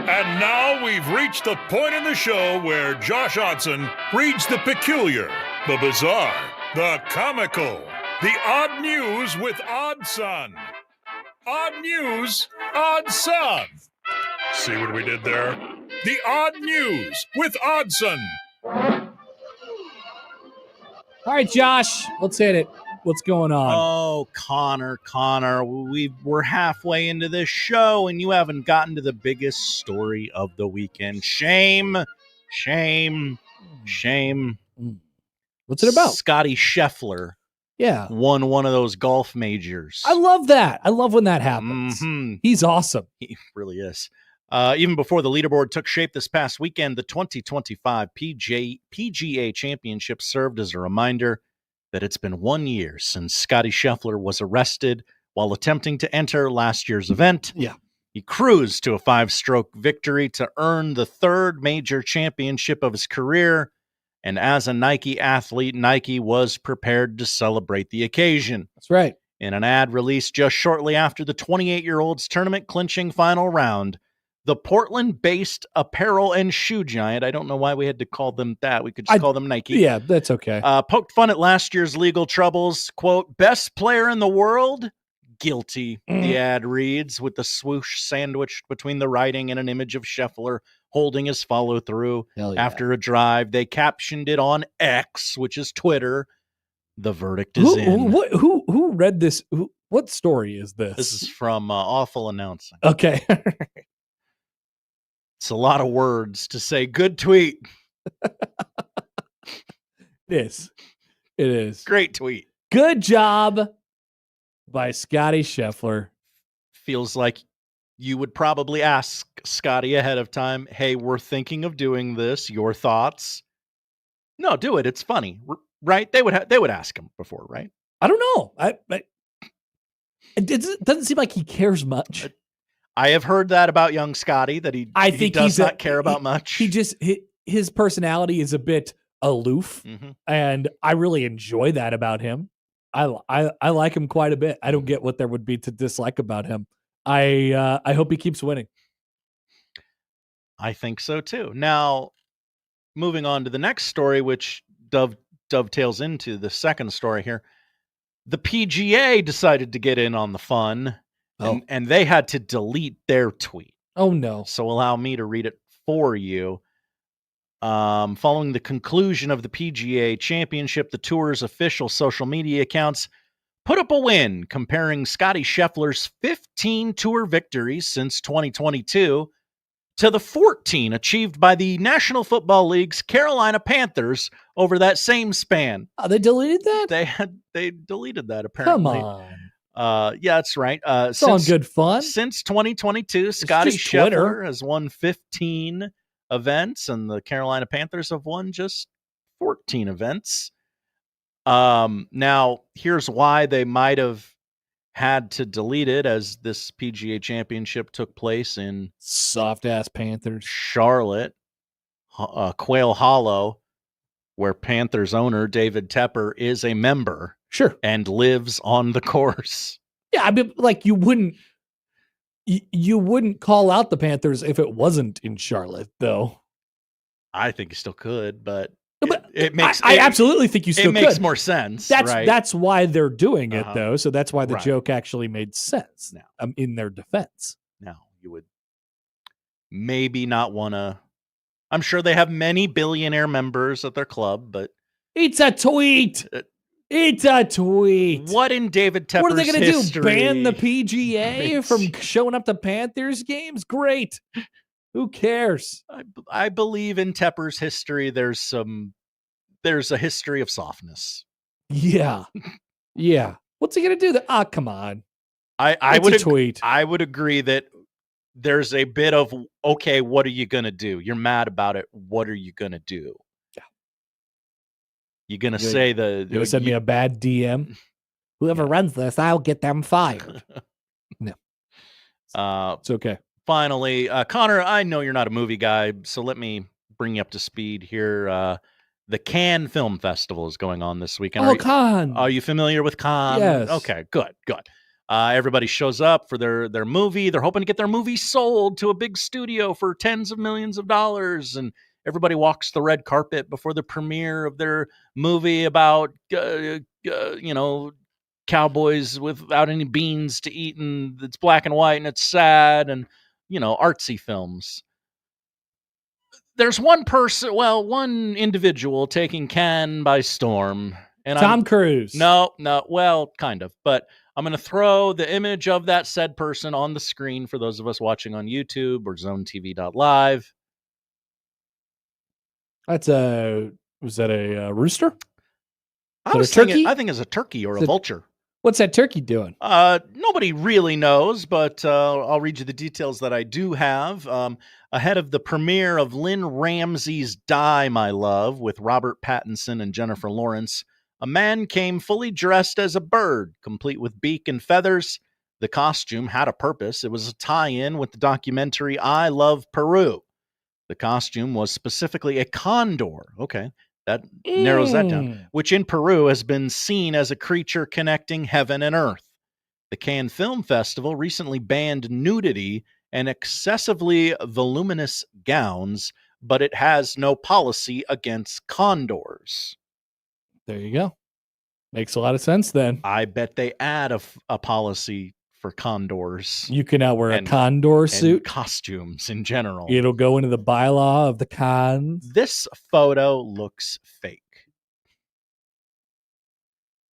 S13: And now we've reached the point in the show where Josh Odson reads the peculiar, the bizarre, the comical, the odd news with Odd Son. Odd news, Odd Son. See what we did there? The odd news with Oddson.
S5: All right, Josh, let's hit it. What's going on?
S6: Oh, Connor, we're halfway into this show, and you haven't gotten to the biggest story of the weekend. Shame.
S5: What's it about?
S6: Scottie Scheffler.
S5: Yeah.
S6: Won one of those golf majors.
S5: I love that. I love when that happens.
S6: Mm-hmm.
S5: He's awesome.
S6: He really is. Even before the leaderboard took shape this past weekend, the 2025 PGA Championship served as a reminder that it's been 1 year since Scottie Scheffler was arrested while attempting to enter last year's event.
S5: Yeah.
S6: He cruised to a 5-stroke victory to earn the third major championship of his career. And as a Nike athlete, Nike was prepared to celebrate the occasion.
S5: That's right.
S6: In an ad released just shortly after the 28-year-old's tournament-clinching final round, the Portland-based apparel and shoe giant, I don't know why we had to call them that. We could just call them Nike.
S5: Yeah, that's okay.
S6: Poked fun at last year's legal troubles. Quote, best player in the world? Guilty, the ad reads, with the swoosh sandwiched between the writing and an image of Scheffler holding his follow-through after a drive. They captioned it on X, which is Twitter. The verdict is in.
S5: Who read this? What story is this?
S6: This is from Awful Announcing.
S5: Okay.
S6: It's a lot of words to say good tweet.
S5: It is.
S6: Great tweet.
S5: Good job by Scottie Scheffler.
S6: Feels like you would probably ask Scottie ahead of time, hey, we're thinking of doing this. Your thoughts? No, do it. It's funny, right? They would ask him before, right?
S5: I don't know. It doesn't seem like he cares much.
S6: I have heard that about young Scottie, that he does not care about much.
S5: His personality is a bit aloof, and I really enjoy that about him. I like him quite a bit. I don't get what there would be to dislike about him. I hope he keeps winning.
S6: I think so too. Now, moving on to the next story, which dovetails into the second story here. The PGA decided to get in on the fun, and they had to delete their tweet.
S5: Oh, no.
S6: So allow me to read it for you. Following the conclusion of the PGA Championship, the tour's official social media accounts put up a win comparing Scottie Scheffler's 15 tour victories since 2022 to the 14 achieved by the National Football League's Carolina Panthers over that same span.
S5: Oh, they deleted that?
S6: They deleted that, apparently.
S5: Come on.
S6: Yeah, that's right.
S5: It's all good fun.
S6: Since 2022, Scottie Scheffler has won 15 events, and the Carolina Panthers have won just 14 events. Now, here's why they might have had to delete it, as this PGA Championship took place in
S5: soft-ass Panthers,
S6: Charlotte, Quail Hollow, where Panthers owner David Tepper is a member.
S5: Sure.
S6: And lives on the course.
S5: Yeah, I mean, like, you wouldn't call out the Panthers if it wasn't in Charlotte, though.
S6: I think you still could, but
S5: I absolutely think you still could.
S6: It makes more sense.
S5: That's why they're doing it, though. So that's why the joke actually made sense.
S6: Now,
S5: in their defense.
S6: Now, you would maybe not want to. I'm sure they have many billionaire members at their club, but
S5: it's a tweet. It's a tweet.
S6: What in David Tepper's
S5: What are they going to
S6: history?
S5: do? Ban the PGA from showing up to Panthers games? Great. Who cares?
S6: I believe in Tepper's history. There's a history of softness.
S5: Yeah. Yeah. What's he going to do? Come on.
S6: I would agree that there's a bit of, okay, what are you going to do? You're mad about it. What are you going to do? You're going to say
S5: you're going to send me a bad DM? Whoever runs this, I'll get them fired. No. It's okay.
S6: Finally, Connor, I know you're not a movie guy, so let me bring you up to speed here. The Cannes Film Festival is going on this weekend.
S5: Cannes.
S6: Are you familiar with Cannes?
S5: Yes.
S6: Okay, good. Everybody shows up for their movie. They're hoping to get their movie sold to a big studio for tens of millions of dollars. And everybody walks the red carpet before the premiere of their movie about, cowboys without any beans to eat, and it's black and white and it's sad, and, artsy films. There's one individual taking Cannes by storm. And
S5: Tom Cruise.
S6: No, well, kind of. But I'm going to throw the image of that said person on the screen for those of us watching on YouTube or zonetv.live.
S5: Was that a rooster?
S6: I was thinking, I think it's a turkey or a vulture.
S5: What's that turkey doing?
S6: Nobody really knows, but I'll read you the details that I do have. Ahead of the premiere of Lynn Ramsey's Die, My Love, with Robert Pattinson and Jennifer Lawrence, a man came fully dressed as a bird, complete with beak and feathers. The costume had a purpose. It was a tie-in with the documentary I Love Peru. The costume was specifically a condor. Okay, that narrows that down. Which in Peru has been seen as a creature connecting heaven and earth. The Cannes Film Festival recently banned nudity and excessively voluminous gowns, but it has no policy against condors.
S5: There you go. Makes a lot of sense then.
S6: I bet they add a policy for condors.
S5: You can now wear a condor suit.
S6: And costumes in general.
S5: It'll go into the bylaw of the cons.
S6: This photo looks fake.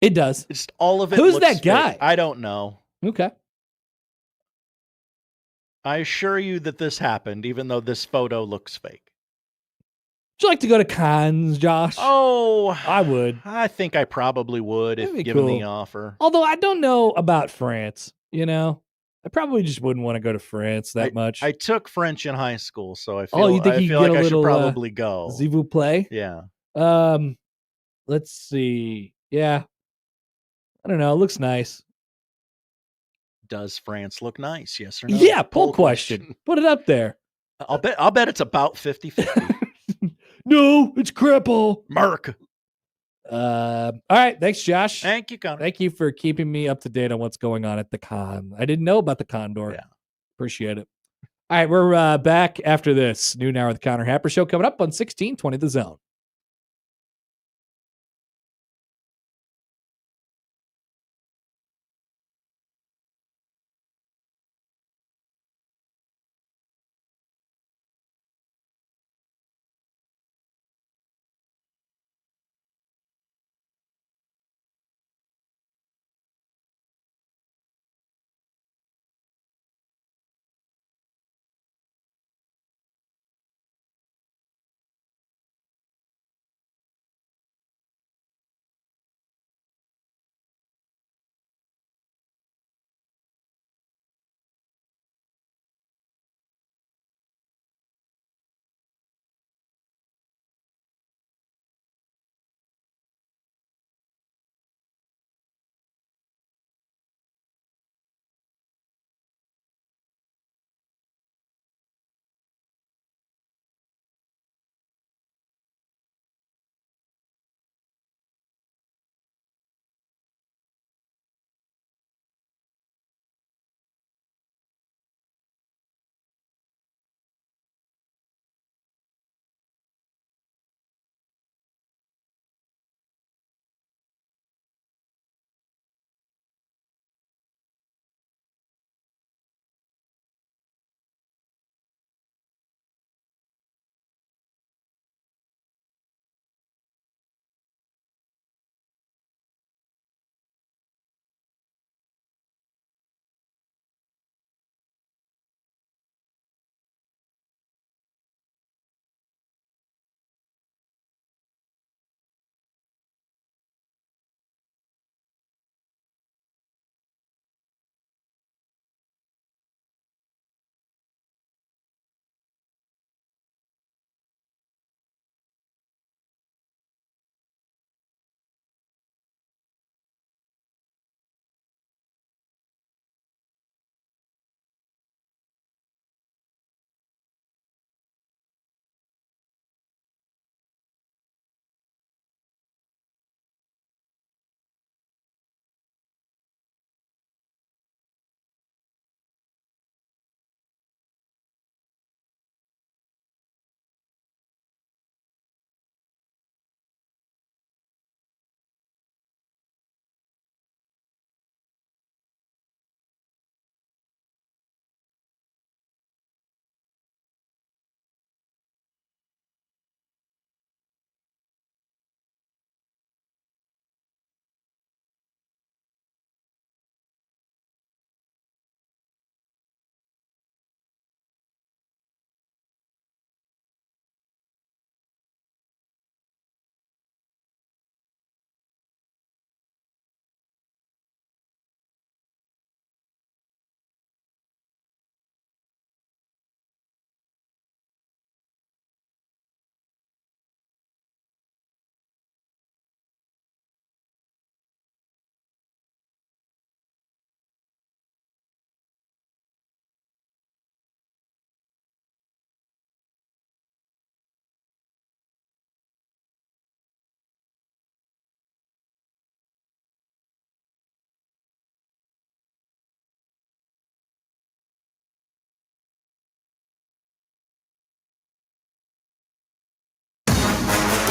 S5: It does.
S6: Just all of it.
S5: Who's
S6: looks
S5: that guy?
S6: fake. I don't know.
S5: Okay.
S6: I assure you that this happened, even though this photo looks fake.
S5: Would you like to go to cons, Josh?
S6: Oh,
S5: I would.
S6: I think I probably would if given the offer.
S5: Although I don't know about France, I probably just wouldn't want to go to France that much.
S6: I took French in high school, so I feel,
S5: you think you
S6: feel
S5: get
S6: like
S5: a
S6: I
S5: little,
S6: should probably go.
S5: S'il vous plaît?
S6: Yeah.
S5: Let's see. Yeah. I don't know. It looks nice.
S6: Does France look nice? Yes or no?
S5: Yeah, poll question. Put it up there.
S6: I'll bet it's about 50-50.
S5: No, it's cripple.
S6: Merc.
S5: All right. Thanks, Josh.
S6: Thank you, Connor.
S5: Thank you for keeping me up to date on what's going on at the con. I didn't know about the condor.
S6: Yeah.
S5: Appreciate it. All right. We're back after this. Noon hour with the Connor Happer Show coming up on 1620 The Zone.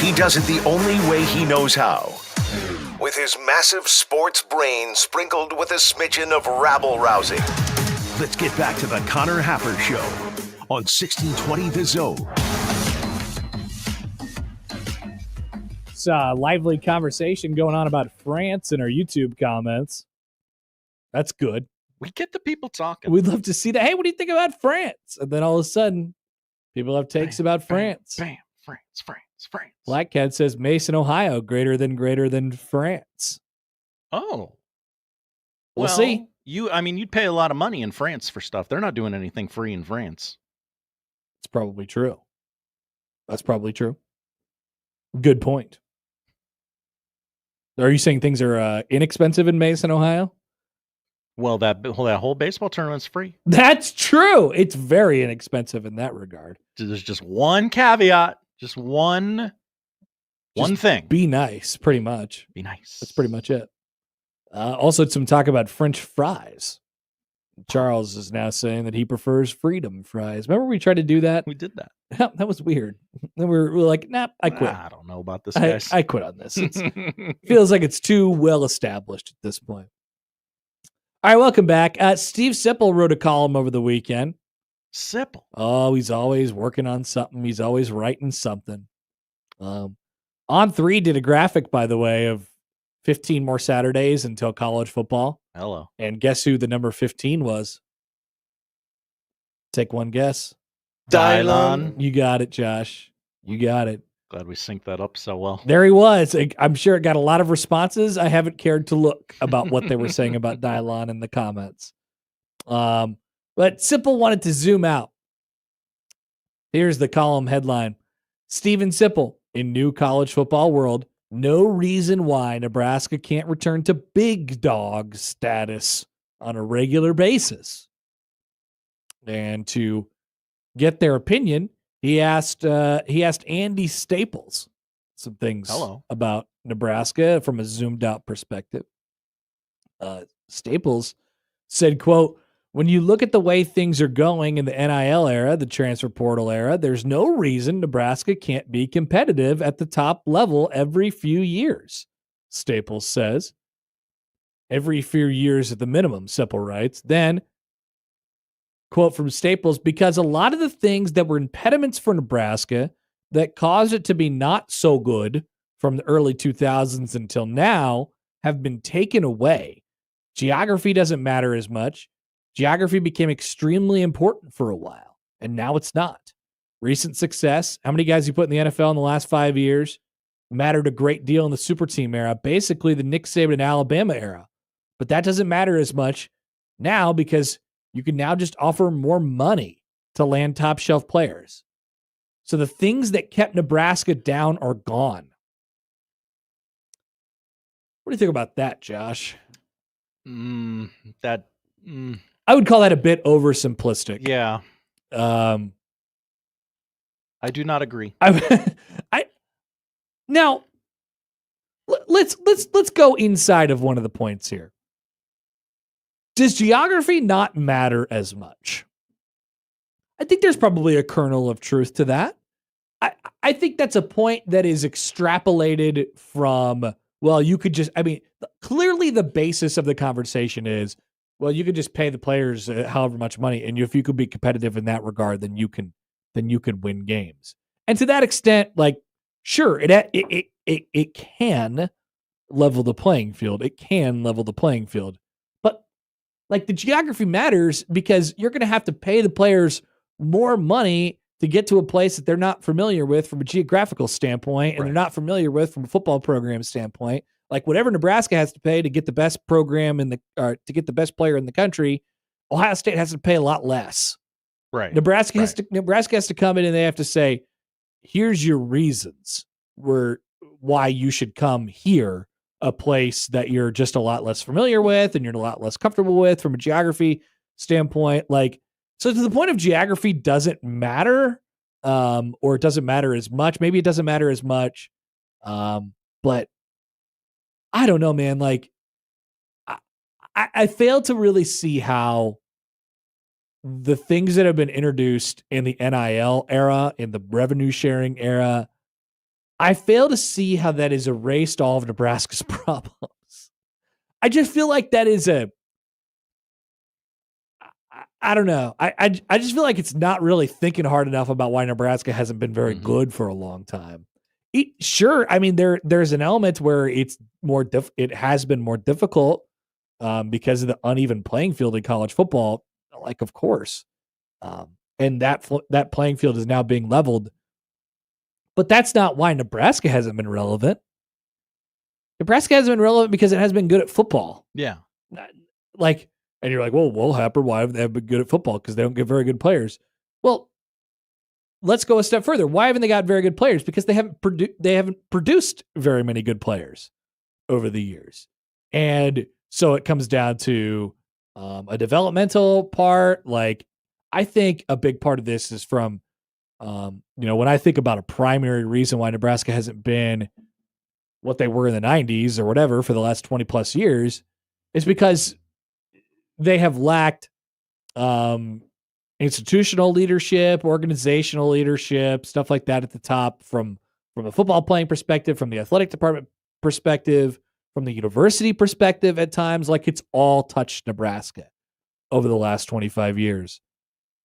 S2: he does it the only way he knows how. With his massive sports brain sprinkled with a smidgen of rabble-rousing. Let's get back to the Connor Happer Show on 1620 The Zone.
S5: It's a lively conversation going on about France in our YouTube comments. That's good.
S6: We get the people talking.
S5: We'd love to see that. Hey, what do you think about France? And then all of a sudden, people have takes about France.
S6: Bam, France.
S5: Black Cat says Mason, Ohio, greater than France.
S6: Oh.
S5: We'll see.
S6: You'd pay a lot of money in France for stuff. They're not doing anything free in France.
S5: It's probably true. That's probably true. Good point. Are you saying things are inexpensive in Mason, Ohio?
S6: Well, that whole baseball tournament's free.
S5: That's true. It's very inexpensive in that regard.
S6: There's just one caveat. Just one thing.
S5: Be nice, pretty much.
S6: Be nice.
S5: That's pretty much it. Also, some talk about French fries. Charles is now saying that he prefers freedom fries. Remember we tried to do that?
S6: We did that.
S5: That was weird. Then we were like, nah, I quit.
S6: I don't know about this, guys.
S5: I quit on this. It feels like it's too well established at this point. All right, welcome back. Steve Sipple wrote a column over the weekend.
S6: Sipple.
S5: Oh, he's always working on something. He's always writing something. On3 did a graphic, by the way, of 15 more Saturdays until college football.
S6: Hello.
S5: And guess who the number 15 was? Take one guess.
S6: Dylon.
S5: You got it, Josh. You got it.
S6: Glad we synced that up so well.
S5: There he was. I'm sure it got a lot of responses. I haven't cared to look about what they were saying about Dylon in the comments. But Sipple wanted to zoom out. Here's the column headline. Steven Sipple, in new college football world, no reason why Nebraska can't return to big dog status on a regular basis. And to get their opinion, he asked Andy Staples some things about Nebraska from a zoomed out perspective. Staples said, quote, when you look at the way things are going in the NIL era, the transfer portal era, there's no reason Nebraska can't be competitive at the top level every few years, Staples says. Every few years at the minimum, Sipple writes. Then, quote from Staples, because a lot of the things that were impediments for Nebraska that caused it to be not so good from the early 2000s until now have been taken away. Geography doesn't matter as much. Geography became extremely important for a while, and now it's not. Recent success, how many guys you put in the NFL in the last 5 years, mattered a great deal in the super team era, basically the Nick Saban and Alabama era. But that doesn't matter as much now because you can now just offer more money to land top shelf players. So the things that kept Nebraska down are gone. What do you think about that, Josh? I would call that a bit oversimplistic.
S6: Yeah. I do not agree.
S5: Now let's go inside of one of the points here. Does geography not matter as much? I think there's probably a kernel of truth to that. I think that's a point that is extrapolated from, well, you could just, clearly the basis of the conversation is, well, you could just pay the players however much money, and if you could be competitive in that regard, then you can win games. And to that extent, like, sure, it can level the playing field. It can level the playing field, but like the geography matters because you're going to have to pay the players more money to get to a place that they're not familiar with from a geographical standpoint, and they're not familiar with from a football program standpoint. Like whatever Nebraska has to pay to get the best program to get the best player in the country, Ohio State has to pay a lot less.
S6: Right.
S5: Nebraska has to come in and they have to say, here's your reasons why you should come here, a place that you're just a lot less familiar with and you're a lot less comfortable with from a geography standpoint. Like, so to the point of geography doesn't matter, or it doesn't matter as much. Maybe it doesn't matter as much. But I don't know, man. Like, I fail to really see how the things that have been introduced in the NIL era, in the revenue sharing era, I fail to see how that has erased all of Nebraska's problems. I just feel like that is I don't know. I just feel like it's not really thinking hard enough about why Nebraska hasn't been very good for a long time. Sure, I mean there's an element where it's more it has been more difficult because of the uneven playing field in college football. Like, of course, and that playing field is now being leveled. But that's not why Nebraska hasn't been relevant. Nebraska hasn't been relevant because it has been good at football.
S6: Yeah,
S5: like. And you're like, well, Happer, why haven't they been good at football? Because they don't get very good players. Well, let's go a step further. Why haven't they got very good players? Because they haven't produced very many good players over the years. And so it comes down to a developmental part. Like, I think a big part of this is from, when I think about a primary reason why Nebraska hasn't been what they were in the 90s or whatever for the last 20 plus years, is because they have lacked institutional leadership, organizational leadership, stuff like that at the top from a football playing perspective, from the athletic department perspective, from the university perspective at times. Like, it's all touched Nebraska over the last 25 years.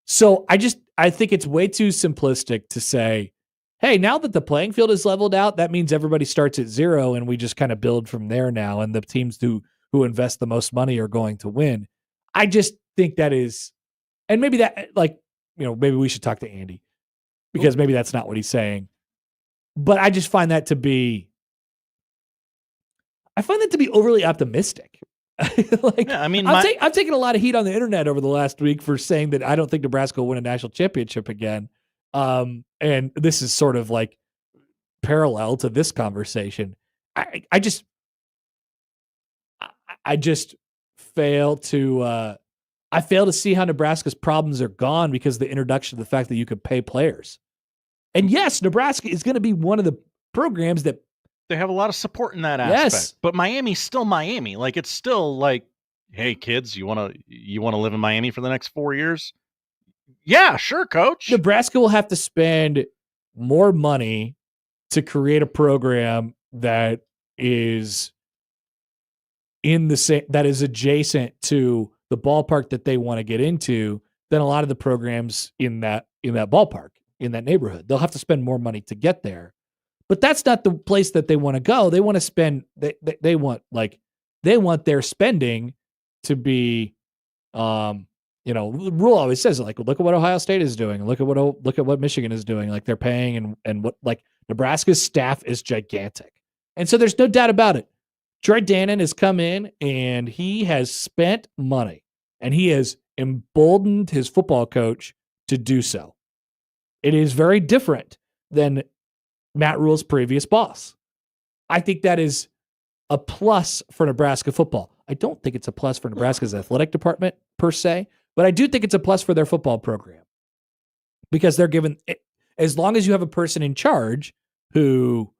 S5: So I think it's way too simplistic to say, hey, now that the playing field is leveled out, that means everybody starts at zero and we just kind of build from there now. And the teams who invest the most money are going to win. I just think that is, and maybe that, maybe we should talk to Andy because maybe that's not what he's saying. But I just find that to be, overly optimistic. I've taken a lot of heat on the internet over the last week for saying that I don't think Nebraska will win a national championship again. And this is sort of like parallel to this conversation. I just fail to see how Nebraska's problems are gone because of the introduction of the fact that you could pay players. And yes, Nebraska is going to be one of the programs that
S6: they have a lot of support in that aspect. Yes. But Miami's still Miami. Like, it's still like, hey kids, you want to live in Miami for the next 4 years? Yeah, sure, coach.
S5: Nebraska will have to spend more money to create a program that is that is adjacent to the ballpark that they want to get into than a lot of the programs in that ballpark, in that neighborhood. They'll have to spend more money to get there. But that's not the place that they want to go. They want to spend they want their spending to be the rule always says, like, look at what Ohio State is doing, look at what Michigan is doing. Like, they're paying and what, like, Nebraska's staff is gigantic. And so there's no doubt about it. Troy Dannon has come in and he has spent money and he has emboldened his football coach to do so. It is very different than Matt Rule's previous boss. I think that is a plus for Nebraska football. I don't think it's a plus for Nebraska's athletic department per se, but I do think it's a plus for their football program because they're given, as long as you have a person in charge who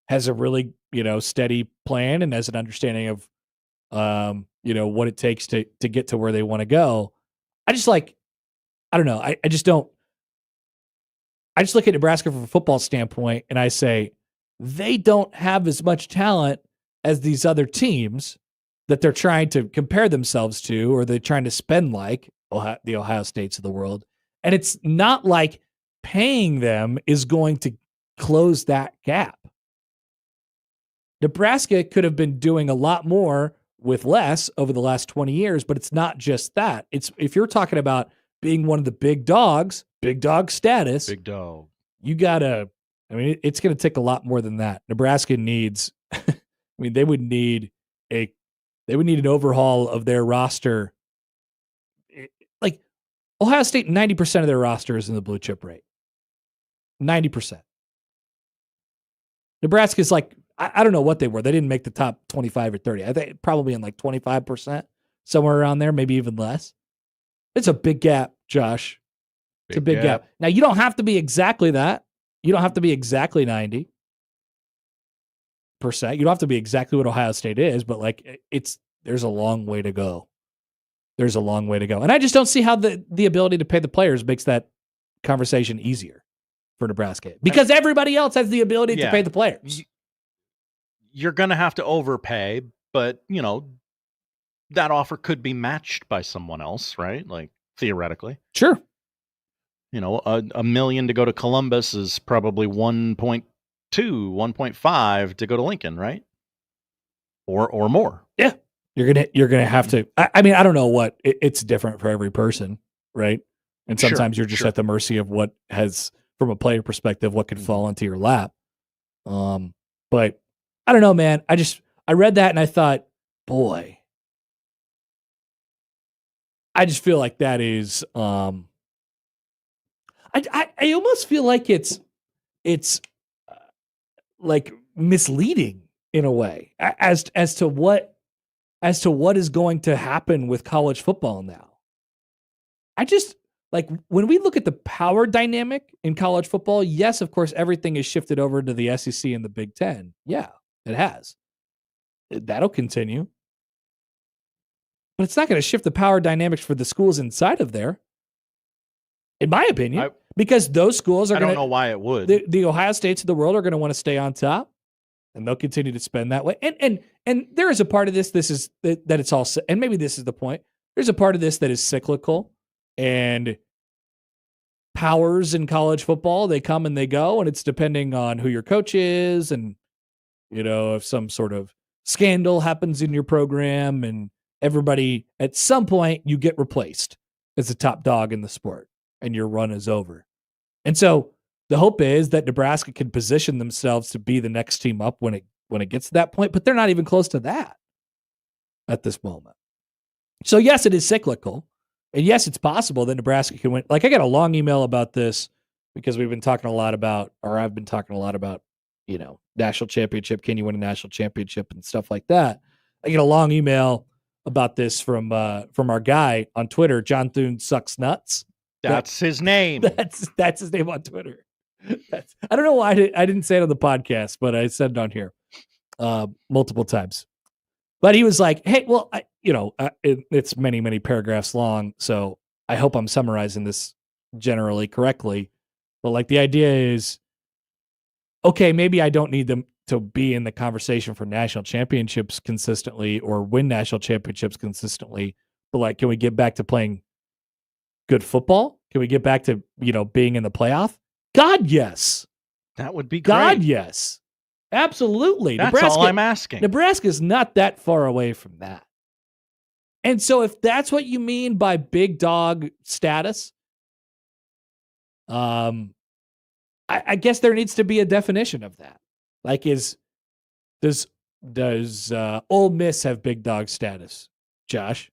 S5: has a really, steady plan and has an understanding of, what it takes to get to where they want to go. I just look at Nebraska from a football standpoint and I say, they don't have as much talent as these other teams that they're trying to compare themselves to, or they're trying to spend like the Ohio States of the world. And it's not like paying them is going to close that gap. Nebraska could have been doing a lot more with less over the last 20 years, but it's not just that. It's, if you're talking about being one of the big dogs, big dog status,
S6: big dog,
S5: it's going to take a lot more than that. Nebraska needs, they would need an overhaul of their roster. Like, Ohio State, 90% of their roster is in the blue chip rate. 90%. Nebraska's like, I don't know what they were. They didn't make the top 25 or 30. I think probably in like 25%, somewhere around there, maybe even less. It's a big gap, Josh. It's a big gap. Now, you don't have to be exactly that. You don't have to be exactly 90%. You don't have to be exactly what Ohio State is, but there's a long way to go. There's a long way to go. And I just don't see how the ability to pay the players makes that conversation easier. for Nebraska because everybody else has the ability to pay the players.
S6: You're going to have to overpay, but, that offer could be matched by someone else, right? Like, theoretically.
S5: Sure.
S6: $1 million to go to Columbus is probably 1.2, 1.5 to go to Lincoln, right? Or more.
S5: Yeah. You're gonna have to. I mean, I don't know what it's different for every person, right? And sometimes you're just at the mercy of what has, from a player perspective, what could fall into your lap. But I don't know, man. I read that and I thought, boy, I just feel like that is. I almost feel like it's like misleading in a way as to what is going to happen with college football now. I just like when we look at the power dynamic in college football, yes, of course, everything is shifted over to the SEC and the Big Ten. Yeah, it has. That'll continue. But it's not going to shift the power dynamics for the schools inside of there, in my opinion, because those schools are going to... I
S6: don't know why it would.
S5: The Ohio States of the world are going to want to stay on top, and they'll continue to spend that way. And there is a part of this is that it's all... And maybe this is the point. There's a part of this that is cyclical, and powers in college football, they come and they go, and it's depending on who your coach is, and, if some sort of scandal happens in your program, and everybody, at some point, you get replaced as the top dog in the sport, and your run is over. And so the hope is that Nebraska can position themselves to be the next team up when it gets to that point, but they're not even close to that at this moment. So yes, it is cyclical. And yes, it's possible that Nebraska can win. Like, I got a long email about this because we've been talking a lot about, or I've been talking a lot about, national championship. Can you win a national championship and stuff like that? I get a long email about this from our guy on Twitter, John Thune Sucks Nuts.
S6: That's his name.
S5: That's his name on Twitter. I don't know why I didn't say it on the podcast, but I said it on here multiple times. But he was like, "Hey, well, it's many, many paragraphs long, so I hope I'm summarizing this generally correctly. But like, the idea is, okay, maybe I don't need them to be in the conversation for national championships consistently or win national championships consistently, but like, can we get back to playing good football? Can we get back to, being in the playoff? God, yes.
S6: That would be great.
S5: God, yes. Absolutely.
S6: That's all I'm asking.
S5: Nebraska's not that far away from that. And so if that's what you mean by big dog status, I guess there needs to be a definition of that. Like, does Ole Miss have big dog status, Josh?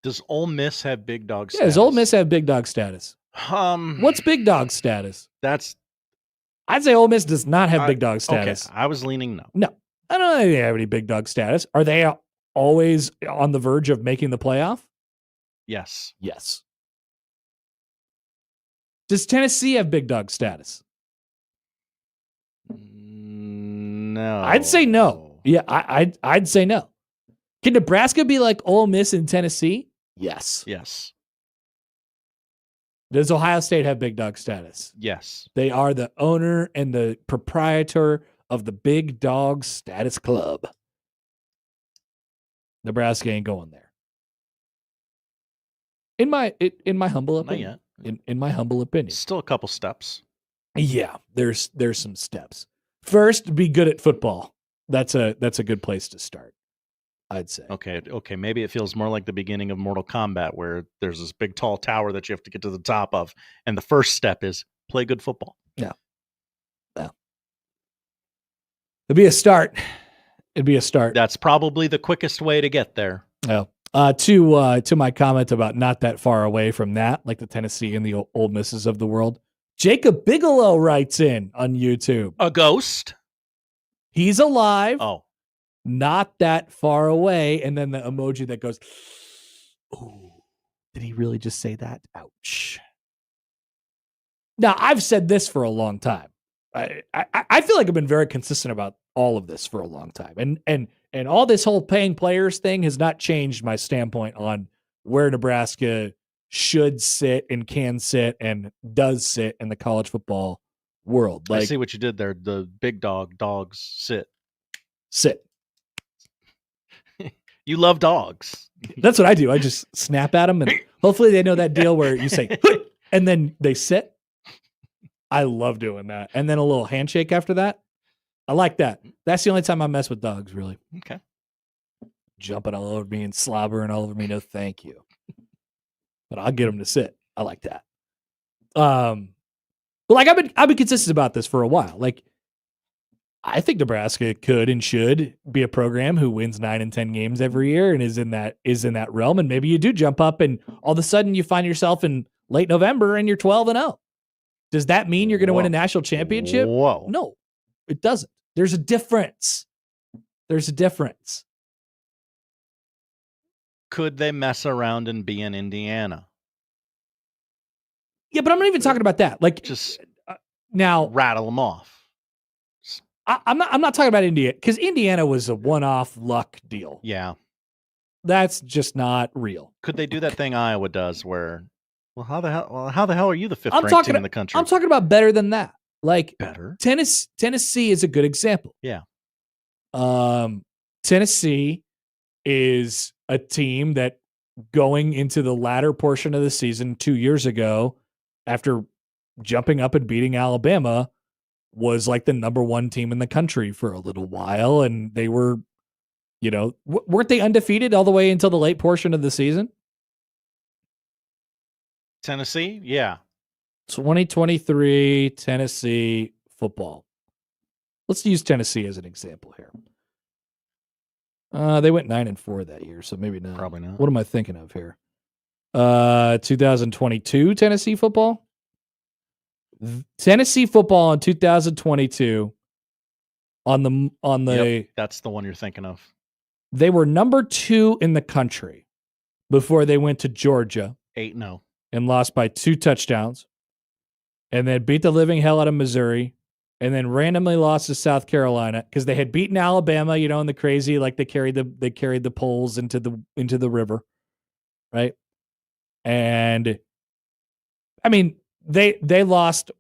S6: Does Ole Miss have big dog status?
S5: Yeah, does Ole Miss have big dog status? What's big dog status? I'd say Ole Miss does not have big dog status.
S6: Okay, I was leaning no.
S5: No, I don't think they have any big dog status. Are they always on the verge of making the playoff?
S6: Yes.
S5: Yes. Does Tennessee have big dog status?
S6: No.
S5: I'd say no. Yeah, I'd say no. Can Nebraska be like Ole Miss in Tennessee? Yes.
S6: Yes.
S5: Does Ohio State have big dog status?
S6: Yes.
S5: They are the owner and the proprietor of the Big Dog Status Club. Nebraska ain't going there. In my humble opinion.
S6: Not yet.
S5: In my humble opinion.
S6: Still a couple steps.
S5: Yeah, there's some steps. First, be good at football. That's a good place to start, I'd say.
S6: Okay. Maybe it feels more like the beginning of Mortal Kombat, where there's this big tall tower that you have to get to the top of, and the first step is play good football.
S5: Yeah. It'd be a start.
S6: That's probably the quickest way to get there.
S5: Yeah. To my comment about not that far away from that, like the Tennessee and the Ole Misses of the world, Jacob Bigelow writes in on YouTube.
S6: A ghost?
S5: He's alive.
S6: Oh.
S5: Not that far away. And then the emoji that goes, oh, did he really just say that? Ouch. Now, I've said this for a long time. I feel like I've been very consistent about all of this for a long time. And all this whole paying players thing has not changed my standpoint on where Nebraska should sit and can sit and does sit in the college football world.
S6: I see what you did there. The big dogs sit. You love dogs.
S5: That's what I do. I just snap at them, and hopefully they know that deal where you say, and then they sit. I love doing that. And then a little handshake after that. I like that. That's the only time I mess with dogs, really.
S6: Okay.
S5: Jumping all over me and slobbering all over me. No, thank you. But I'll get them to sit. I like that. But like I've been consistent about this for a while. Like, I think Nebraska could and should be a program who wins 9 and 10 games every year and is in that realm. And maybe you do jump up and all of a sudden you find yourself in late November and you're 12-0. Does that mean you're going to win a national championship?
S6: Whoa.
S5: No, it doesn't. There's a difference.
S6: Could they mess around and be in Indiana?
S5: Yeah, but I'm not even talking about that. Like,
S6: just
S5: now
S6: rattle them off.
S5: I'm not talking about Indiana because Indiana was a one-off luck deal.
S6: Yeah.
S5: That's just not real.
S6: Could they do that thing Iowa does where, how the hell are you the 5th ranked team in the country?
S5: I'm talking about better than that. Like
S6: better.
S5: Tennessee is a good example.
S6: Yeah.
S5: Tennessee is a team that going into the latter portion of the season 2 years ago, after jumping up and beating Alabama, was like the number 1 team in the country for a little while. And they were, weren't they undefeated all the way until the late portion of the season?
S6: Tennessee? Yeah.
S5: 2023 Tennessee football. Let's use Tennessee as an example here. They went 9-4 that year, so maybe not.
S6: Probably not.
S5: What am I thinking of here? 2022 Tennessee football. Tennessee football in 2022 on the
S6: Yep, that's the one you're thinking of.
S5: They were number 2 in the country before they went to Georgia
S6: 8-0
S5: and lost by 2 touchdowns, and then beat the living hell out of Missouri, and then randomly lost to South Carolina because they had beaten Alabama, in the crazy, like they carried the poles into the river, right? And I mean, they lost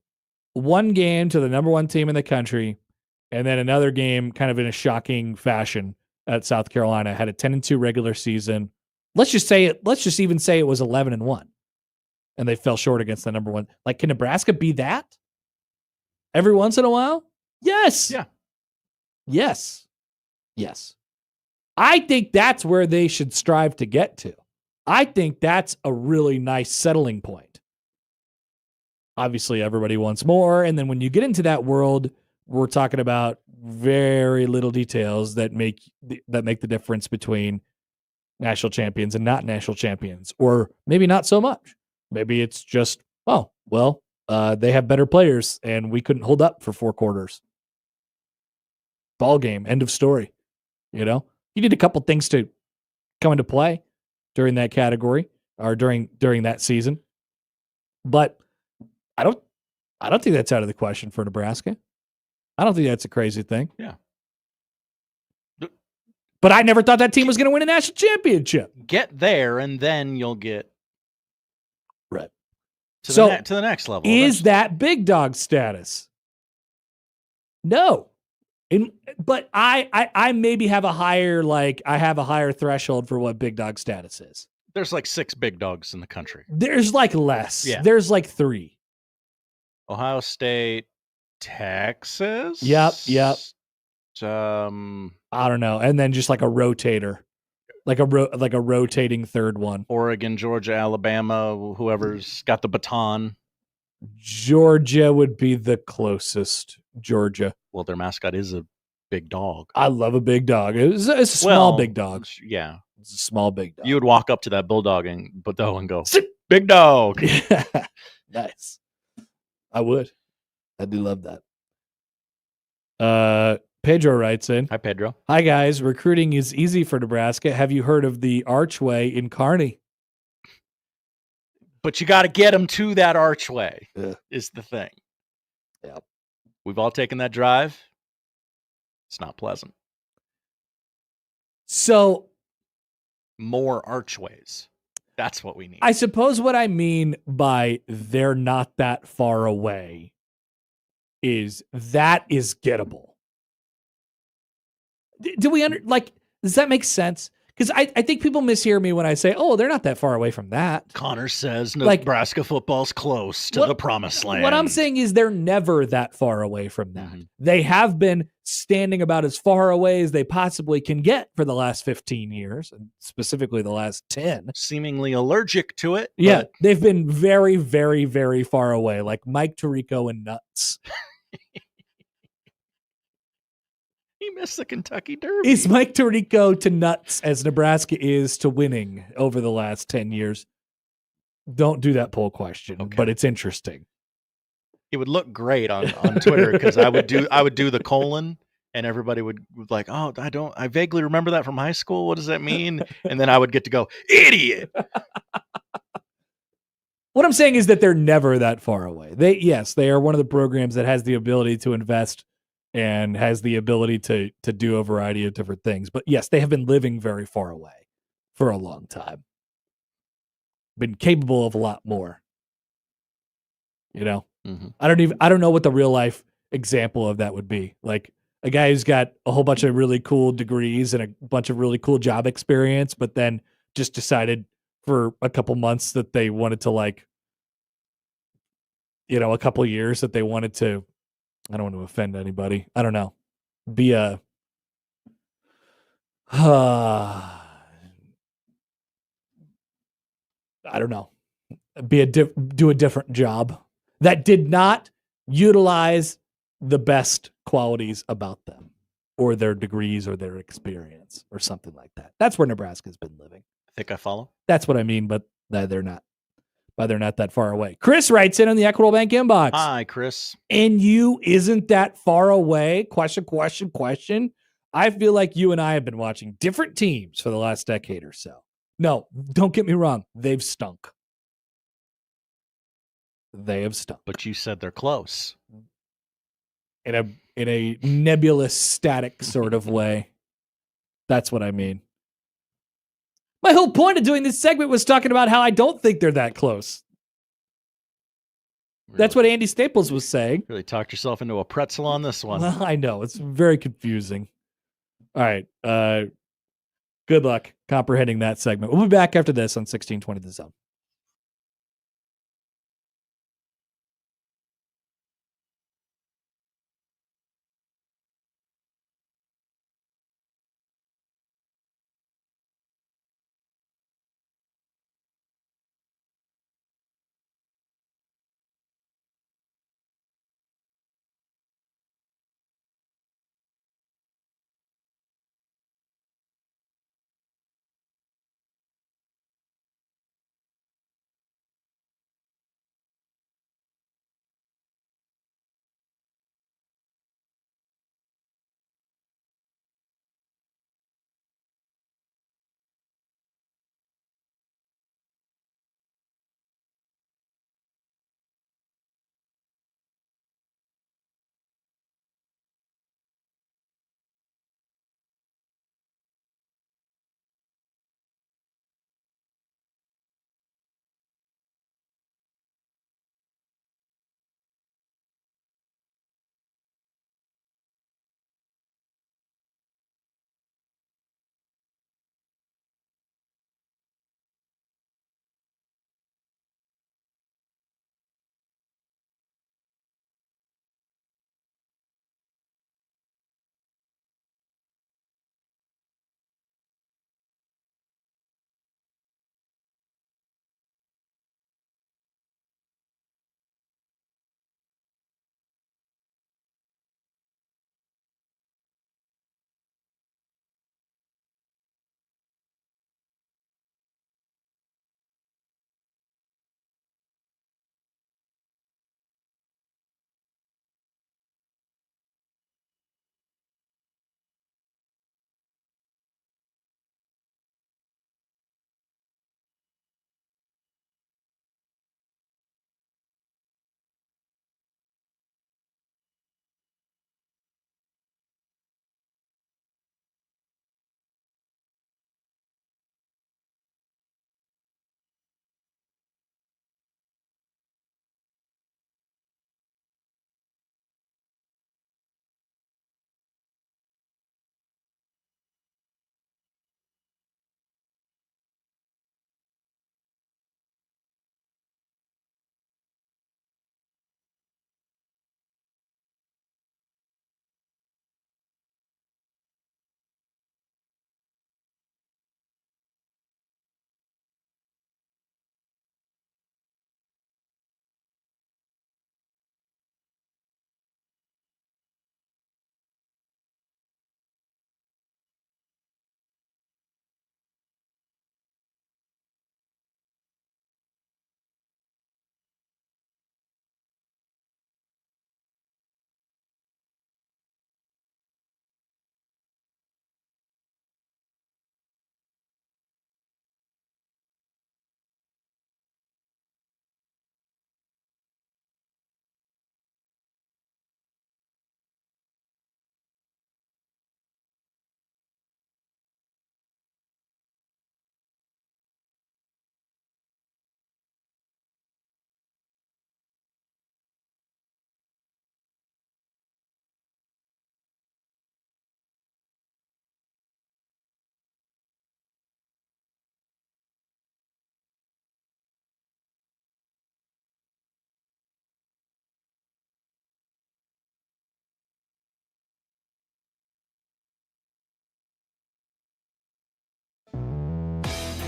S5: one game to the number 1 team in the country, and then another game kind of in a shocking fashion at South Carolina. Had a 10-2 regular season. Let's just even say it was 11-1, and they fell short against the number 1. Like, can Nebraska be that every once in a while? Yes.
S6: Yeah.
S5: Yes. I think that's where they should strive to get to. I think that's a really nice settling point. Obviously, everybody wants more. And then when you get into that world, we're talking about very little details that make the difference between national champions and not national champions, or maybe not so much. Maybe it's just, they have better players and we couldn't hold up for 4 quarters. Ball game, end of story. You need a couple things to come into play during that category or during that season. But I don't think that's out of the question for Nebraska. I don't think that's a crazy thing.
S6: Yeah.
S5: But I never thought that team was going to win a national championship.
S6: Get there, and then you'll get
S5: right
S6: to the next level.
S5: Is that big dog status? No. But I maybe have a higher threshold for what big dog status is.
S6: There's like 6 big dogs in the country.
S5: There's like less.
S6: Yeah.
S5: There's like 3.
S6: Ohio State, Texas.
S5: Yep.
S6: I
S5: don't know, and then just like a rotator, like a rotating third one.
S6: Oregon, Georgia, Alabama, whoever's got the baton.
S5: Georgia would be the closest. Georgia.
S6: Well, their mascot is a big dog.
S5: I love a big dog. It's a small big dog.
S6: Yeah,
S5: it's a small big dog.
S6: You would walk up to that bulldog and go, "Big dog."
S5: Nice. I would. I do love that. Pedro writes in.
S6: Hi, Pedro.
S5: Hi, guys. Recruiting is easy for Nebraska. Have you heard of the Archway in Kearney?
S6: But you got to get them to that archway, is the thing.
S5: Yeah.
S6: We've all taken that drive. It's not pleasant.
S5: So,
S6: more archways. That's what we need.
S5: I suppose what I mean by they're not that far away is that is gettable. Do we does that make sense? Because I think people mishear me when I say, oh, they're not that far away from that.
S6: Connor says Nebraska football's close to the promised land.
S5: What I'm saying is they're never that far away from that. Mm-hmm. They have been standing about as far away as they possibly can get for the last 15 years, and specifically the last 10.
S6: Seemingly allergic to it.
S5: Yeah, they've been very, very, very far away, like Mike Tirico and nuts.
S6: He missed the Kentucky Derby.
S5: Is Mike Tirico to nuts as Nebraska is to winning over the last 10 years? Don't do that poll question, but it's interesting.
S6: It would look great on Twitter because I would do the colon and everybody would like, oh, I vaguely remember that from high school. What does that mean? And then I would get to go, idiot.
S5: What I'm saying is that they're never that far away. They are one of the programs that has the ability to invest and has the ability to do a variety of different things. But yes, they have been living very far away for a long time. Been capable of a lot more. You know?
S6: Mm-hmm.
S5: I don't know what the real life example of that would be. Like a guy who's got a whole bunch of really cool degrees and a bunch of really cool job experience, but then just decided for a couple months that they wanted to a couple of years that they wanted to, I don't want to offend anybody. I don't know. Be a I don't know. Do a different job that did not utilize the best qualities about them or their degrees or their experience or something like that. That's where Nebraska's been living.
S6: I think I follow.
S5: That's what I mean, but they're not. But they're not that far away. Chris writes in on the Equitable Bank inbox.
S6: Hi, Chris.
S5: NU isn't that far away? Question. I feel like you and I have been watching different teams for the last decade or so. No, don't get me wrong. They've stunk. They have stunk.
S6: But you said they're close.
S5: In a nebulous, static sort of way. That's what I mean. My whole point of doing this segment was talking about how I don't think they're that close. Really? That's what Andy Staples was saying.
S6: Really talked yourself into a pretzel on this one.
S5: Well, I know. It's very confusing. All right. Good luck comprehending that segment. We'll be back after this on 1620 The Zone.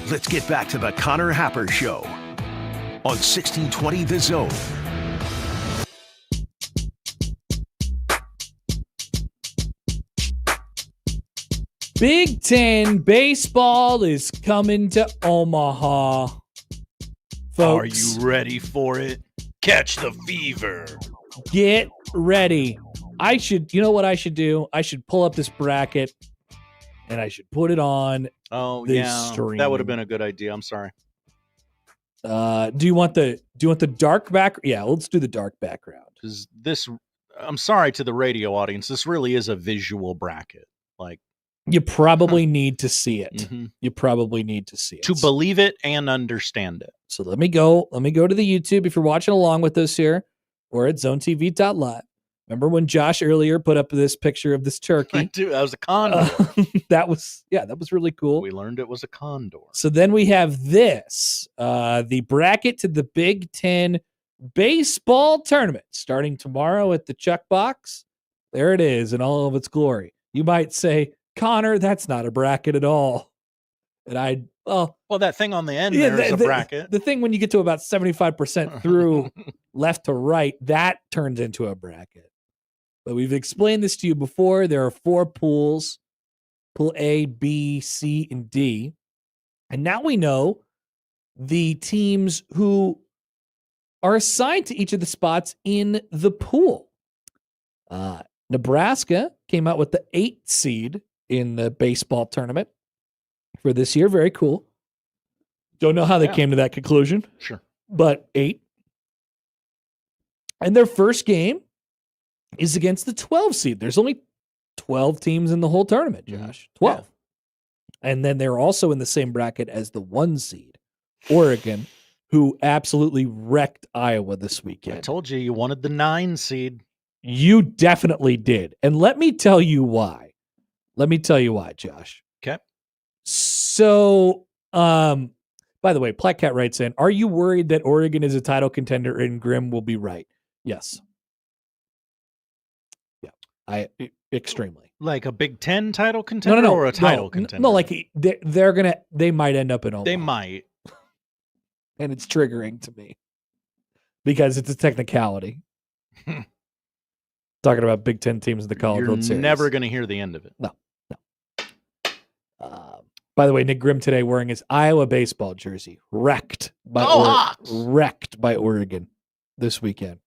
S2: Let's get back to the Connor Happer Show on 1620 The Zone.
S5: Big Ten baseball is coming to Omaha. Folks,
S6: are you ready for it? Catch the fever.
S5: Get ready. You know what I should do? I should pull up this bracket and I should put it on.
S6: Oh,
S5: this
S6: yeah.
S5: stream.
S6: That would have been a good idea. I'm sorry.
S5: Do you want the dark back? Yeah, let's do the dark background.
S6: Because I'm sorry to the radio audience. This really is a visual bracket. Like,
S5: you probably need to see it.
S6: Mm-hmm.
S5: You probably need to see it
S6: to believe it and understand it.
S5: So let me go to the YouTube if you're watching along with us here, or at zonetv.live. Remember when Josh earlier put up this picture of this turkey?
S6: Dude, that was a condor.
S5: That was really cool.
S6: We learned it was a condor.
S5: So then we have this, the bracket to the Big Ten baseball tournament starting tomorrow at the Chuck Box. There it is in all of its glory. You might say, Connor, that's not a bracket at all. And well,
S6: that thing on the end there is a bracket.
S5: The thing when you get to about 75% through left to right, that turns into a bracket. But we've explained this to you before. There are 4 pools, pool A, B, C, and D. And now we know the teams who are assigned to each of the spots in the pool. Nebraska came out with the 8th seed in the baseball tournament for this year. Very cool. Don't know how they came to that conclusion.
S6: Sure.
S5: But 8. And their first game is against the 12 seed. There's only 12 teams in the whole tournament, Josh. 12. Yeah. And then they're also in the same bracket as the 1 seed, Oregon, who absolutely wrecked Iowa this weekend.
S6: I told you wanted the 9 seed.
S5: You definitely did. And let me tell you why. Josh.
S6: Okay.
S5: So, by the way, Plaquette writes in, are you worried that Oregon is a title contender and Grimm will be right? Yes. Yeah, extremely.
S6: Like a Big Ten title contender or a title contender?
S5: No, like they might end up in Omaha.
S6: They might.
S5: And it's triggering to me because it's a technicality. Talking about Big Ten teams in the College World Series.
S6: You're never going to hear the end of it.
S5: No. By the way, Nick Grimm today wearing his Iowa baseball jersey, wrecked by Oregon this weekend.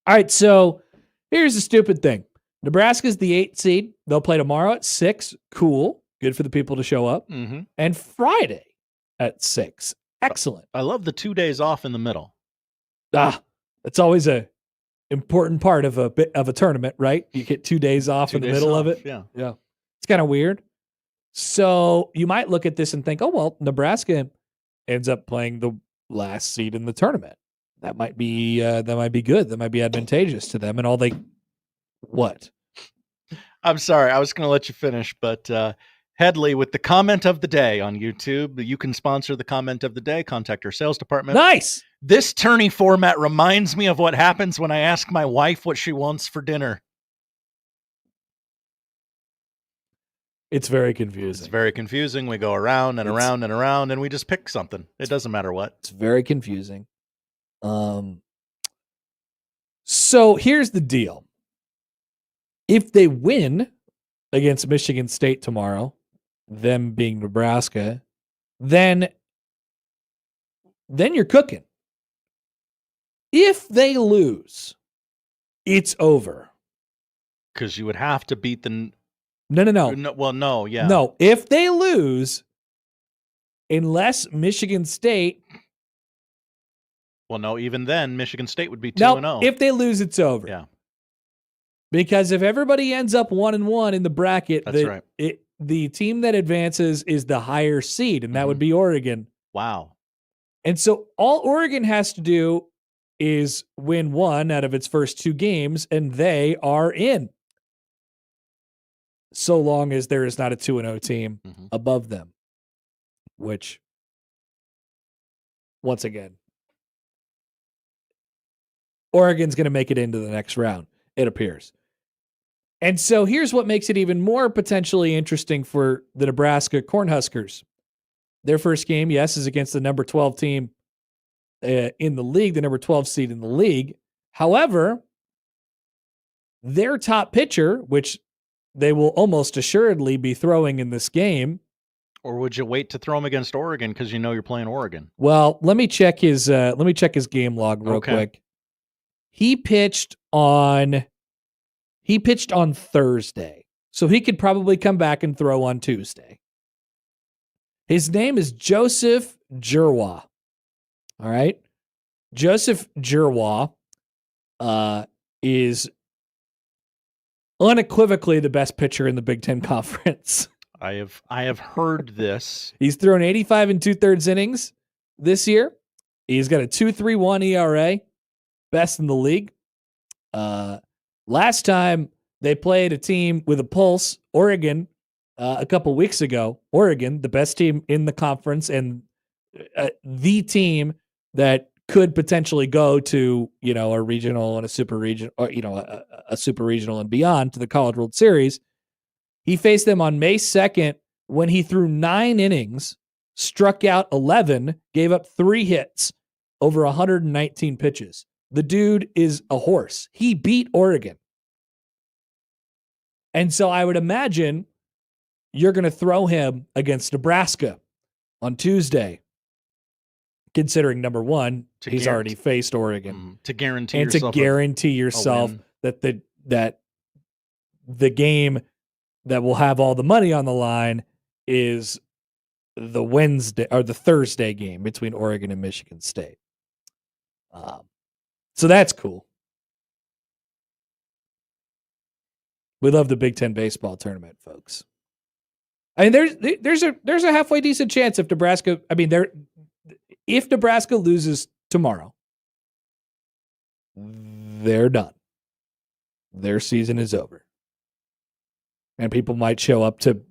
S5: All right, so here's the stupid thing. Nebraska's the 8th seed. They'll play tomorrow at 6. Cool. Good for the people to show up.
S6: Mm-hmm.
S5: And Friday at 6. Excellent.
S6: I love the 2 days off in the middle.
S5: That's always a important part of a tournament, right? You get 2 days off in the middle of it.
S6: Yeah.
S5: It's kind of weird. So you might look at this and think, oh, well, Nebraska ends up playing the last seed in the tournament. That might be good. That might be advantageous to them. And what?
S6: I'm sorry. I was going to let you finish, but Headley with the comment of the day on YouTube. You can sponsor the comment of the day. Contact our sales department.
S5: Nice.
S6: This tourney format reminds me of what happens when I ask my wife what she wants for dinner.
S5: It's very confusing.
S6: It's very confusing. We go around and around and around, and we just pick something. It doesn't matter what.
S5: It's very confusing. So here's the deal. If they win against Michigan State tomorrow, them being Nebraska, then you're cooking. If they lose, it's over.
S6: Because you would have to beat the...
S5: No.
S6: Well, no, yeah.
S5: No, if they lose, unless Michigan State...
S6: Well, no, even then, Michigan State would be 2-0.
S5: No, if they lose, it's over.
S6: Yeah.
S5: Because if everybody ends up 1-1 in the bracket,
S6: that's right.
S5: The team that advances is the higher seed, and that would be Oregon.
S6: Wow.
S5: And so all Oregon has to do is win 1 out of its first 2 games, and they are in. So long as there is not a 2-0 team above them, which, once again, Oregon's going to make it into the next round, it appears. And so here's what makes it even more potentially interesting for the Nebraska Cornhuskers. Their first game, yes, is against the number 12 team in the league, the number 12 seed in the league. However, their top pitcher, which they will almost assuredly be throwing in this game.
S6: Or would you wait to throw him against Oregon because you know you're playing Oregon?
S5: Well, let me check his game log real quick. He pitched on Thursday, so he could probably come back and throw on Tuesday. His name is Joseph Jerwa. All right, Joseph Jerwa is unequivocally the best pitcher in the Big Ten Conference.
S6: I have heard this.
S5: He's thrown 85 and 2/3 innings this year. He's got a 2.31 ERA, best in the league. Last time they played a team with a pulse, Oregon, a couple weeks ago. Oregon, the best team in the conference and the team that could potentially go to, a regional and a super regional, or, a super regional and beyond to the College World Series. He faced them on May 2nd when he threw 9 innings, struck out 11, gave up 3 hits over 119 pitches. The dude is a horse. He beat Oregon. And so I would imagine you're going to throw him against Nebraska on Tuesday, considering, number one, he's already faced Oregon.
S6: To guarantee
S5: and
S6: yourself
S5: to guarantee yourself that the game that will have all the money on the line is the Wednesday or the Thursday game between Oregon and Michigan State. So that's cool. We love the Big Ten baseball tournament, folks. I mean, there's a halfway decent chance if Nebraska. I mean, if Nebraska loses tomorrow, they're done. Their season is over, and people might show up to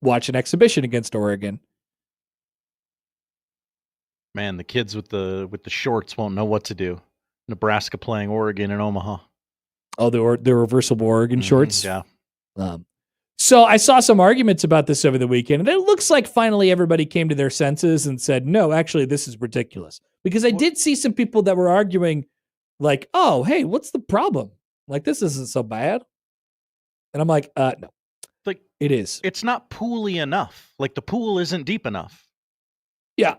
S5: watch an exhibition against Oregon.
S6: Man, the kids with the shorts won't know what to do. Nebraska playing Oregon in Omaha.
S5: Oh, the reversible Oregon shorts?
S6: Yeah.
S5: So I saw some arguments about this over the weekend, and it looks like finally everybody came to their senses and said, no, actually, this is ridiculous. Because I did see some people that were arguing like, oh, hey, what's the problem? Like, this isn't so bad. And I'm like, no.
S6: Like,
S5: it is.
S6: It's not pooly enough. Like, the pool isn't deep enough.
S5: Yeah.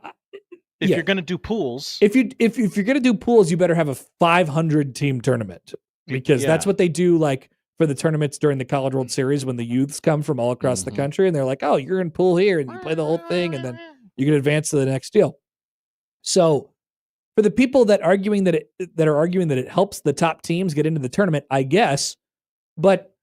S6: If you're going to do pools.
S5: If you're going to do pools, you better have a 500 team tournament. Because that's what they do, like, for the tournaments during the College World Series when the youths come from all across the country, and they're like, oh, you're in pool here, and you play the whole thing, and then you can advance to the next deal. So for the people that are arguing that it helps the top teams get into the tournament, I guess, but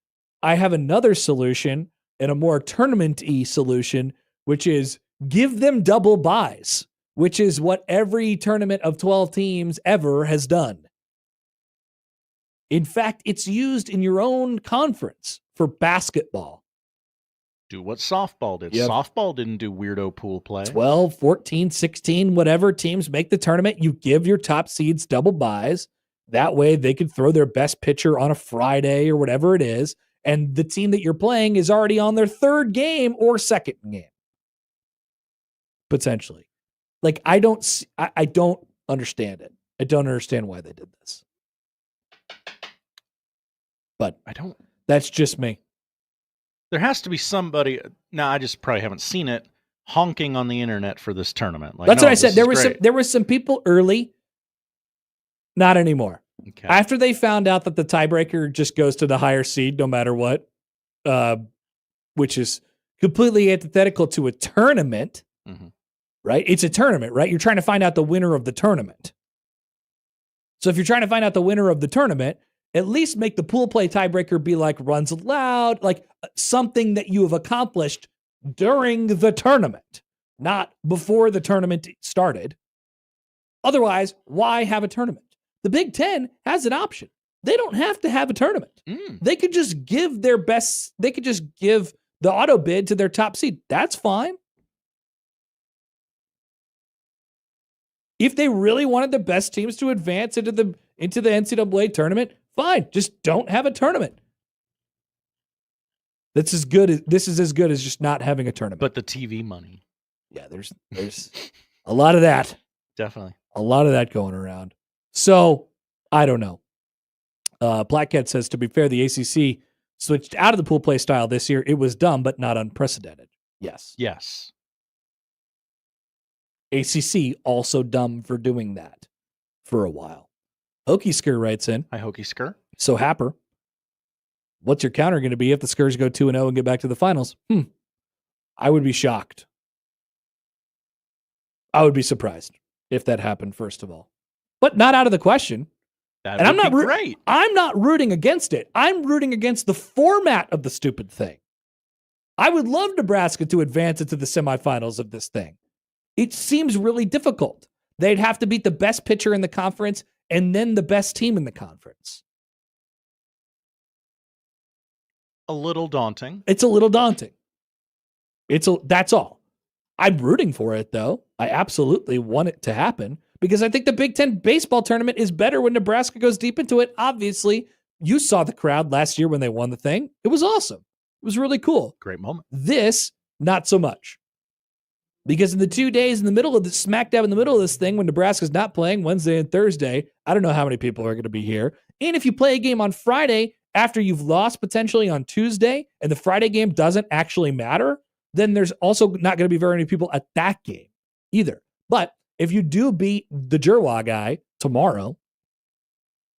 S5: I have another solution and a more tournament-y solution, which is give them double buys, which is what every tournament of 12 teams ever has done. In fact, it's used in your own conference for basketball.
S6: Do what softball did.
S5: Yep.
S6: Softball didn't do weirdo pool play.
S5: 12, 14, 16, whatever teams make the tournament, you give your top seeds double buys. That way they could throw their best pitcher on a Friday or whatever it is, and the team that you're playing is already on their third game or second game. Potentially. Like, I don't understand it. I don't understand why they did this. But that's just me.
S6: There has to be somebody. Now, I just probably haven't seen it honking on the internet for this tournament. Like,
S5: that's what I said. There were some people early. Not anymore.
S6: Okay.
S5: After they found out that the tiebreaker just goes to the higher seed, no matter what, which is completely antithetical to a tournament.
S6: Mm-hmm.
S5: Right? It's a tournament, right? You're trying to find out the winner of the tournament. So if you're trying to find out the winner of the tournament, at least make the pool play tiebreaker be like runs allowed, like something that you have accomplished during the tournament, not before the tournament started. Otherwise, why have a tournament? The Big Ten has an option. They don't have to have a tournament. They could just give their best, they could just give the auto bid to their top seed. That's fine. If they really wanted the best teams to advance into the NCAA tournament, fine. Just don't have a tournament. This is as good as just not having a tournament.
S6: But the TV money.
S5: Yeah, there's a lot of that.
S6: Definitely.
S5: A lot of that going around. So, I don't know. Blackcat says, to be fair, the ACC switched out of the pool play style this year. It was dumb, but not unprecedented. Yes.
S6: Yes.
S5: ACC also dumb for doing that for a while. Hokey Skir writes in.
S6: Hi, Hokey Skir.
S5: So, Happer, what's your counter going to be if the Skurs go 2-0 and get back to the finals? I would be shocked. I would be surprised if that happened, first of all. But not out of the question.
S6: That would be great.
S5: I'm not rooting against it. I'm rooting against the format of the stupid thing. I would love Nebraska to advance into the semifinals of this thing. It seems really difficult. They'd have to beat the best pitcher in the conference and then the best team in the conference.
S6: A little daunting.
S5: It's a little daunting. That's all. I'm rooting for it, though. I absolutely want it to happen because I think the Big Ten baseball tournament is better when Nebraska goes deep into it. Obviously, you saw the crowd last year when they won the thing. It was awesome. It was really cool.
S6: Great moment.
S5: This, not so much. Because in the 2 days in the middle of the smack dab in the middle of this thing, when Nebraska's not playing Wednesday and Thursday, I don't know how many people are going to be here. And if you play a game on Friday after you've lost potentially on Tuesday and the Friday game doesn't actually matter, then there's also not going to be very many people at that game either. But if you do beat the Jerwa guy tomorrow,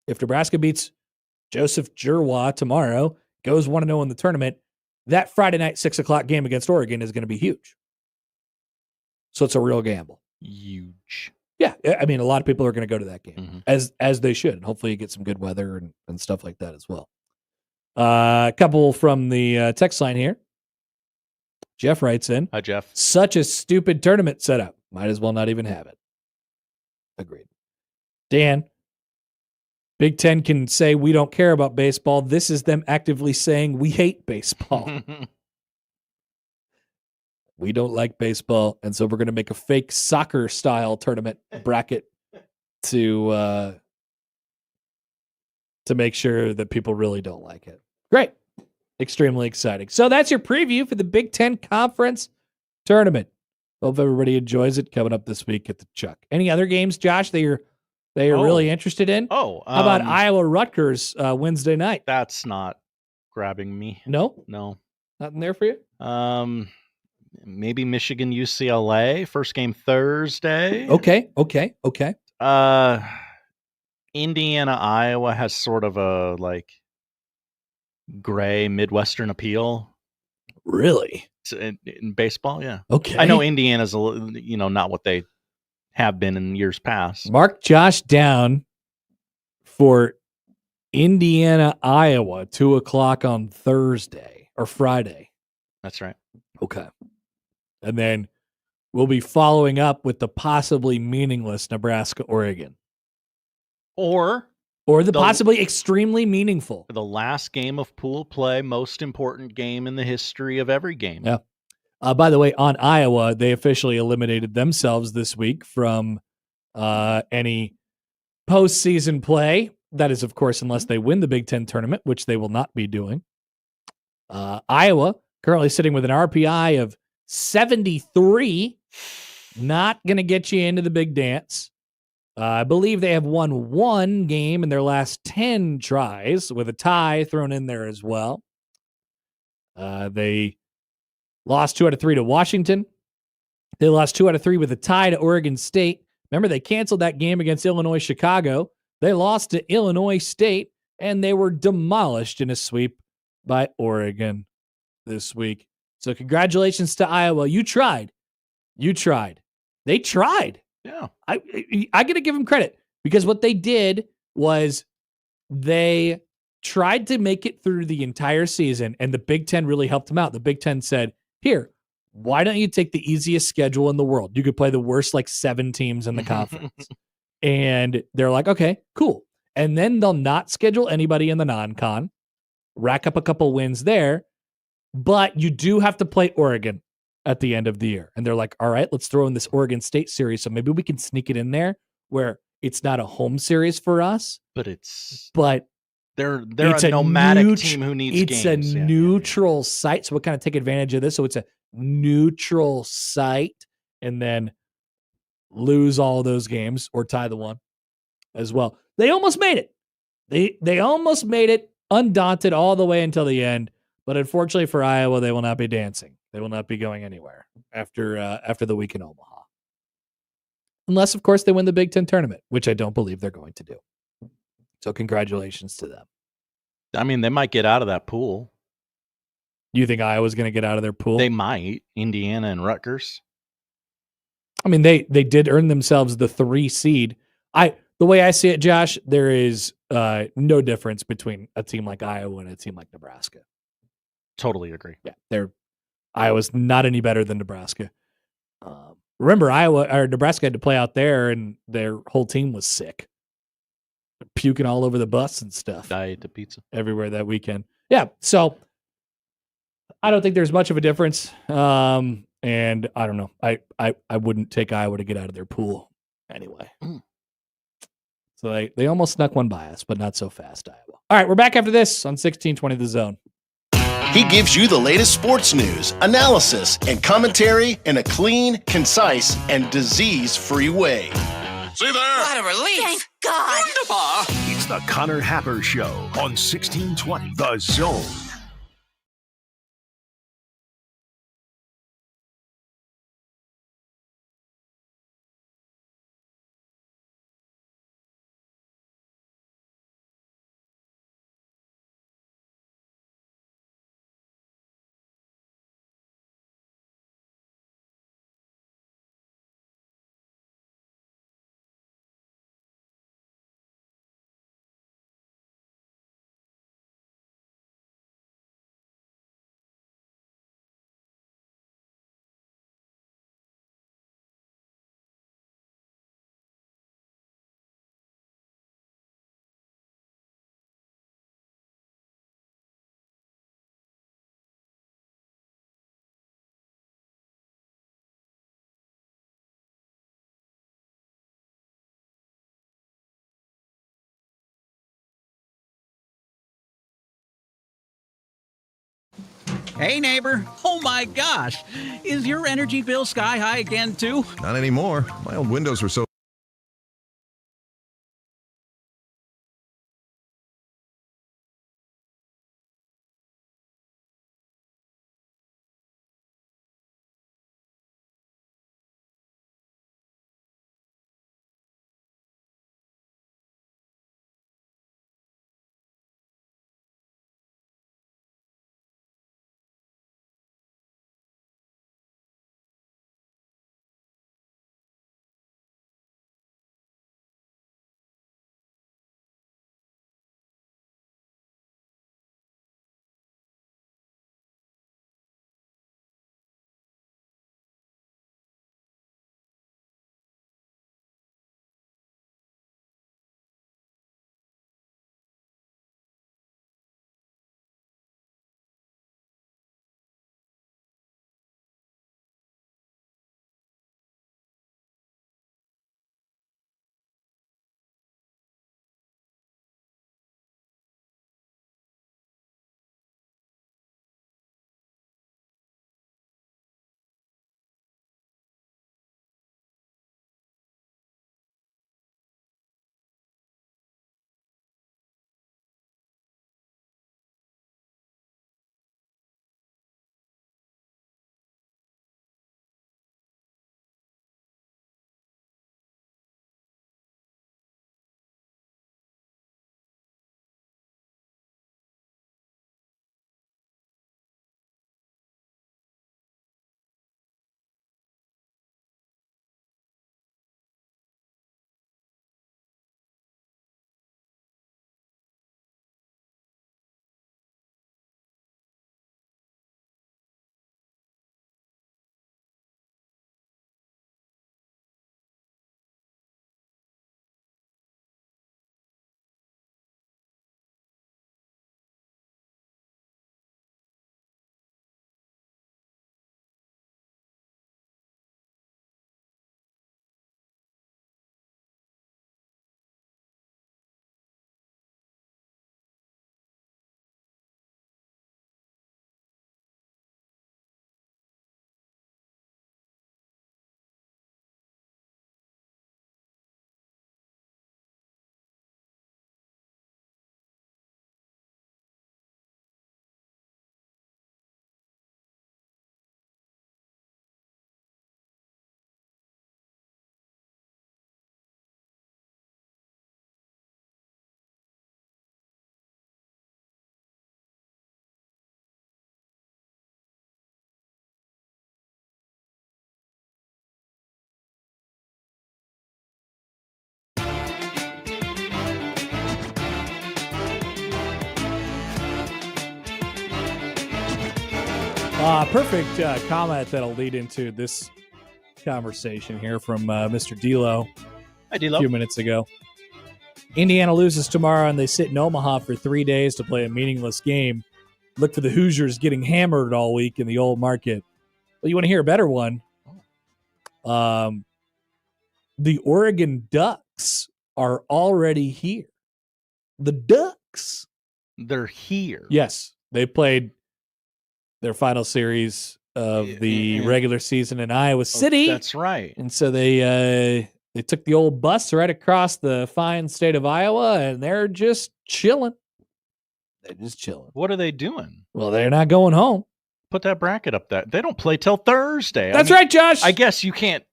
S5: if Nebraska beats Joseph Jerwa tomorrow, goes 1-0 in the tournament, that Friday night 6:00 game against Oregon is going to be huge. So it's a real gamble.
S6: Huge.
S5: Yeah, I mean, a lot of people are going to go to that game, as they should. And hopefully you get some good weather and stuff like that as well. A couple from the text line here. Jeff writes in.
S6: Hi, Jeff.
S5: Such a stupid tournament setup. Might as well not even have it. Agreed. Dan, Big Ten can say we don't care about baseball. This is them actively saying we hate baseball. We don't like baseball, and so we're going to make a fake soccer-style tournament bracket to make sure that people really don't like it. Great. Extremely exciting. So that's your preview for the Big Ten Conference Tournament. Hope everybody enjoys it coming up this week at the Chuck. Any other games, Josh, that you're really interested in?
S6: How
S5: about Iowa-Rutgers Wednesday night?
S6: That's not grabbing me.
S5: No?
S6: No.
S5: Nothing there for you?
S6: Maybe Michigan UCLA, first game Thursday.
S5: Okay.
S6: Indiana Iowa has sort of a gray Midwestern appeal.
S5: Really?
S6: In baseball, yeah.
S5: Okay.
S6: I know Indiana's not what they have been in years past.
S5: Mark Josh down for Indiana Iowa 2:00 on Thursday or Friday.
S6: That's right.
S5: Okay. And then we'll be following up with the possibly meaningless Nebraska-Oregon.
S6: Or
S5: the possibly extremely meaningful.
S6: The last game of pool play, most important game in the history of every game.
S5: Yeah. By the way, on Iowa, they officially eliminated themselves this week from any postseason play. That is, of course, unless they win the Big Ten tournament, which they will not be doing. Iowa currently sitting with an RPI of 73. Not going to get you into the big dance. I believe they have won one game in their last 10 tries with a tie thrown in there as well. They lost 2 out of 3 to Washington. They lost 2 out of 3 with a tie to Oregon State. Remember, they canceled that game against Illinois Chicago. They lost to Illinois State, and they were demolished in a sweep by Oregon this week. So congratulations to Iowa. You tried. They tried.
S6: Yeah.
S5: I got to give them credit because what they did was they tried to make it through the entire season, and the Big Ten really helped them out. The Big Ten said, here, why don't you take the easiest schedule in the world? You could play the worst 7 teams in the conference. And they're like, okay, cool. And then they'll not schedule anybody in the non-con, rack up a couple wins there, but you do have to play Oregon at the end of the year. And they're like, all right, let's throw in this Oregon State series. So maybe we can sneak it in there where it's not a home series for us.
S6: But
S5: they're
S6: a nomadic team who needs games.
S5: It's a neutral site. So we'll kind of take advantage of this. So it's a neutral site and then lose all those games or tie the one as well. They almost made it. They almost made it undaunted all the way until the end. But unfortunately for Iowa, they will not be dancing. They will not be going anywhere after the week in Omaha. Unless, of course, they win the Big Ten tournament, which I don't believe they're going to do. So congratulations to them.
S6: I mean, they might get out of that pool.
S5: You think Iowa's going to get out of their pool?
S6: They might. Indiana and Rutgers.
S5: I mean, they did earn themselves the 3 seed. The way I see it, Josh, there is no difference between a team like Iowa and a team like Nebraska.
S6: Totally agree.
S5: Yeah, Iowa's not any better than Nebraska. Remember, Nebraska had to play out there, and their whole team was sick, puking all over the bus and stuff.
S6: I ate the pizza
S5: everywhere that weekend. Yeah, so I don't think there's much of a difference. And I don't know. I wouldn't take Iowa to get out of their pool anyway. So they almost snuck one by us, but not so fast, Iowa. All right, we're back after this on 1620 The Zone.
S14: He gives you the latest sports news, analysis, and commentary in a clean, concise, and disease-free way.
S2: See there?
S11: What a relief. Thank God.
S2: Wonderful. It's the Connor Happer Show on 1620 The Zone.
S15: Hey, neighbor. Oh, my gosh. Is your energy bill sky high again, too?
S16: Not anymore. My old windows were so
S5: Perfect comment that'll lead into this conversation here from Mr. D'Lo.
S6: Hi, D'Lo.
S5: A few minutes ago. Indiana loses tomorrow, and they sit in Omaha for 3 days to play a meaningless game. Look for the Hoosiers getting hammered all week in the old market. Well, you want to hear a better one? The Oregon Ducks are already here. The Ducks.
S6: They're here.
S5: Yes, they played their final series of the regular season in Iowa City.
S6: That's right.
S5: And so they took the old bus right across the fine state of Iowa, and they're just chilling. They're just chilling.
S6: What are they doing?
S5: Well, they're not going home.
S6: Put that bracket up there. They don't play till Thursday.
S5: That's right, Josh.
S6: I guess you can't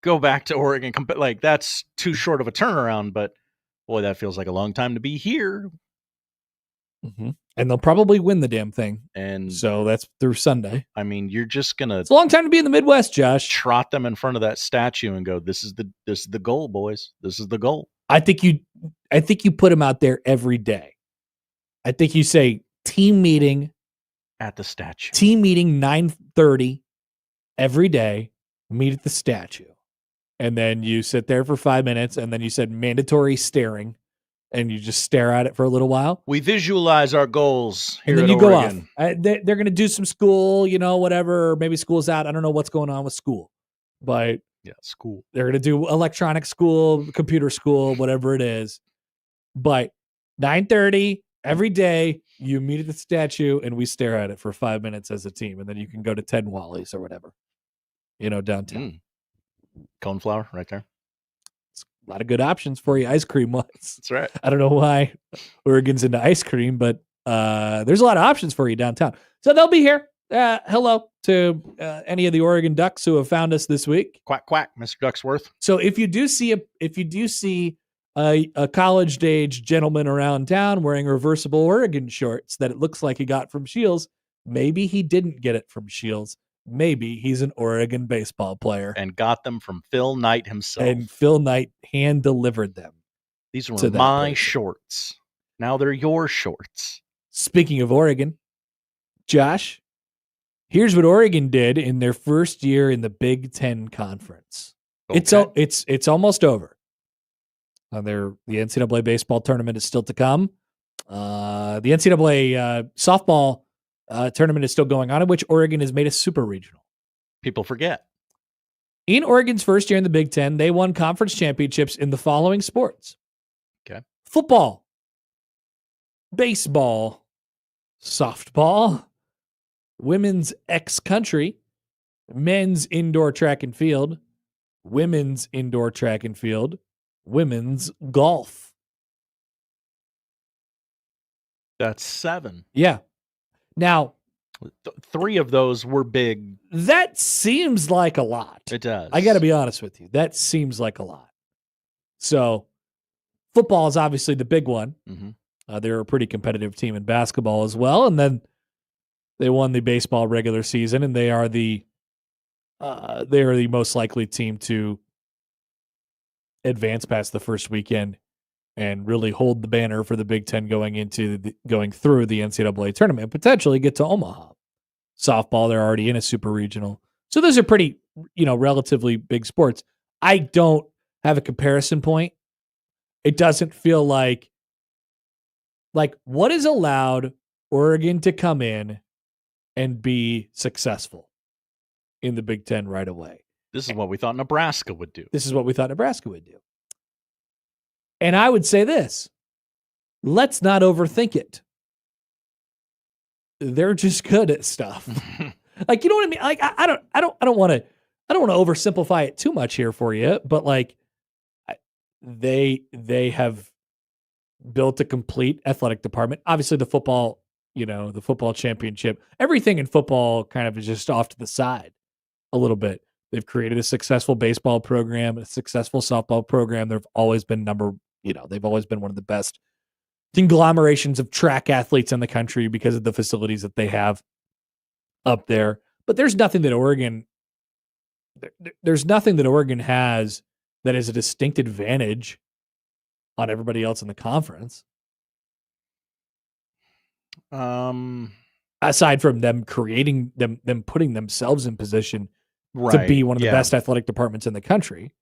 S6: go back to Oregon. Like, that's too short of a turnaround, but boy, that feels like a long time to be here.
S5: Mm-hmm. And they'll probably win the damn thing.
S6: And
S5: so that's through Sunday.
S6: I mean, you're just gonna.
S5: It's a long time to be in the Midwest, Josh.
S6: Trot them in front of that statue and go, "This is the goal, boys. This is the goal."
S5: I think you put them out there every day. I think you say team meeting
S6: at the statue.
S5: Team meeting 9:30 every day. Meet at the statue, and then you sit there for 5 minutes, and then you said mandatory staring. And you just stare at it for a little while.
S6: We visualize our goals here
S5: and then
S6: at
S5: you
S6: Oregon.
S5: Go off. They're going to do some school, whatever. Maybe school's out. I don't know what's going on with school. But
S6: yeah, school.
S5: They're going to do electronic school, computer school, whatever it is. But 9:30 every day, you meet at the statue, and we stare at it for 5 minutes as a team. And then you can go to Ted Wally's or whatever, downtown.
S6: Coneflower right there.
S5: A lot of good options for you, ice cream-wise.
S6: That's right.
S5: I don't know why Oregon's into ice cream, but there's a lot of options for you downtown. So they'll be here. Hello to any of the Oregon Ducks who have found us this week.
S6: Quack quack, Mr. Ducksworth.
S5: So if you do see a college-age gentleman around town wearing reversible Oregon shorts that it looks like he got from Shields, maybe he didn't get it from Shields. Maybe he's an Oregon baseball player.
S6: And got them from Phil Knight himself.
S5: And Phil Knight hand-delivered them.
S6: These were my shorts. Now they're your shorts.
S5: Speaking of Oregon, Josh, here's what Oregon did in their first year in the Big Ten Conference. Okay. It's almost over. The NCAA baseball tournament is still to come. The NCAA softball tournament is still going on, in which Oregon has made a super regional.
S6: People forget.
S5: In Oregon's first year in the Big Ten, they won conference championships in the following sports.
S6: Okay.
S5: Football, baseball, softball, women's X-country, men's indoor track and field, women's indoor track and field, women's golf.
S6: That's 7.
S5: Yeah. Now,
S6: 3 of those were big.
S5: That seems like a lot.
S6: It does.
S5: I got to be honest with you. That seems like a lot. So, football is obviously the big one.
S6: Mm-hmm.
S5: They're a pretty competitive team in basketball as well. And then they won the baseball regular season, and they are the most likely team to advance past the first weekend and really hold the banner for the Big Ten going through the NCAA tournament and potentially get to Omaha. Softball, they're already in a super regional. So those are pretty, relatively big sports. I don't have a comparison point. It doesn't feel like what is allowed Oregon to come in and be successful in the Big Ten right away.
S6: This is what we thought Nebraska would do.
S5: And I would say this, let's not overthink it. They're just good at stuff. Like, you know what I mean? Like, I don't want to oversimplify it too much here for you, but like they have built a complete athletic department. Obviously the football, the football championship, everything in football kind of is just off to the side a little bit. They've created a successful baseball program, a successful softball program. They've always been they've always been one of the best conglomerations of track athletes in the country because of the facilities that they have up there. But there's nothing that Oregon has that is a distinct advantage on everybody else in the conference. aside from them creating them putting themselves in position to be one of the best athletic departments in the country.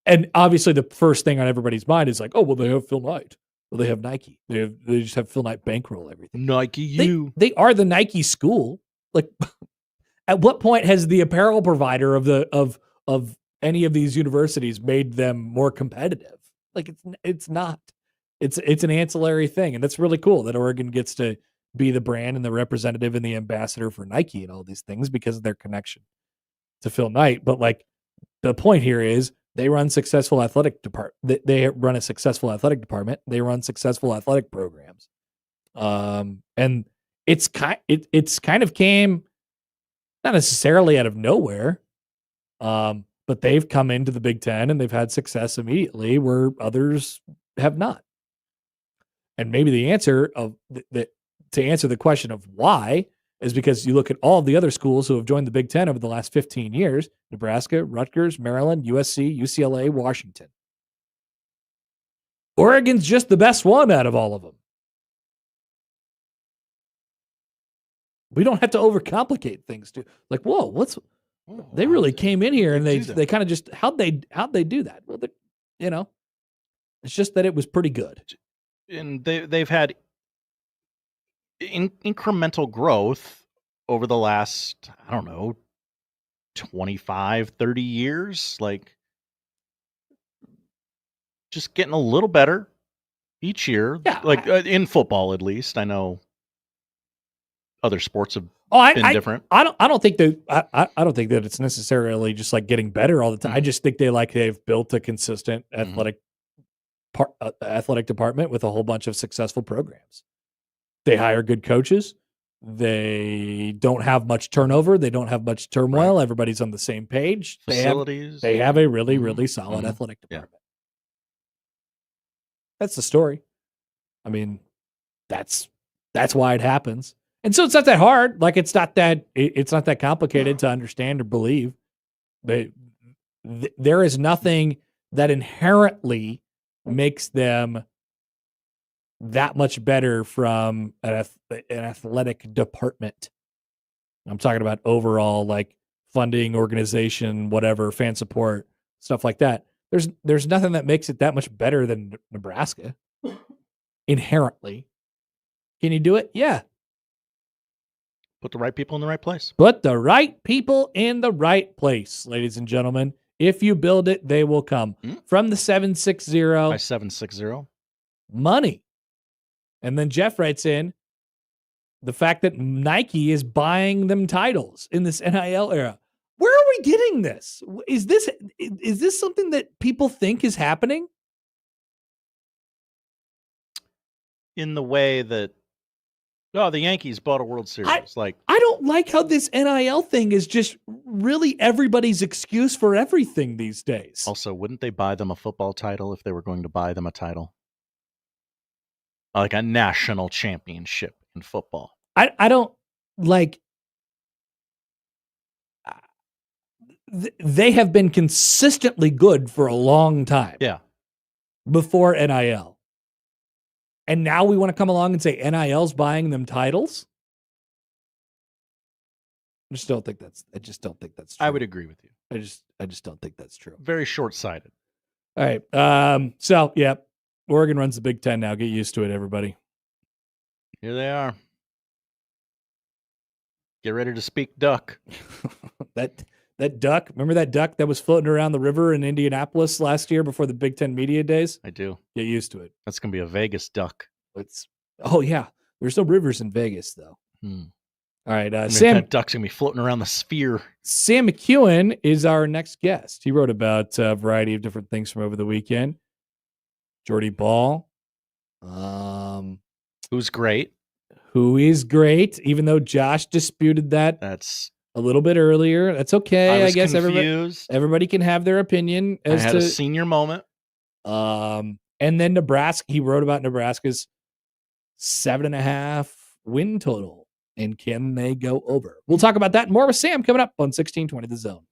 S5: And obviously the first thing on everybody's mind is like, oh, well, they have Phil Knight. Well, they have Nike. They just have Phil Knight bankroll everything.
S6: Nike
S5: They are the Nike school. Like, at what point has the apparel provider of any of these universities made them more competitive? Like, it's not. It's an ancillary thing, and that's really cool that Oregon gets to be the brand and the representative and the ambassador for Nike and all these things because of their connection to Phil Knight. But like, the point here is they run successful athletic department. They run a successful athletic department. They run successful athletic programs. And it's kind of came not necessarily out of nowhere. But they've come into the Big Ten and they've had success immediately where others have not. And maybe the answer to answer the question of why is because you look at all the other schools who have joined the Big Ten over the last 15 years, Nebraska, Rutgers, Maryland, USC, UCLA, Washington. Oregon's just the best one out of all of them. We don't have to overcomplicate things too. Like, whoa, they really came in here and they kind of just, how'd they do that? Well, it's just that it was pretty good.
S6: And they've had incremental growth over the last, 25, 30 years. Like, just getting a little better each year. Yeah, in football, at least. I know other sports have been different.
S5: I don't think that it's necessarily just like getting better all the time. I just think they've built a consistent athletic department with a whole bunch of successful programs. They hire good coaches. They don't have much turnover. They don't have much turmoil. Right. Everybody's on the same page.
S6: Facilities.
S5: They have a really, really solid athletic department. Yeah. That's the story. I mean, that's why it happens. And so it's not that hard. Like, it's not that complicated to understand or believe. There is nothing that inherently makes them that much better from an athletic department. I'm talking about overall, like, funding, organization, whatever, fan support, stuff like that. There's nothing that makes it that much better than Nebraska inherently. Can you do it? Yeah.
S6: Put the right people in the right place.
S5: Put the right people in the right place, ladies and gentlemen. If you build it, they will come. From the 760.
S6: By 760.
S5: Money. And then Jeff writes in the fact that Nike is buying them titles in this NIL era. Where are we getting this? Is this something that people think is happening?
S6: In the way that, the Yankees bought a World Series. I
S5: don't like how this NIL thing is just really everybody's excuse for everything these days.
S6: Also, wouldn't they buy them a football title if they were going to buy them a title? Like a national championship in football.
S5: I don't like. They have been consistently good for a long time.
S6: Yeah.
S5: Before NIL. And now we want to come along and say NIL's buying them titles? I just don't think that's true.
S6: I would agree with you.
S5: I just don't think that's true.
S6: Very short-sighted.
S5: All right. So, yeah. Oregon runs the Big Ten now. Get used to it, everybody.
S6: Here they are. Get ready to speak duck.
S5: That duck, remember that duck that was floating around the river in Indianapolis last year before the Big Ten media days?
S6: I do.
S5: Get used to it.
S6: That's going to be a Vegas duck.
S5: Oh, yeah. There's no rivers in Vegas, though. All right.
S6: Sam, that duck's going to be floating around the sphere.
S5: Sam McKewon is our next guest. He wrote about a variety of different things from over the weekend. Jordy Ball.
S6: Who's great.
S5: Who is great, even though Josh disputed that.
S6: That's
S5: a little bit earlier. That's okay. I guess
S6: confused.
S5: everybody can have their opinion.
S6: I had a senior moment.
S5: And then Nebraska. He wrote about Nebraska's 7.5 win total, and can they go over? We'll talk about that and more with Sam coming up on 1620 The Zone.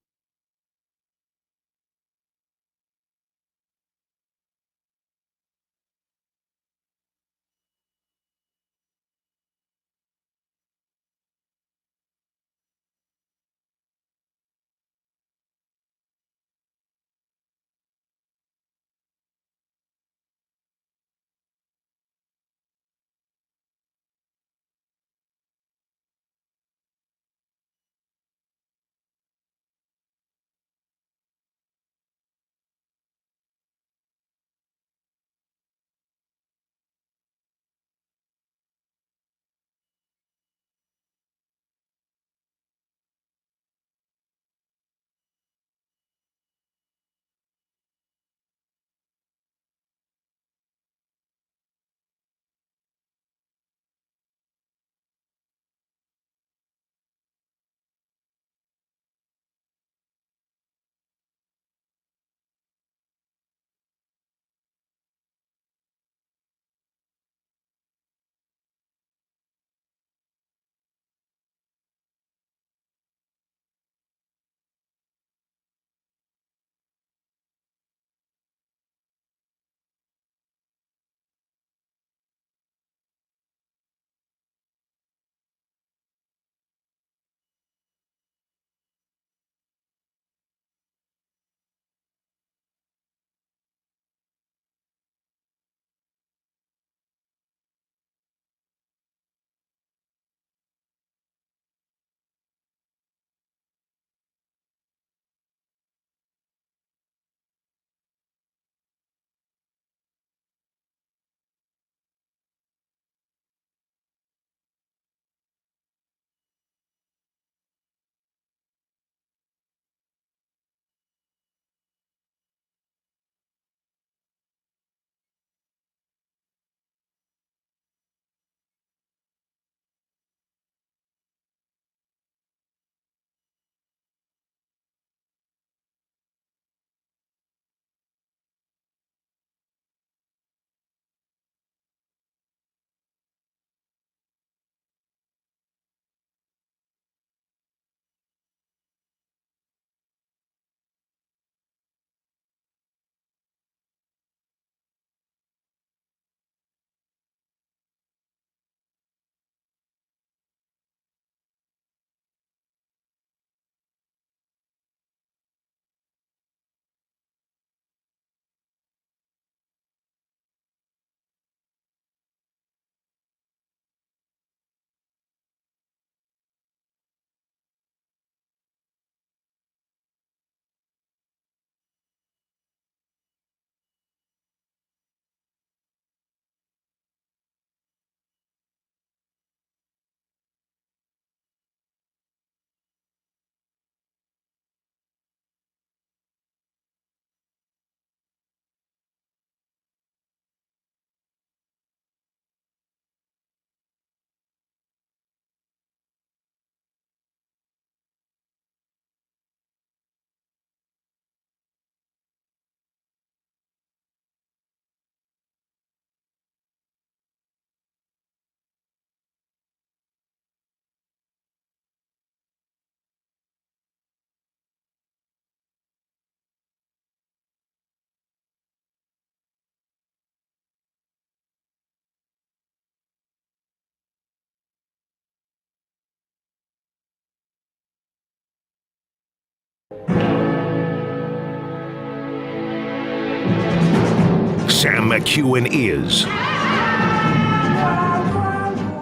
S2: Sam McKewon is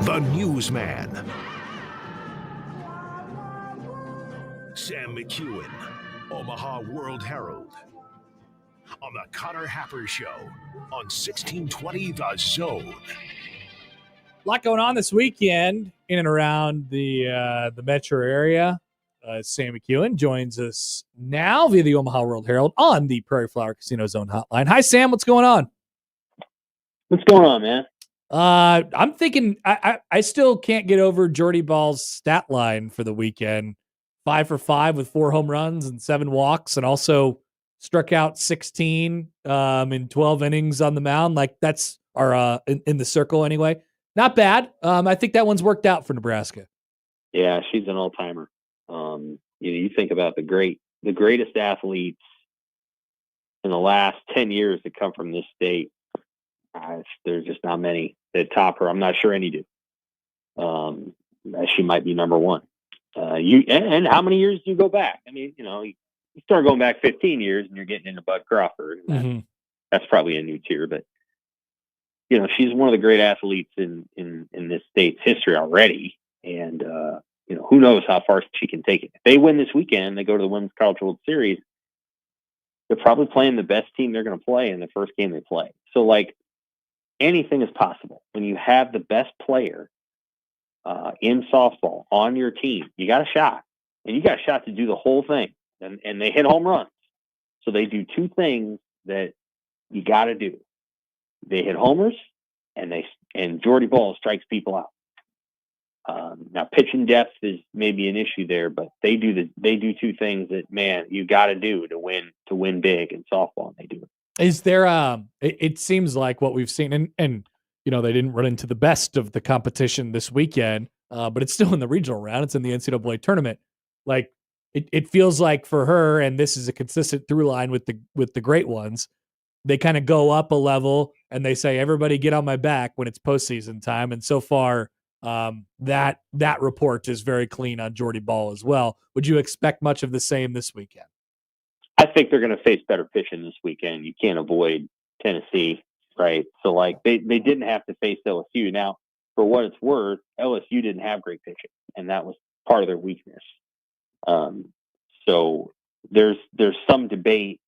S2: the newsman. Sam McKewon, Omaha World Herald. On the Connor Happer Show on 1620 The Zone.
S5: A lot going on this weekend in and around the metro area. Sam McKewon joins us now via the Omaha World Herald on the Prairie Flower Casino Zone hotline. Hi, Sam. What's going on?
S17: What's going on, man?
S5: I'm thinking I still can't get over Jordy Ball's stat line for the weekend. 5 for 5 with 4 home runs and 7 walks, and also struck out 16 in 12 innings on the mound. Like that's in the circle anyway. Not bad. I think that one's worked out for Nebraska.
S17: Yeah, she's an all-timer. You think about the greatest athletes in the last 10 years that come from this state. There's just not many that top her. I'm not sure any do. She might be number one. And how many years do you go back? I mean, you start going back 15 years and you're getting into Bud Crawford. That's probably a new tier, but she's one of the great athletes in this state's history already. And, who knows how far she can take it. If they win this weekend, they go to the Women's College World Series, they're probably playing the best team they're going to play in the first game they play. So, anything is possible. When you have the best player in softball on your team, you got a shot. And you got a shot to do the whole thing. And they hit home runs. So they do 2 things that you got to do. They hit homers, and Jordy Ball strikes people out. Now pitching depth is maybe an issue there, but they do 2 things that, man, you got to do to win big in softball. And they do it.
S5: Is there it seems like what we've seen, and they didn't run into the best of the competition this weekend, but it's still in the regional round. It's in the NCAA tournament. Like it feels like for her, and this is a consistent through line with the great ones. They kind of go up a level and they say, everybody get on my back when it's postseason time. And so far, that report is very clean on Jordy Ball as well. Would you expect much of the same this weekend?
S17: I think they're going to face better pitching this weekend. You can't avoid Tennessee, right? So they didn't have to face LSU. Now, for what it's worth, LSU didn't have great pitching, and that was part of their weakness. So there's some debate.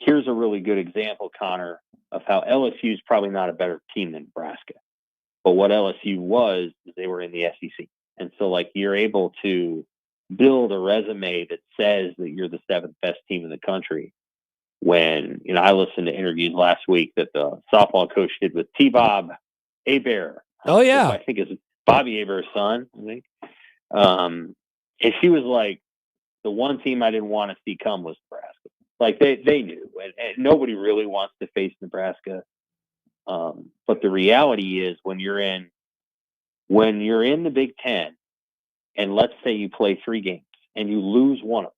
S17: Here's a really good example, Connor, of how LSU is probably not a better team than Nebraska. But what LSU was, is they were in the SEC. And so, you're able to build a resume that says that you're the 7th best team in the country. When, I listened to interviews last week that the softball coach did with T-Bob Hebert.
S5: Oh, yeah.
S17: I think it's Bobby Hebert's son, I think. And she was like, the one team I didn't want to see come was Nebraska. They knew, and nobody really wants to face Nebraska. But the reality is when you're in the Big Ten, and let's say you play 3 games and you lose one of them,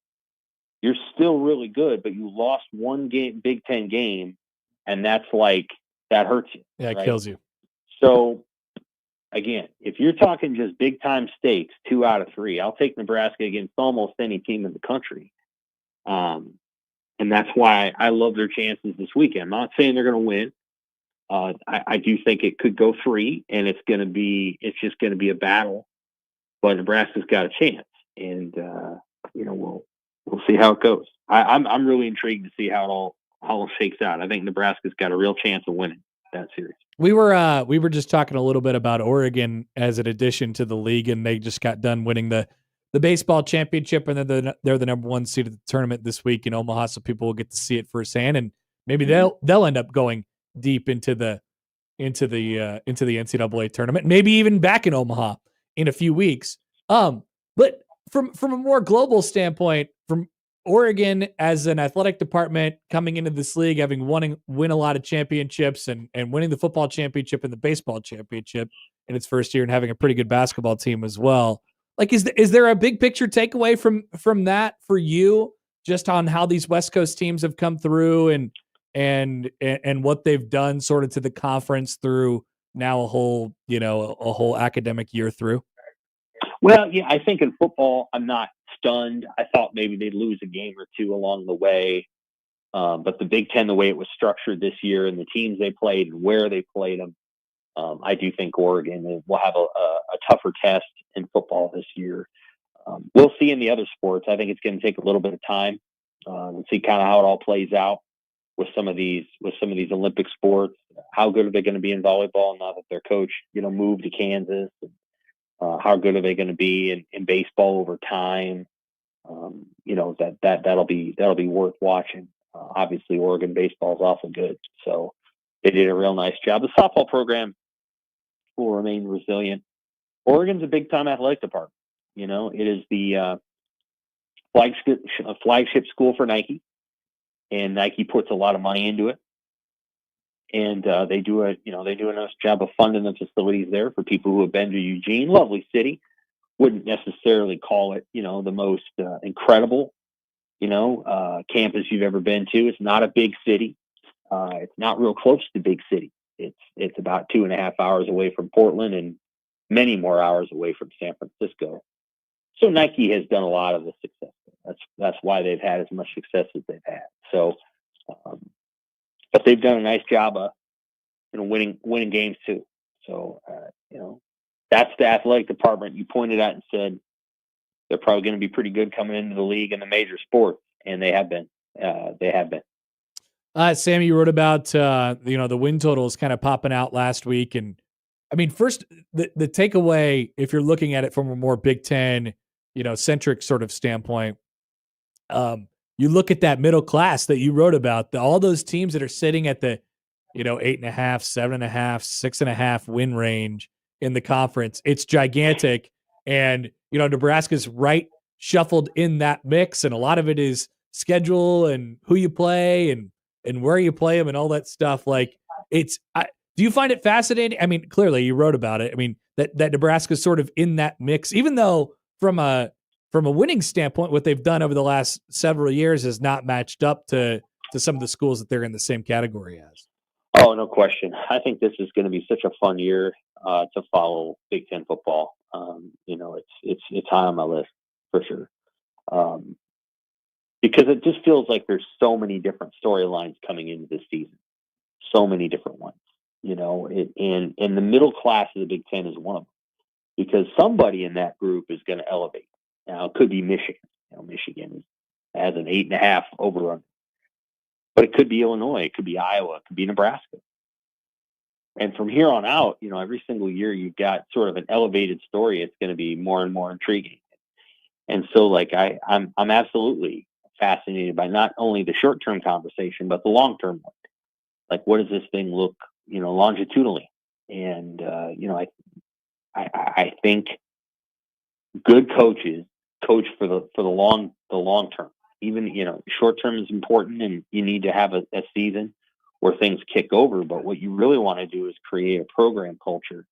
S17: you're still really good, but you lost one Big Ten game, and that hurts you.
S5: Yeah, it
S17: right?
S5: kills you.
S17: So again, if you're talking just big time stakes, 2 out of 3, I'll take Nebraska against almost any team in the country. And that's why I love their chances this weekend. I'm not saying they're going to win. I do think it could go 3, and it's just going to be a battle. But Nebraska's got a chance, and we'll see how it goes. I'm really intrigued to see how it all shakes out. I think Nebraska's got a real chance of winning that series.
S5: We were just talking a little bit about Oregon as an addition to the league, and they just got done winning the baseball championship, and then they're the number 1 seed of the tournament this week in Omaha, so people will get to see it firsthand, and maybe they'll end up going deep into the NCAA tournament, maybe even back in Omaha in a few weeks. But from a more global standpoint, from Oregon as an athletic department coming into this league, having win a lot of championships and winning the football championship and the baseball championship in its first year, and having a pretty good basketball team as well. Is there a big picture takeaway from that for you, just on how these West Coast teams have come through and what they've done sort of to the conference through now a whole academic year through?
S17: Well, yeah, I think in football, I'm not stunned. I thought maybe they'd lose a game or two along the way. But the Big Ten, the way it was structured this year and the teams they played and where they played them, I do think Oregon will have a tougher test in football this year. We'll see in the other sports. I think it's going to take a little bit of time and see kind of how it all plays out with some of these Olympic sports. How good are they going to be in volleyball now that their coach, moved to Kansas? How good are they going to be in baseball over time? That'll be worth watching. Obviously, Oregon baseball is awful good, so they did a real nice job. The softball program will remain resilient. Oregon's a big-time athletic department. It is the flagship school for Nike, and Nike puts a lot of money into it. And they do a nice job of funding the facilities there for people who have been to Eugene. Lovely city. Wouldn't necessarily call it, the most incredible, campus you've ever been to. It's not a big city. It's not real close to big city. It's about 2.5 hours away from Portland and many more hours away from San Francisco. So Nike has done a lot of the success. That's why they've had as much success as they've had. So, but they've done a nice job of, winning games too. So, that's the athletic department you pointed out and said they're probably going to be pretty good coming into the league in the major sports, and they have been.
S5: Sam, you wrote about the win totals kind of popping out last week, and I mean, first the takeaway, if you're looking at it from a more Big Ten, centric sort of standpoint, you look at that middle class that you wrote about, all those teams that are sitting at the 8.5, 7.5, 6.5 win range in the conference. It's gigantic, and Nebraska's right shuffled in that mix, and a lot of it is schedule and who you play and where you play them and all that stuff. Like, do you find it fascinating? I mean, clearly you wrote about it. I mean, that Nebraska's sort of in that mix, even though from a winning standpoint, what they've done over the last several years has not matched up to some of the schools that they're in the same category as.
S17: Oh, no question. I think this is going to be such a fun year to follow Big Ten football. It's high on my list for sure. Because it just feels like there's so many different storylines coming into this season, so many different ones, and the middle class of the Big Ten is one of them, because somebody in that group is going to elevate. Now, it could be Michigan. Michigan has an 8.5 over-run. But it could be Illinois. It could be Iowa. It could be Nebraska. And from here on out, every single year you've got sort of an elevated story. It's going to be more and more intriguing. And so, I'm absolutely fascinated by not only the short-term conversation, but the long-term one. Like, what does this thing look, longitudinally? And, I think good coaches coach for the long term. Even, short term is important, and you need to have a season where things kick over. But what you really want to do is create a program culture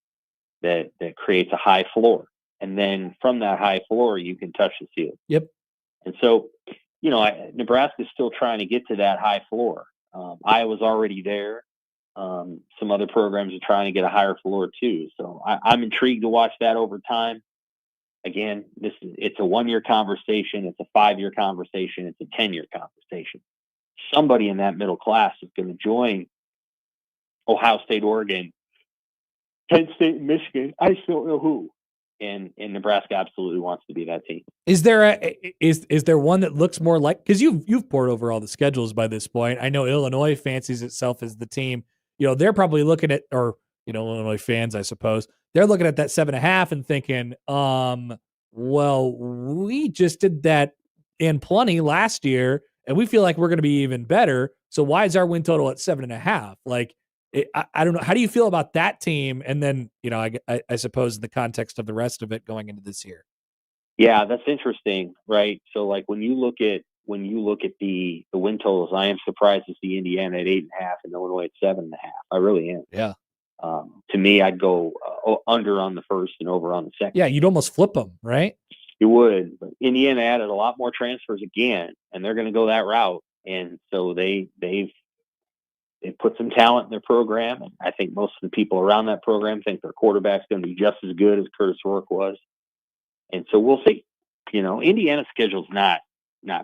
S17: that creates a high floor. And then from that high floor, you can touch the ceiling.
S5: Yep.
S17: And so, Nebraska's still trying to get to that high floor. Iowa's already there. Some other programs are trying to get a higher floor too. So I'm intrigued to watch that over time. Again, it's a 1-year conversation. It's a 5-year conversation. It's a 10-year conversation. Somebody in that middle class is going to join Ohio State, Oregon, Penn State, and Michigan. I just don't know who. And Nebraska absolutely wants to be that team.
S5: Is there is there one that looks more like, because you've poured over all the schedules by this point. I know Illinois fancies itself as the team. They're probably looking at, or Illinois fans, I suppose, they're looking at that 7.5 and thinking, well, we just did that in plenty last year, and we feel like we're going to be even better. So why is our win total at 7.5? Like, I don't know. How do you feel about that team? And then, I suppose in the context of the rest of it going into this year.
S17: Yeah, that's interesting, right? So, like, when you look at the win totals, I am surprised to see Indiana at 8.5 and Illinois at 7.5. I really am.
S5: Yeah.
S17: To me, I'd go under on the first and over on the second.
S5: Yeah, you'd almost flip them, right?
S17: You would. But Indiana added a lot more transfers again, and they're going to go that route. And so they've put some talent in their program. And I think most of the people around that program think their quarterback's going to be just as good as Curtis Rourke was. And so we'll see. Indiana's schedule's not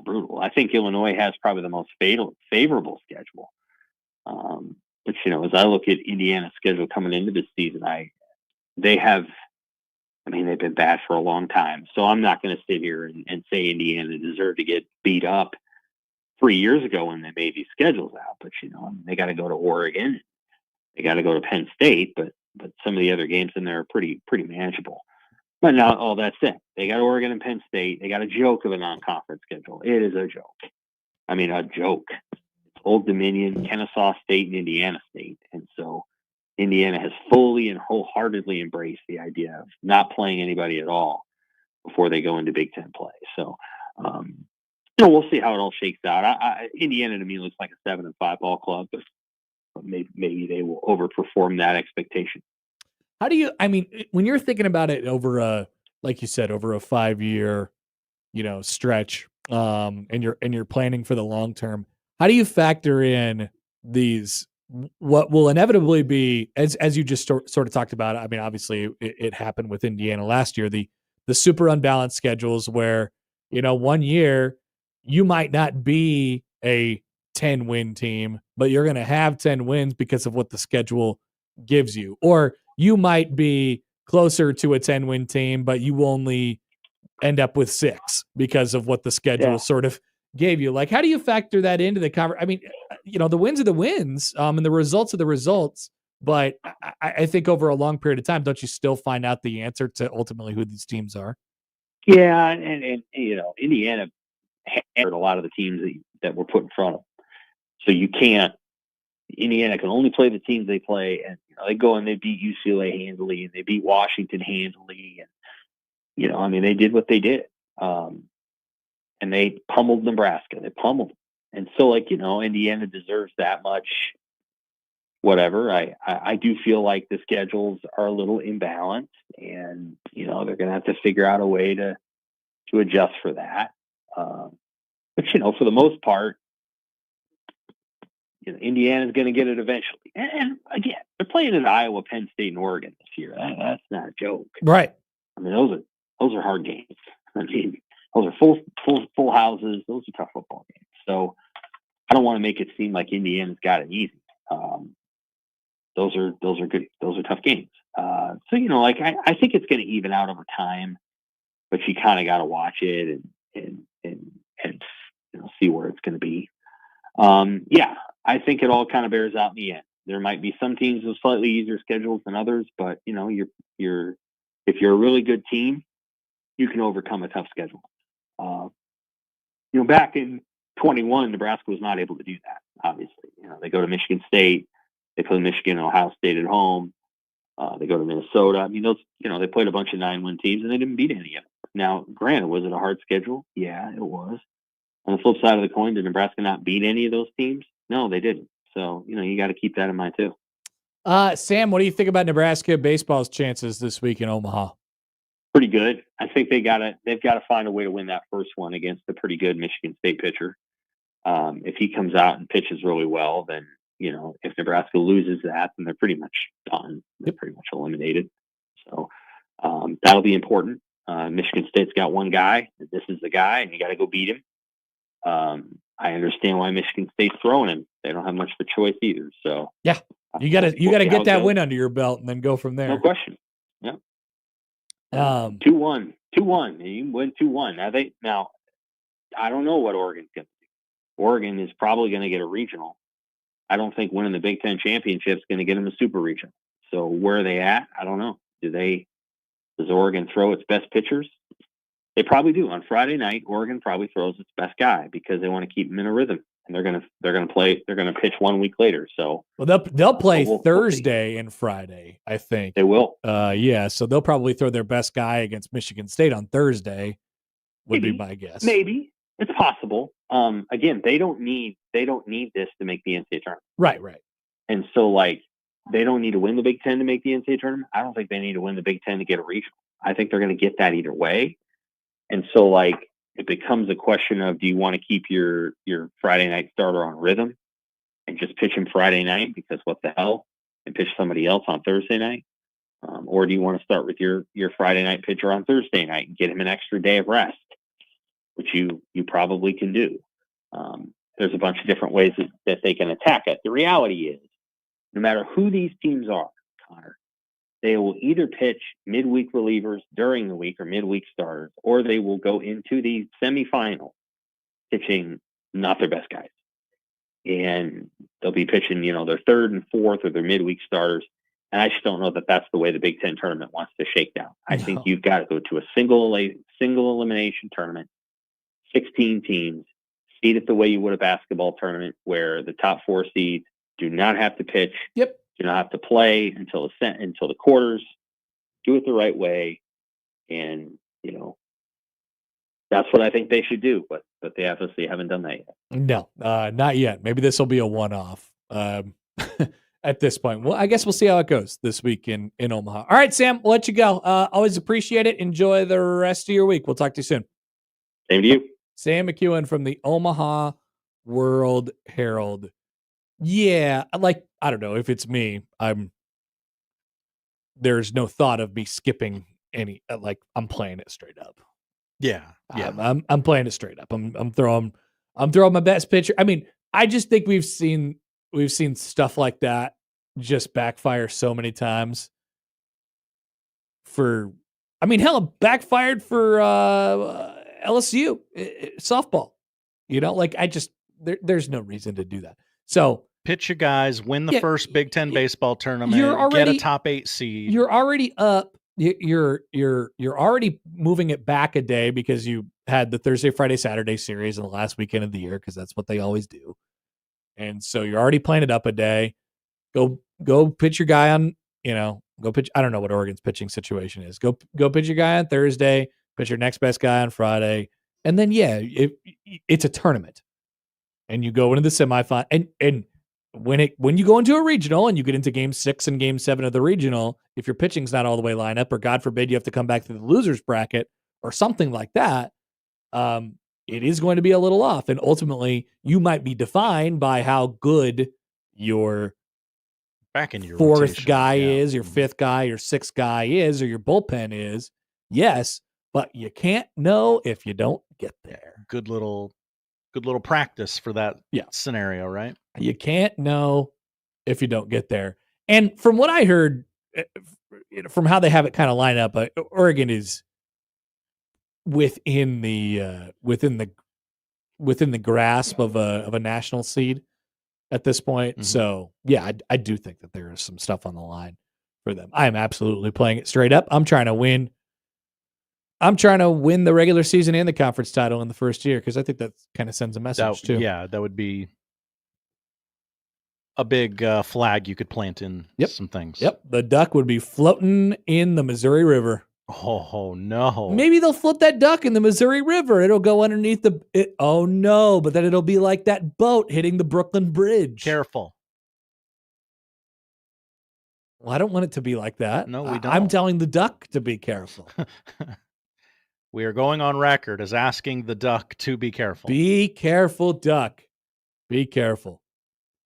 S17: brutal. I think Illinois has probably the most favorable schedule. But as I look at Indiana's schedule coming into this season, they've been bad for a long time. So I'm not going to sit here and say Indiana deserved to get beat up 3 years ago when they made these schedules out. But they got to go to Oregon, they got to go to Penn State, but some of the other games in there are pretty manageable. But now, all that said, they got Oregon and Penn State. They got a joke of a non-conference schedule. It is a joke. A joke. It's Old Dominion, Kennesaw State, and Indiana State. And so Indiana has fully and wholeheartedly embraced the idea of not playing anybody at all before they go into Big Ten play. So, we'll see how it all shakes out. Indiana to me looks like a 7-5 ball club, but maybe they will overperform that expectation.
S5: How do you, when you're thinking about it over like you said, over a 5-year, stretch, and you're planning for the long term, how do you factor in these, what will inevitably be, as you just sort of talked about, obviously it happened with Indiana last year, the super unbalanced schedules where, 1 year you might not be a 10-win team, but you're going to have 10 wins because of what the schedule gives you. Or you might be closer to a 10-win team, but you only end up with 6 because of what the schedule sort of gave you. Like, how do you factor that into the conversation? The wins are the wins, and the results are the results. But I think over a long period of time, don't you still find out the answer to ultimately who these teams are?
S17: Yeah, and Indiana hammered a lot of the teams that were put in front of them. So Indiana can only play the teams they play, and they go and they beat UCLA handily, and they beat Washington handily, and they did what they did, and they pummeled Nebraska. They pummeled them. And so, Indiana deserves that much. Whatever. I do feel like the schedules are a little imbalanced, and they're going to have to figure out a way to adjust for that. But for the most part, Indiana's going to get it eventually. And again, they're playing at Iowa, Penn State, and Oregon this year. That's not a joke,
S5: right?
S17: Those are hard games. Those are full houses. Those are tough football games. So I don't want to make it seem like Indiana's got it easy. Those are good. Those are tough games. I think it's going to even out over time, but you kind of got to watch it and see where it's going to be. I think it all kind of bears out in the end. There might be some teams with slightly easier schedules than others, but if you're a really good team, you can overcome a tough schedule. Back in 21, Nebraska was not able to do that. Obviously, they go to Michigan State, they play Michigan and Ohio State at home. They go to Minnesota. They played a bunch of 9-win teams and they didn't beat any of them. Now, granted, was it a hard schedule? Yeah, it was. On the flip side of the coin, did Nebraska not beat any of those teams? No, they didn't. So, you got to keep that in mind too.
S5: Sam, what do you think about Nebraska baseball's chances this week in Omaha?
S17: Pretty good. I think they've got to find a way to win that first one against the pretty good Michigan State pitcher. If he comes out and pitches really well, then, if Nebraska loses that, then they're pretty much done. They're pretty much eliminated. So that'll be important. Michigan State's got one guy. This is the guy, and you got to go beat him. I understand why Michigan State's throwing him. They don't have much of a choice either. So
S5: yeah, you got to get that win under your belt and then go from there.
S17: No question. Yeah. 2-1. You win 2-1. Now I don't know what Oregon's going to do. Oregon is probably going to get a regional. I don't think winning the Big Ten championship is going to get them a super regional. So where are they at? I don't know. Does Oregon throw its best pitchers? They probably do. On Friday night, Oregon probably throws its best guy because they want to keep him in a rhythm, and they're going to pitch 1 week later. So
S5: they'll play Thursday and Friday, I think.
S17: They will.
S5: So they'll probably throw their best guy against Michigan State on Thursday. Would be my guess.
S17: Maybe it's possible. Again, they don't need this to make the NCAA tournament.
S5: Right.
S17: And so they don't need to win the Big Ten to make the NCAA tournament. I don't think they need to win the Big Ten to get a regional. I think they're going to get that either way. And so, it becomes a question of, do you want to keep your Friday night starter on rhythm and just pitch him Friday night because what the hell, and pitch somebody else on Thursday night? Or do you want to start with your Friday night pitcher on Thursday night and get him an extra day of rest which you probably can do. There's a bunch of different ways that they can attack it. The reality is, no matter who these teams are, Connor, they will either pitch midweek relievers during the week or midweek starters, or they will go into the semifinal pitching not their best guys. And they'll be pitching, their third and fourth or their midweek starters. And I just don't know that that's the way the Big Ten tournament wants to shake down. I think you've got to go to a single elimination tournament, 16 teams, seed it the way you would a basketball tournament, where the top 4 seeds do not have to pitch.
S5: Yep.
S17: Do not have to play until the quarters. Do it the right way, and that's what I think they should do. But they obviously haven't done that yet.
S5: No, not yet. Maybe this will be a one-off at this point. Well, I guess we'll see how it goes this week in Omaha. All right, Sam, we'll let you go. Always appreciate it. Enjoy the rest of your week. We'll talk to you soon.
S17: Same to you.
S5: Sam McKewon from the Omaha World Herald. Yeah, I don't know if it's me. There's no thought of me skipping any. I'm playing it straight up.
S6: Yeah.
S5: I'm playing it straight up. I'm throwing my best pitcher. I mean, I just think we've seen stuff like that just backfire so many times. Hell, it backfired for LSU softball. There's no reason to do that. So
S6: pitch your guys, win the first Big Ten baseball tournament, get a top 8 seed.
S5: You're already up. You're already moving it back a day because you had the Thursday, Friday, Saturday series in the last weekend of the year, because that's what they always do. And so you're already playing it up a day. Go pitch your guy on, go pitch. I don't know what Oregon's pitching situation is. Go pitch your guy on Thursday, pitch your next best guy on Friday. And then, it's a tournament. And you go into the semifinal, and when you go into a regional and you get into game 6 and game 7 of the regional, if your pitching's not all the way lined up, or God forbid you have to come back to the losers bracket or something like that, it is going to be a little off. And ultimately you might be defined by how good your
S6: back in your
S5: fourth
S6: rotation
S5: guy is, your fifth guy, your sixth guy is, or your bullpen is. Yes, but you can't know if you don't get there.
S6: Good little practice for that scenario, right?
S5: You can't know if you don't get there. And from what I heard, from how they have it kind of lined up, Oregon is within the grasp of a national seed at this point. Mm-hmm. So yeah, I do think that there is some stuff on the line for them. I am absolutely playing it straight up. I'm trying to win the regular season and the conference title in the first year, because I think that kind of sends a message too.
S6: Yeah, that would be a big flag you could plant in some things.
S5: Yep, the duck would be floating in the Missouri River.
S6: Oh no!
S5: Maybe they'll float that duck in the Missouri River. It'll go underneath oh no! But then it'll be like that boat hitting the Brooklyn Bridge.
S6: Careful.
S5: Well, I don't want it to be like that.
S6: No, we don't.
S5: I'm telling the duck to be careful.
S6: We are going on record as asking the duck to be careful.
S5: Be careful, duck. Be careful.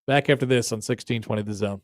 S5: Back after this on 1620 The Zone.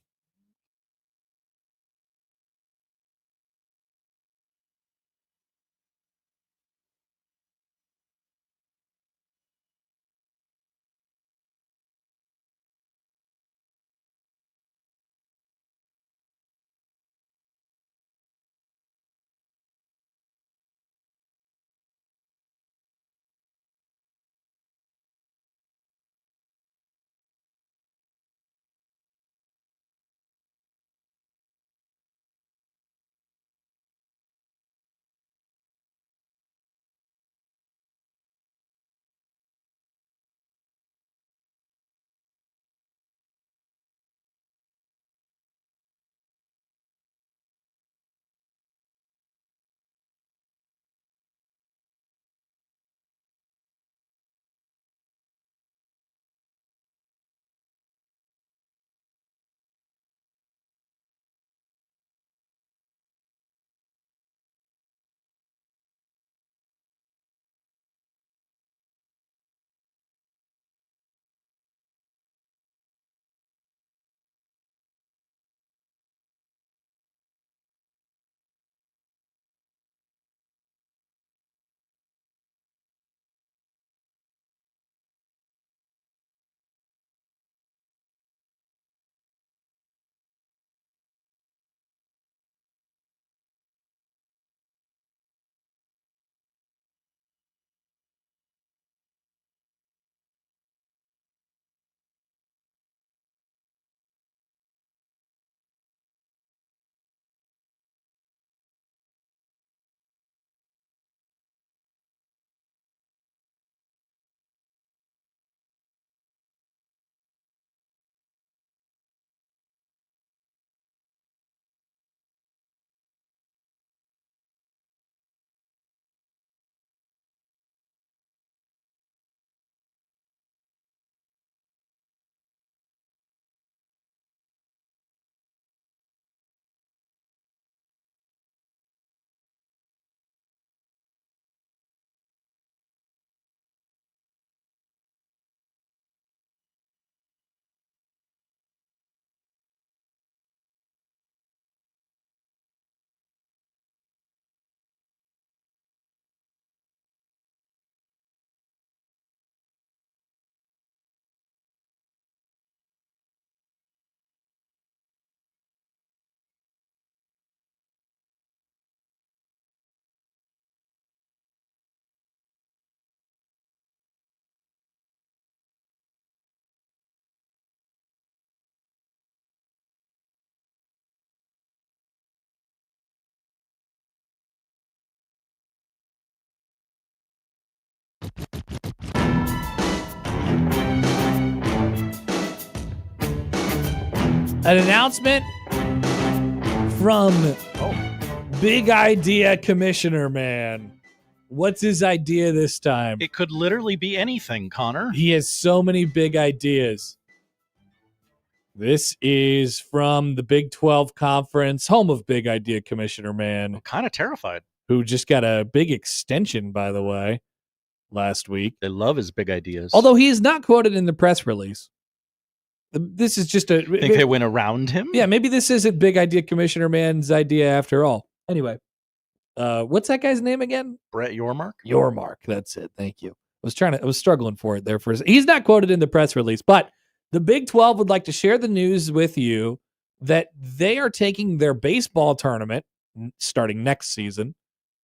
S5: An announcement from Big Idea Commissioner Man. What's his idea this time?
S6: It could literally be anything, Connor.
S5: He has so many big ideas. This is from the Big 12 Conference, home of Big Idea Commissioner Man.
S6: I'm kind of terrified.
S5: Who just got a big extension, by the way, last week.
S6: They love his big ideas.
S5: Although he is not quoted in the press release. This is just a...
S6: Think they went around him?
S5: Yeah, maybe this isn't Big Idea Commissioner Man's idea after all. Anyway, what's that guy's name again?
S6: Brett Yormark?
S5: Yormark, that's it. Thank you. I was struggling for it there for a second. He's not quoted in the press release, but the Big 12 would like to share the news with you that they are taking their baseball tournament starting next season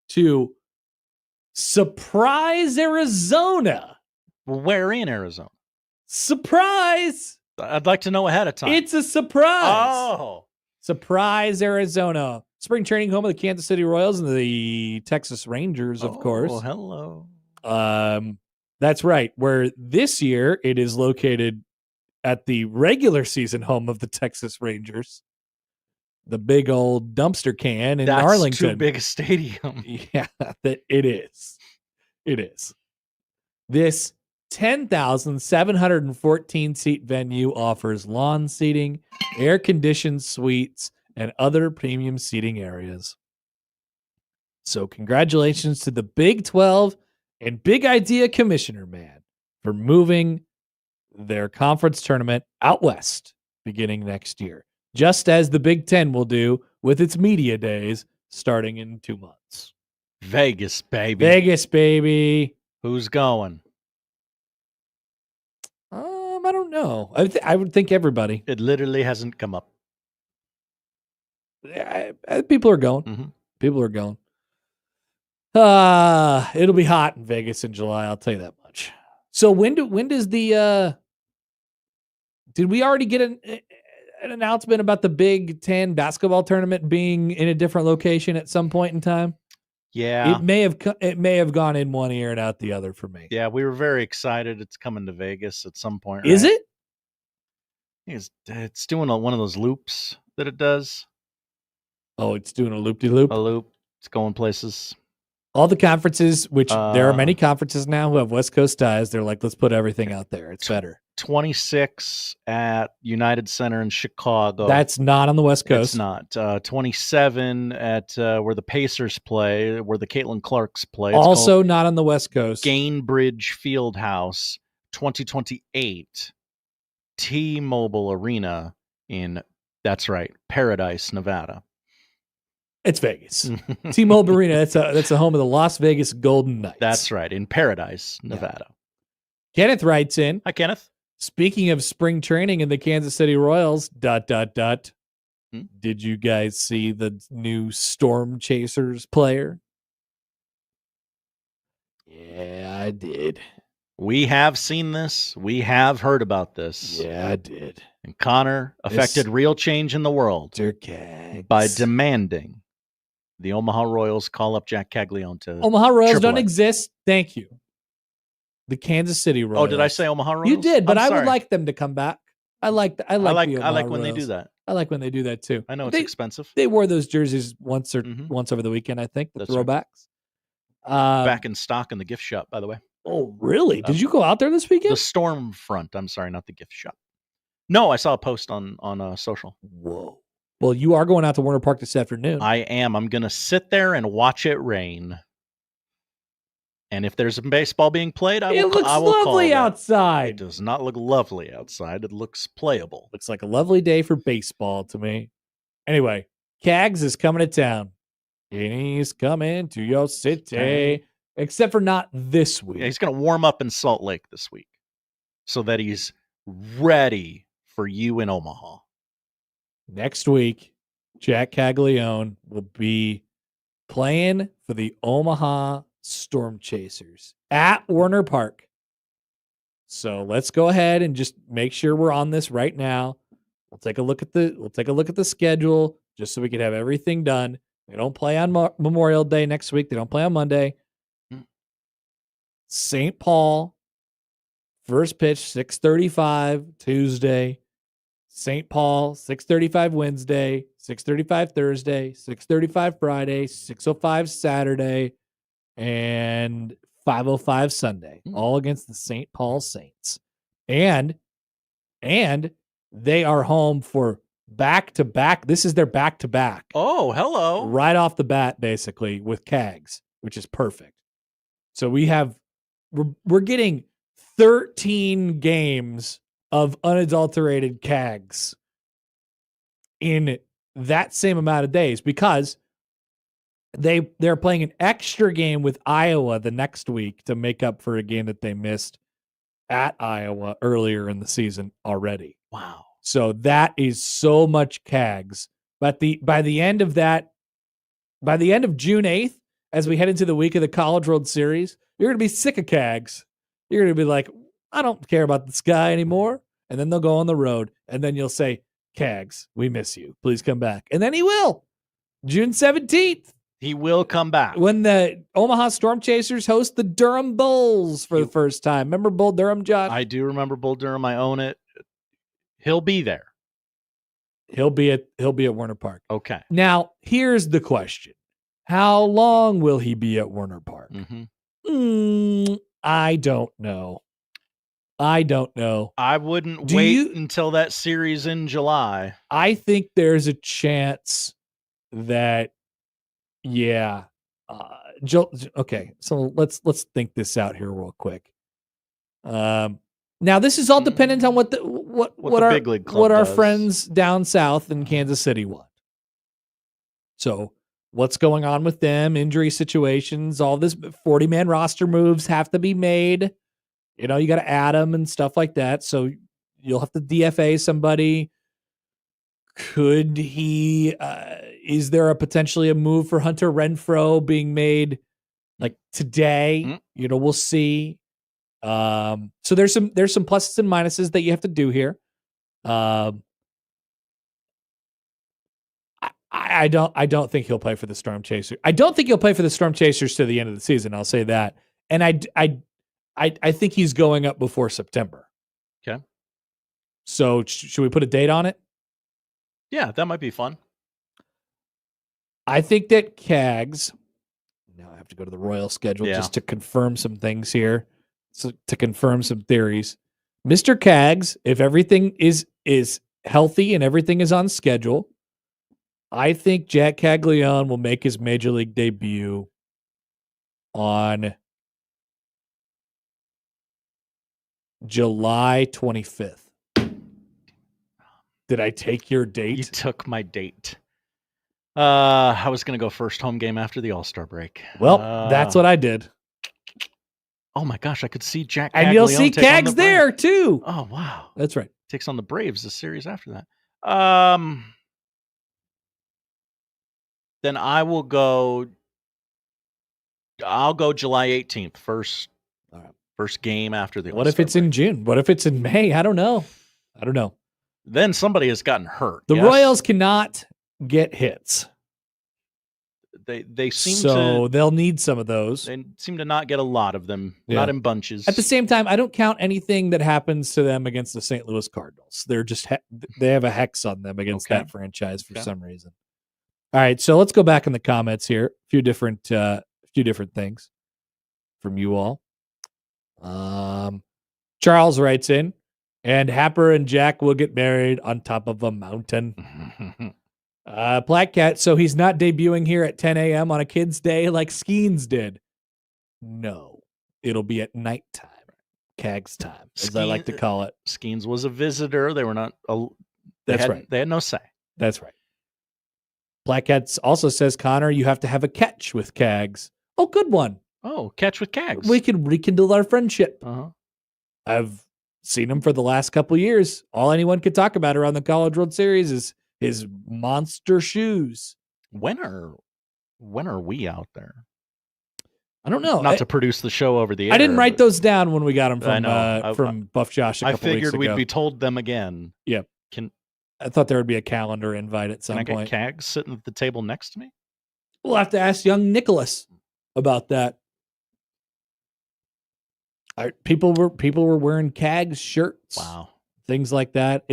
S5: to Surprise, Arizona.
S6: Where in Arizona?
S5: Surprise!
S6: I'd like to know ahead of time.
S5: It's a surprise.
S6: Oh.
S5: Surprise, Arizona. Spring training home of the Kansas City Royals and the Texas Rangers, of course.
S6: Oh, hello.
S5: That's right. Where this year it is located at the regular season home of the Texas Rangers. The big old dumpster can in Arlington.
S6: That's too big a stadium.
S5: Yeah, it is. It is. This 10,714 seat venue offers lawn seating, air-conditioned suites, and other premium seating areas. So congratulations to the Big 12 and Big Idea Commissioner Man for moving their conference tournament out west beginning next year, just as the Big 10 will do with its media days starting in 2 months.
S6: Vegas, baby.
S5: Vegas, baby.
S6: Who's going?
S5: I don't know. I would think everybody.
S6: It literally hasn't come up.
S5: People are going.
S6: Mm-hmm.
S5: People are going. It'll be hot in Vegas in July. I'll tell you that much. So when does the? Did we already get an announcement about the Big 10 basketball tournament being in a different location at some point in time?
S6: Yeah,
S5: it may have gone in one ear and out the other for me.
S6: Yeah, we were very excited. It's coming to Vegas at some point.
S5: Is
S6: right?
S5: it?
S6: It's doing one of those loops that it does.
S5: Oh, it's doing a loop-de-loop?
S6: A loop. It's going places.
S5: All the conferences, which there are many conferences now who have West Coast ties, they're like, let's put everything out there. It's better.
S6: 26 at United Center in Chicago.
S5: That's not on the West Coast.
S6: It's not. 27 at where the Pacers play, where the Caitlin Clarks play. It's
S5: also not on the West Coast.
S6: Gainbridge Fieldhouse. 2028 T-Mobile Arena in, that's right, Paradise, Nevada.
S5: It's Vegas. T-Mobile Arena, that's the home of the Las Vegas Golden Knights.
S6: That's right, in Paradise, Nevada.
S5: Yeah. Kenneth writes in.
S6: Hi, Kenneth.
S5: Speaking of spring training in the Kansas City Royals, ... Did you guys see the new Storm Chasers player? Yeah, I did.
S6: We have seen this. We have heard about this.
S5: Yeah, I did.
S6: And Connor affected real change in the world by demanding the Omaha Royals call up Jac Caglianone to
S5: Omaha Royals
S6: AAA.
S5: don't exist. Thank you. The Kansas City Royals.
S6: Oh, did I say Omaha Royals?
S5: You did, but
S6: I'm
S5: I would
S6: sorry.
S5: like them to come back. I like the Omaha
S6: when
S5: Royals.
S6: they do that.
S5: I like when they do that too.
S6: I know it's expensive.
S5: They wore those jerseys once over the weekend, I think, the
S6: That's
S5: throwbacks.
S6: Right. Back in stock in the gift shop, by the way.
S5: Oh, really? Did you go out there this weekend?
S6: The Storm Front. I'm sorry, not the gift shop. No, I saw a post on social.
S5: Whoa. Well, you are going out to Warner Park this afternoon.
S6: I am. I'm going to sit there and watch it rain. And if there's some baseball being played, I will
S5: looks
S6: call
S5: lovely
S6: that.
S5: outside.
S6: It does not look lovely outside. It looks playable.
S5: Looks like a lovely day for baseball to me. Anyway, Cags is coming to town. And he's coming to your city. Except for not this week.
S6: Yeah, he's going to warm up in Salt Lake this week so that he's ready for you in Omaha.
S5: Next week, Jac Caglianone will be playing for the Omaha Storm Chasers at Warner Park. So let's go ahead and just make sure we're on this right now. We'll take a look at the schedule just so we can have everything done. They don't play on Memorial Day next week. They don't play on Monday. St. Paul, first pitch, 6:35 Tuesday. St. Paul, 6:35 Wednesday, 6:35 Thursday, 6:35 Friday, 6:05 Saturday, and 5:05 Sunday, all against the St. Paul Saints. And they are home for back-to-back. This is their back-to-back.
S6: Oh, hello.
S5: Right off the bat, basically, with Cags, which is perfect. So we're getting 13 games of unadulterated Cags in that same amount of days, because they're playing an extra game with Iowa the next week to make up for a game that they missed at Iowa earlier in the season already.
S6: Wow.
S5: So that is so much Cags. But by the end of June 8th, as we head into the week of the College World Series, you're going to be sick of Cags. You're going to be like, I don't care about this guy anymore. And then they'll go on the road, and then you'll say, Cags, we miss you. Please come back. And then he will. June 17th.
S6: He will come back.
S5: When the Omaha Storm Chasers host the Durham Bulls for the first time. Remember Bull Durham, Josh?
S6: I do remember Bull Durham. I own it. He'll be there.
S5: He'll be at Werner Park.
S6: Okay.
S5: Now, here's the question. How long will he be at Werner Park? I don't know.
S6: I wouldn't wait until that series in July.
S5: I think there's a chance that, okay. So let's think this out here real quick. Now this is all dependent on what our
S6: big league club
S5: our
S6: does.
S5: friends down south in Kansas City want. So what's going on with them? Injury situations, all this 40-man roster moves have to be made. You know, you got to add them and stuff like that. So you'll have to DFA somebody. Could he, is there potentially a move for Hunter Renfroe being made like today? You know, we'll see. So there's some pluses and minuses that you have to do here. I don't think he'll play for the Storm Chasers. I don't think he'll play for the Storm Chasers to the end of the season. I'll say that. And I think he's going up before September.
S6: Okay.
S5: So should we put a date on it?
S6: Yeah, that might be fun.
S5: I think that Cags. Now I have to go to the Royal schedule just to confirm some things here. So to confirm some theories, Mr. Cags, if everything is healthy and everything is on schedule, I think Jac Caglianone will make his major league debut on July 25th. Did I take your date?
S6: You took my date. I was going to go first home game after the All-Star break.
S5: Well, that's what I did.
S6: Oh my gosh, I could see Jac Caglianone.
S5: And you'll see Cags there too.
S6: Oh wow.
S5: That's right.
S6: Takes on the Braves the series after that. Then I'll go July 18th, first game after the
S5: What if it's in June? What if it's in May? I don't know.
S6: Then somebody has gotten hurt.
S5: The Royals cannot get hits.
S6: They seem
S5: so they'll need some of those.
S6: They seem to not get a lot of them, not in bunches.
S5: At the same time, I don't count anything that happens to them against the St. Louis Cardinals. They're just they have a hex on them against that franchise for some reason. All right, so let's go back in the comments here. A few different things from you all. Charles writes in, and Happer and Jack will get married on top of a mountain. Black Cat, so he's not debuting here at 10 a.m. on a kid's day like Skeens did. No, it'll be at nighttime, Cags time, as I like to call it.
S6: Skeens was a visitor. They were not.
S5: That's right.
S6: They had no say.
S5: That's right. Black Cat also says, Connor, you have to have a catch with Cags. Oh, good one.
S6: Oh, catch with Cags.
S5: We can rekindle our friendship.
S6: Uh-huh.
S5: I've seen him for the last couple of years. All anyone could talk about around the College World Series is his monster shoes.
S6: When are we out there?
S5: I don't know.
S6: Not to produce the show over the air.
S5: I didn't write those down when we got them from Buff Josh a couple weeks ago.
S6: I figured we'd be told them again.
S5: Yeah. I thought there would be a calendar invite at some point.
S6: Can I get Cags sitting at the table next to me?
S5: We'll have to ask young Nicholas about that. People were wearing Cags shirts.
S6: Wow.
S5: Things like that.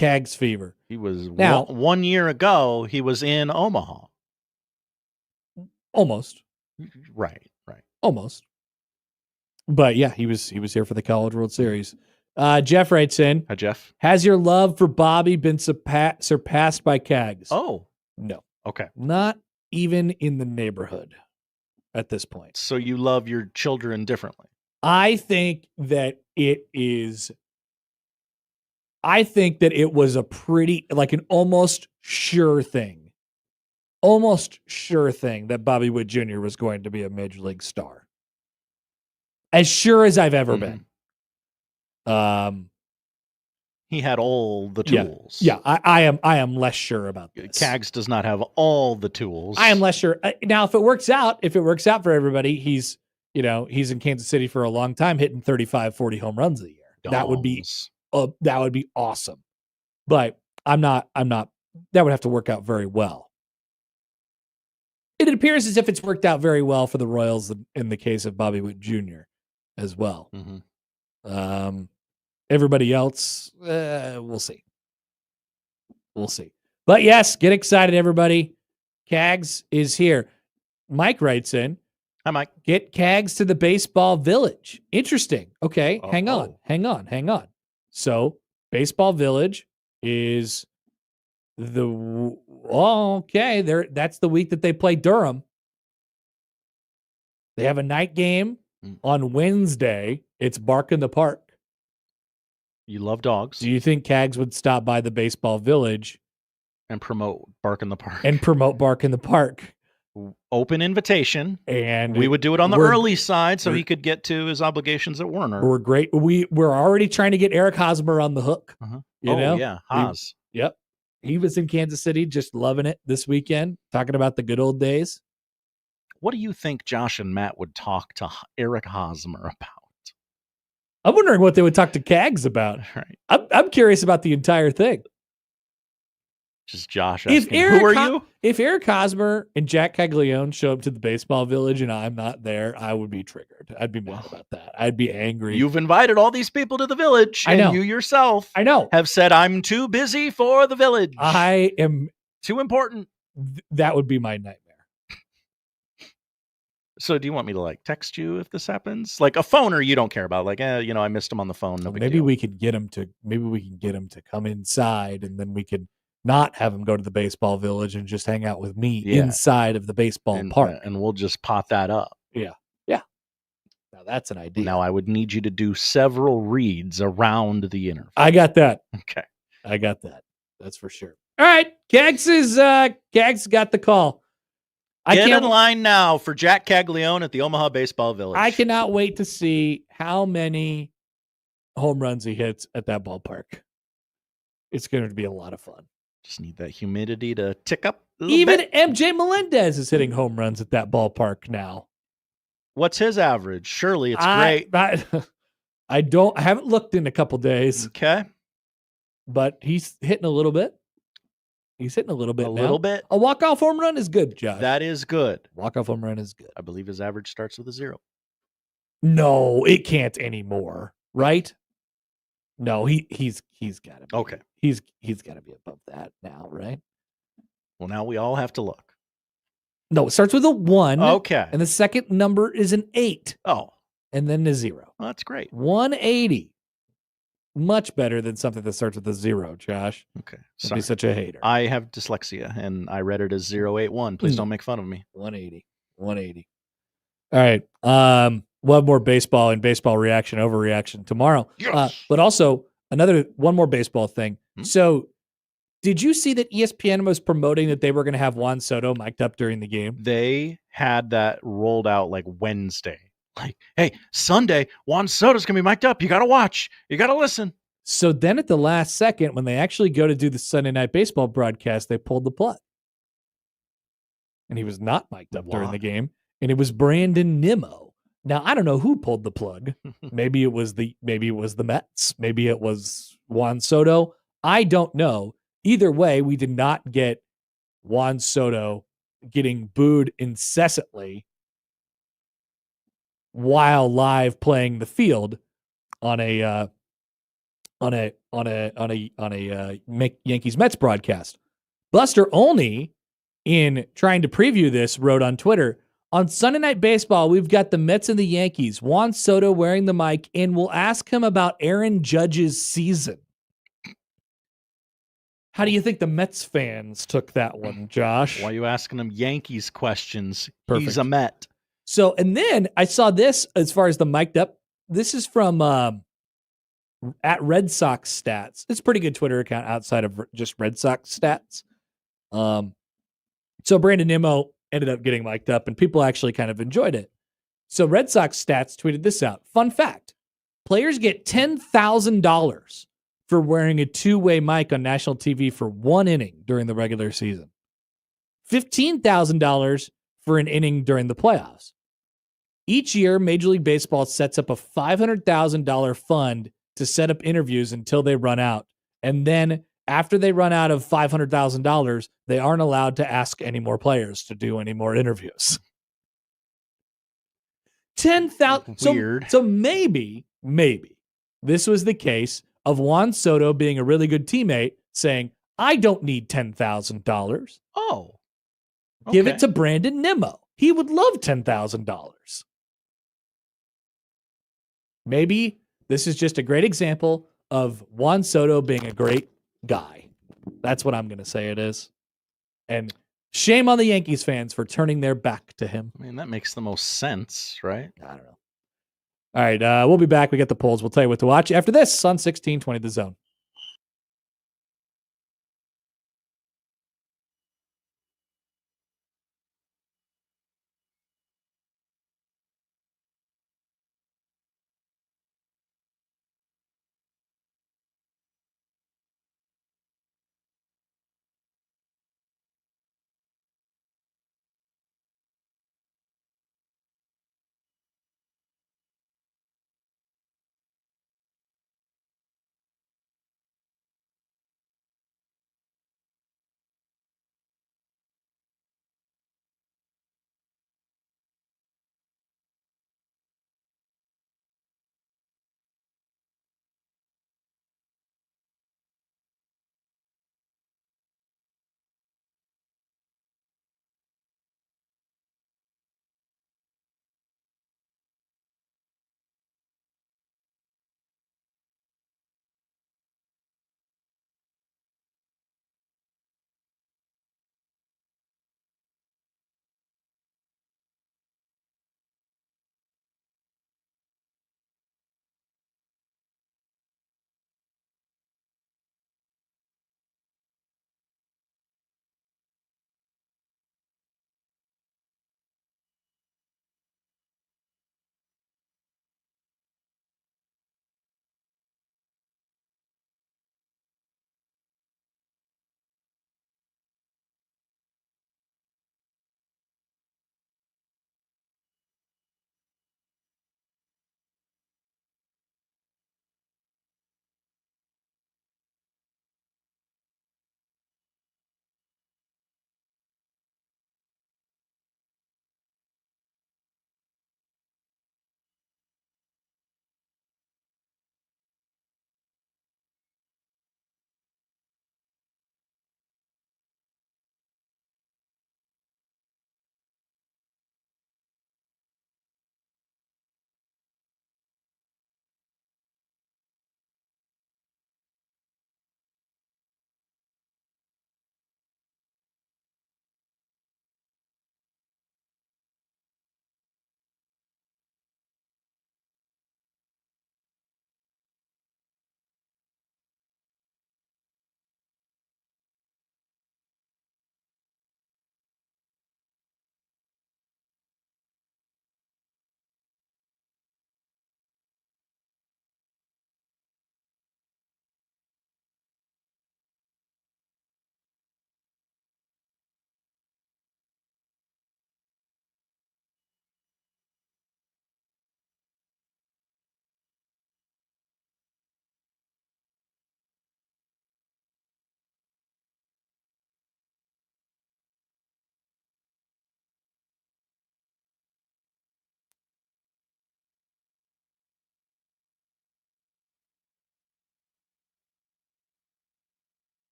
S5: Cags fever.
S6: He was
S5: Now-
S6: 1 year ago. He was in Omaha.
S5: Almost.
S6: Right.
S5: Almost. But yeah, he was here for the College World Series. Jeff writes in,
S6: Hi, Jeff.
S5: has your love for Bobby been surpassed by Cags?
S6: Oh,
S5: No.
S6: okay.
S5: Not even in the neighborhood at this point.
S6: So you love your children differently.
S5: I think that it was a pretty, like an almost sure thing that Bobby Witt Jr. was going to be a major league star. As sure as I've ever been.
S6: He had all the
S5: Yeah.
S6: tools.
S5: Yeah, I am less sure about this.
S6: Cags does not have all the tools.
S5: I am less sure. Now, if it works out for everybody, he's in Kansas City for a long time, hitting 35, 40 home runs a year. That would be awesome. But I'm not, that would have to work out very well. It appears as if it's worked out very well for the Royals in the case of Bobby Witt Jr. as well.
S6: Mm-hmm.
S5: Everybody else, we'll see. But yes, get excited, everybody. Cags is here. Mike writes in.
S6: Hi, Mike.
S5: Get Cags to the baseball village. Interesting. Okay, hang on. So, baseball village is that's the week that they play Durham. They have a night game on Wednesday. It's Bark in the Park.
S6: You love dogs.
S5: Do you think Cags would stop by the baseball village
S6: and promote Bark in the
S5: Park?
S6: Open invitation,
S5: and
S6: we would do it on the early side so he could get to his obligations at Werner.
S5: We're great. We're already trying to get Eric Hosmer on the hook. You know?
S6: Yeah, Haas.
S5: Yep. He was in Kansas City, just loving it this weekend, talking about the good old days.
S6: What do you think Josh and Matt would talk to Eric Hosmer about?
S5: I'm wondering what they would talk to Cags about.
S6: Right.
S5: I'm curious about the entire thing.
S6: Just Josh asking, who are you?
S5: If Eric Hosmer and Jac Caglianone show up to the baseball village and I'm not there, I would be triggered. I'd be mad about that. I'd be angry.
S6: You've invited all these people to the village.
S5: I know.
S6: And you yourself have said, I'm too busy for the village.
S5: I am
S6: too important.
S5: That would be my nightmare.
S6: So do you want me to text you if this happens? Like a phoner you don't care about. I missed him on the phone. No big
S5: maybe
S6: deal.
S5: we can get him to come inside, and then we could not have him go to the baseball village and just hang out with me inside of the baseball park.
S6: And we'll just pot that up.
S5: Yeah. Now that's an idea.
S6: Now I would need you to do several reads around the interview.
S5: I got that.
S6: Okay.
S5: I got that. That's for sure. All right. Cags got the call.
S6: Get in line now for Jac Caglianone at the Omaha Baseball Village.
S5: I cannot wait to see how many home runs he hits at that ballpark. It's going to be a lot of fun.
S6: Just need that humidity to tick up a little
S5: Even
S6: bit.
S5: MJ Melendez is hitting home runs at that ballpark now.
S6: What's his average? Surely it's great.
S5: I haven't looked in a couple days.
S6: Okay.
S5: But he's hitting a little bit. He's hitting a little bit now.
S6: little bit.
S5: A walk-off home run is good, Josh.
S6: That is good.
S5: Walk-off home run is good.
S6: I believe his average starts with a 0.
S5: No, it can't anymore, right? No, he's got to be.
S6: Okay.
S5: He's got to be above that now, right?
S6: Well, now we all have to look.
S5: No, it starts with a 1.
S6: Okay.
S5: And the second number is an 8.
S6: Oh.
S5: And then a 0.
S6: Well, that's great.
S5: 180. Much better than something that starts with a 0, Josh.
S6: Okay.
S5: Don't be such a hater.
S6: I have dyslexia, and I read it as 081. Please don't make fun of me.
S5: 180. All right. We'll have more baseball and baseball reaction, overreaction tomorrow.
S6: Yes.
S5: But also one more baseball thing. So did you see that ESPN was promoting that they were going to have Juan Soto mic'd up during the game?
S6: They had that rolled out Wednesday. Hey, Sunday, Juan Soto's going to be mic'd up. You got to watch. You got to listen.
S5: So then at the last second, when they actually go to do the Sunday Night Baseball broadcast, they pulled the plug. And he was not mic'd up during the game. And it was Brandon Nimmo. Now, I don't know who pulled the plug. Maybe it was the Mets. Maybe it was Juan Soto. I don't know. Either way, we did not get Juan Soto getting booed incessantly while live playing the field on a on a Yankees Mets broadcast. Buster Olney, in trying to preview this, wrote on Twitter, on Sunday Night Baseball, we've got the Mets and the Yankees, Juan Soto wearing the mic, and we'll ask him about Aaron Judge's season. How do you think the Mets fans took that one, Josh?
S6: Why are you asking him Yankees questions?
S5: Perfect.
S6: He's a Met.
S5: So, and then I saw this as far as the mic'd up. This is from at Red Sox Stats. It's a pretty good Twitter account outside of just Red Sox Stats. So Brandon Nimmo ended up getting mic'd up, and people actually kind of enjoyed it. So Red Sox Stats tweeted this out. Fun fact. Players get $10,000 for wearing a two-way mic on national TV for one inning during the regular season. $15,000 for an inning during the playoffs. Each year, Major League Baseball sets up a $500,000 fund to set up interviews until they run out. And then after they run out of $500,000, they aren't allowed to ask any more players to do any more interviews. 10,000.
S6: Weird.
S5: So maybe this was the case of Juan Soto being a really good teammate saying, I don't need $10,000.
S6: Oh. Okay.
S5: Give it to Brandon Nimmo. He would love $10,000. Maybe this is just a great example of Juan Soto being a great guy. That's what I'm going to say it is. And shame on the Yankees fans for turning their back to him.
S6: I mean, that makes the most sense, right?
S5: I don't know. All right, we'll be back. We got the polls. We'll tell you what to watch after this on 1620 The Zone.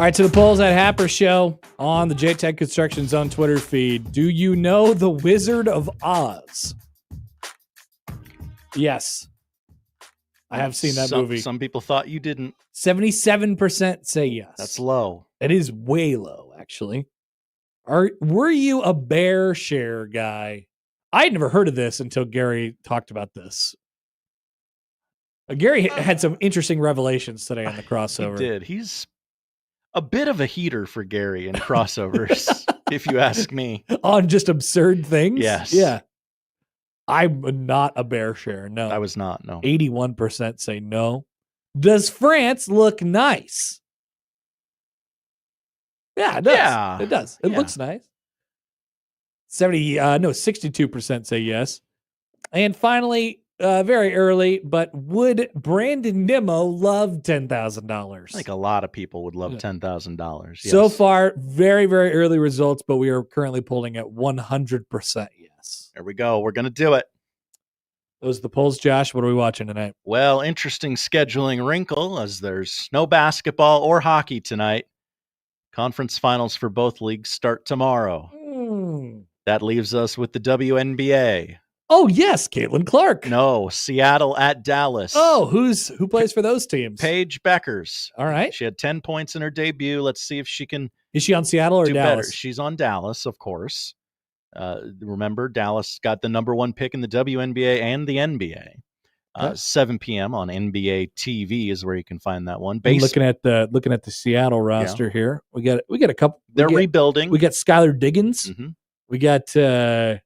S5: All right, to the polls at Happer Show on the JTech Construction Zone Twitter feed. Do you know the Wizard of Oz? Yes. I have seen that movie.
S6: Some people thought you didn't.
S5: 77% say yes.
S6: That's low.
S5: It is way low, actually. Were you a bear share guy? I'd never heard of this until Gary talked about this. Gary had some interesting revelations today on the crossover.
S6: He did. He's a bit of a heater for Gary in crossovers, if you ask me.
S5: On just absurd things?
S6: Yes.
S5: Yeah. I'm not a bear share, no.
S6: I was not, no.
S5: 81% say no. Does France look nice? Yeah, it does.
S6: Yeah.
S5: It does. It looks nice. 62% say yes. And finally, very early, but would Brandon Nimmo love $10,000?
S6: I think a lot of people would love $10,000. Yes.
S5: So far, very, very early results, but we are currently polling at 100% yes.
S6: There we go. We're going to do it.
S5: Those are the polls, Josh. What are we watching tonight?
S6: Well, interesting scheduling wrinkle as there's no basketball or hockey tonight. Conference finals for both leagues start tomorrow. That leaves us with the WNBA.
S5: Oh, yes, Caitlin Clark.
S6: No, Seattle at Dallas.
S5: Oh, who plays for those teams?
S6: Paige Beckers.
S5: All right.
S6: She had 10 points in her debut. Let's see if she can.
S5: Is she on Seattle or
S6: do
S5: Dallas?
S6: Better. She's on Dallas, of course. Remember, Dallas got the number 1 pick in the WNBA and the NBA. 7 p.m. on NBA TV is where you can find that one.
S5: Looking at the Seattle roster here, we got a couple.
S6: They're rebuilding.
S5: We got Skylar Diggins.
S6: Mm-hmm.
S5: We got
S6: You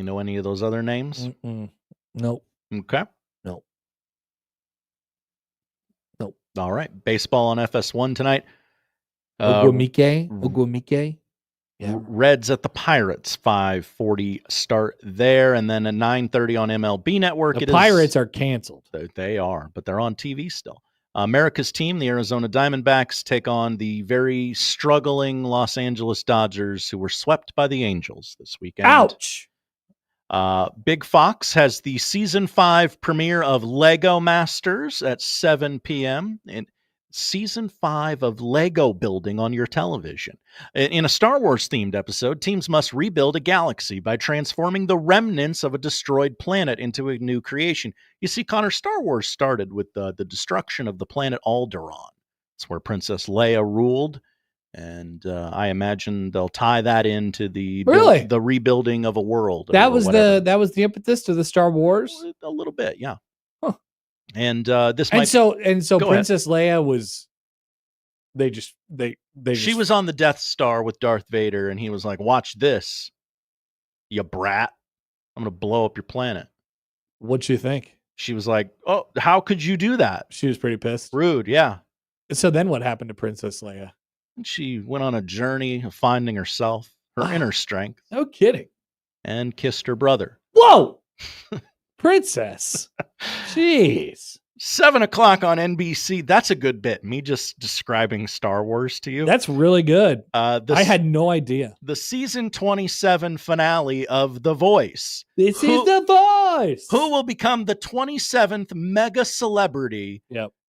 S6: know any of those other names?
S5: Nope.
S6: Okay.
S5: Nope.
S6: All right. Baseball on FS1 tonight.
S5: Ogwumike. Yeah.
S6: Reds at the Pirates, 5:40 start there, and then at 9:30 on MLB Network.
S5: The Pirates are canceled.
S6: They are, but they're on TV still. America's team, the Arizona Diamondbacks, take on the very struggling Los Angeles Dodgers, who were swept by the Angels this weekend.
S5: Ouch!
S6: Big Fox has the Season 5 premiere of Lego Masters at 7 p.m. and Season 5 of Lego building on your television. In a Star Wars-themed episode, teams must rebuild a galaxy by transforming the remnants of a destroyed planet into a new creation. You see, Connor, Star Wars started with the destruction of the planet Alderaan. It's where Princess Leia ruled, and I imagine they'll tie that into the rebuilding of a world.
S5: That was the impetus to the Star Wars.
S6: A little bit, yeah.
S5: And
S6: this
S5: might, and so Princess Leia was
S6: she was on the Death Star with Darth Vader, and he was like, "Watch this, you brat! I'm gonna blow up your planet."
S5: What'd you think?
S6: She was like, "Oh, how could you do that?"
S5: She was pretty pissed.
S6: Rude, yeah.
S5: So then what happened to Princess Leia?
S6: She went on a journey of finding herself, her inner strength.
S5: No kidding.
S6: And kissed her brother.
S5: Whoa! Princess. Jeez.
S6: 7 o'clock on NBC. That's a good bit. Me just describing Star Wars to you.
S5: That's really good. I had no idea.
S6: The season 27 finale of The Voice.
S5: This is The Voice.
S6: Who will become the 27th mega celebrity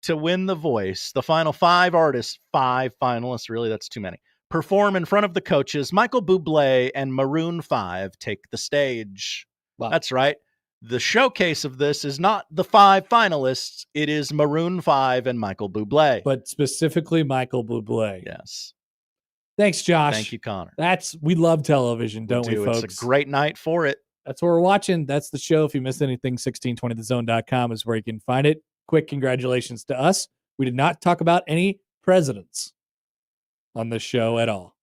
S6: to win The Voice? The final 5 artists, 5 finalists, really that's too many, perform in front of the coaches. Michael Bublé and Maroon 5 take the stage. Wow. That's right. The showcase of this is not the 5 finalists. It is Maroon 5 and Michael Bublé.
S5: But specifically Michael Bublé.
S6: Yes.
S5: Thanks, Josh.
S6: Thank you, Connor.
S5: We love television, don't we, folks?
S6: It's a great night for it.
S5: That's what we're watching. That's the show. If you missed anything, 1620thezone.com is where you can find it. Quick congratulations to us. We did not talk about any presidents on this show at all.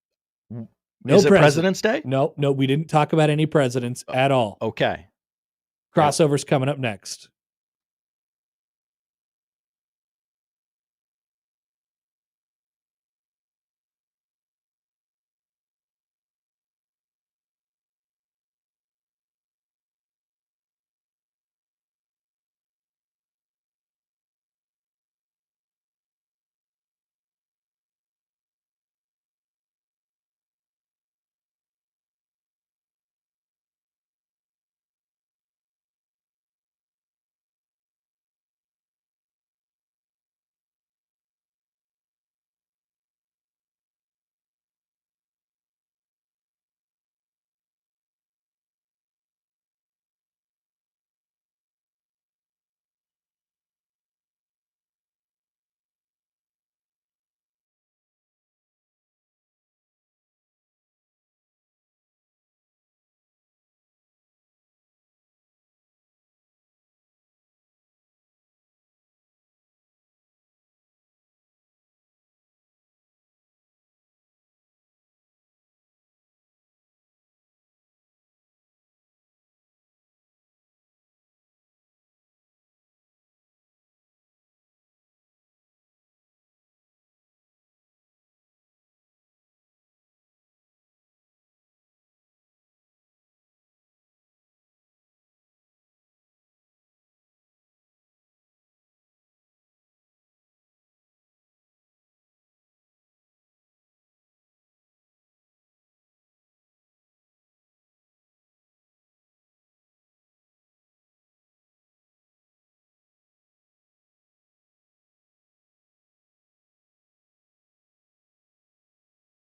S6: No, is it President's Day?
S5: No, we didn't talk about any presidents at all.
S6: Okay.
S5: Crossover's coming up next.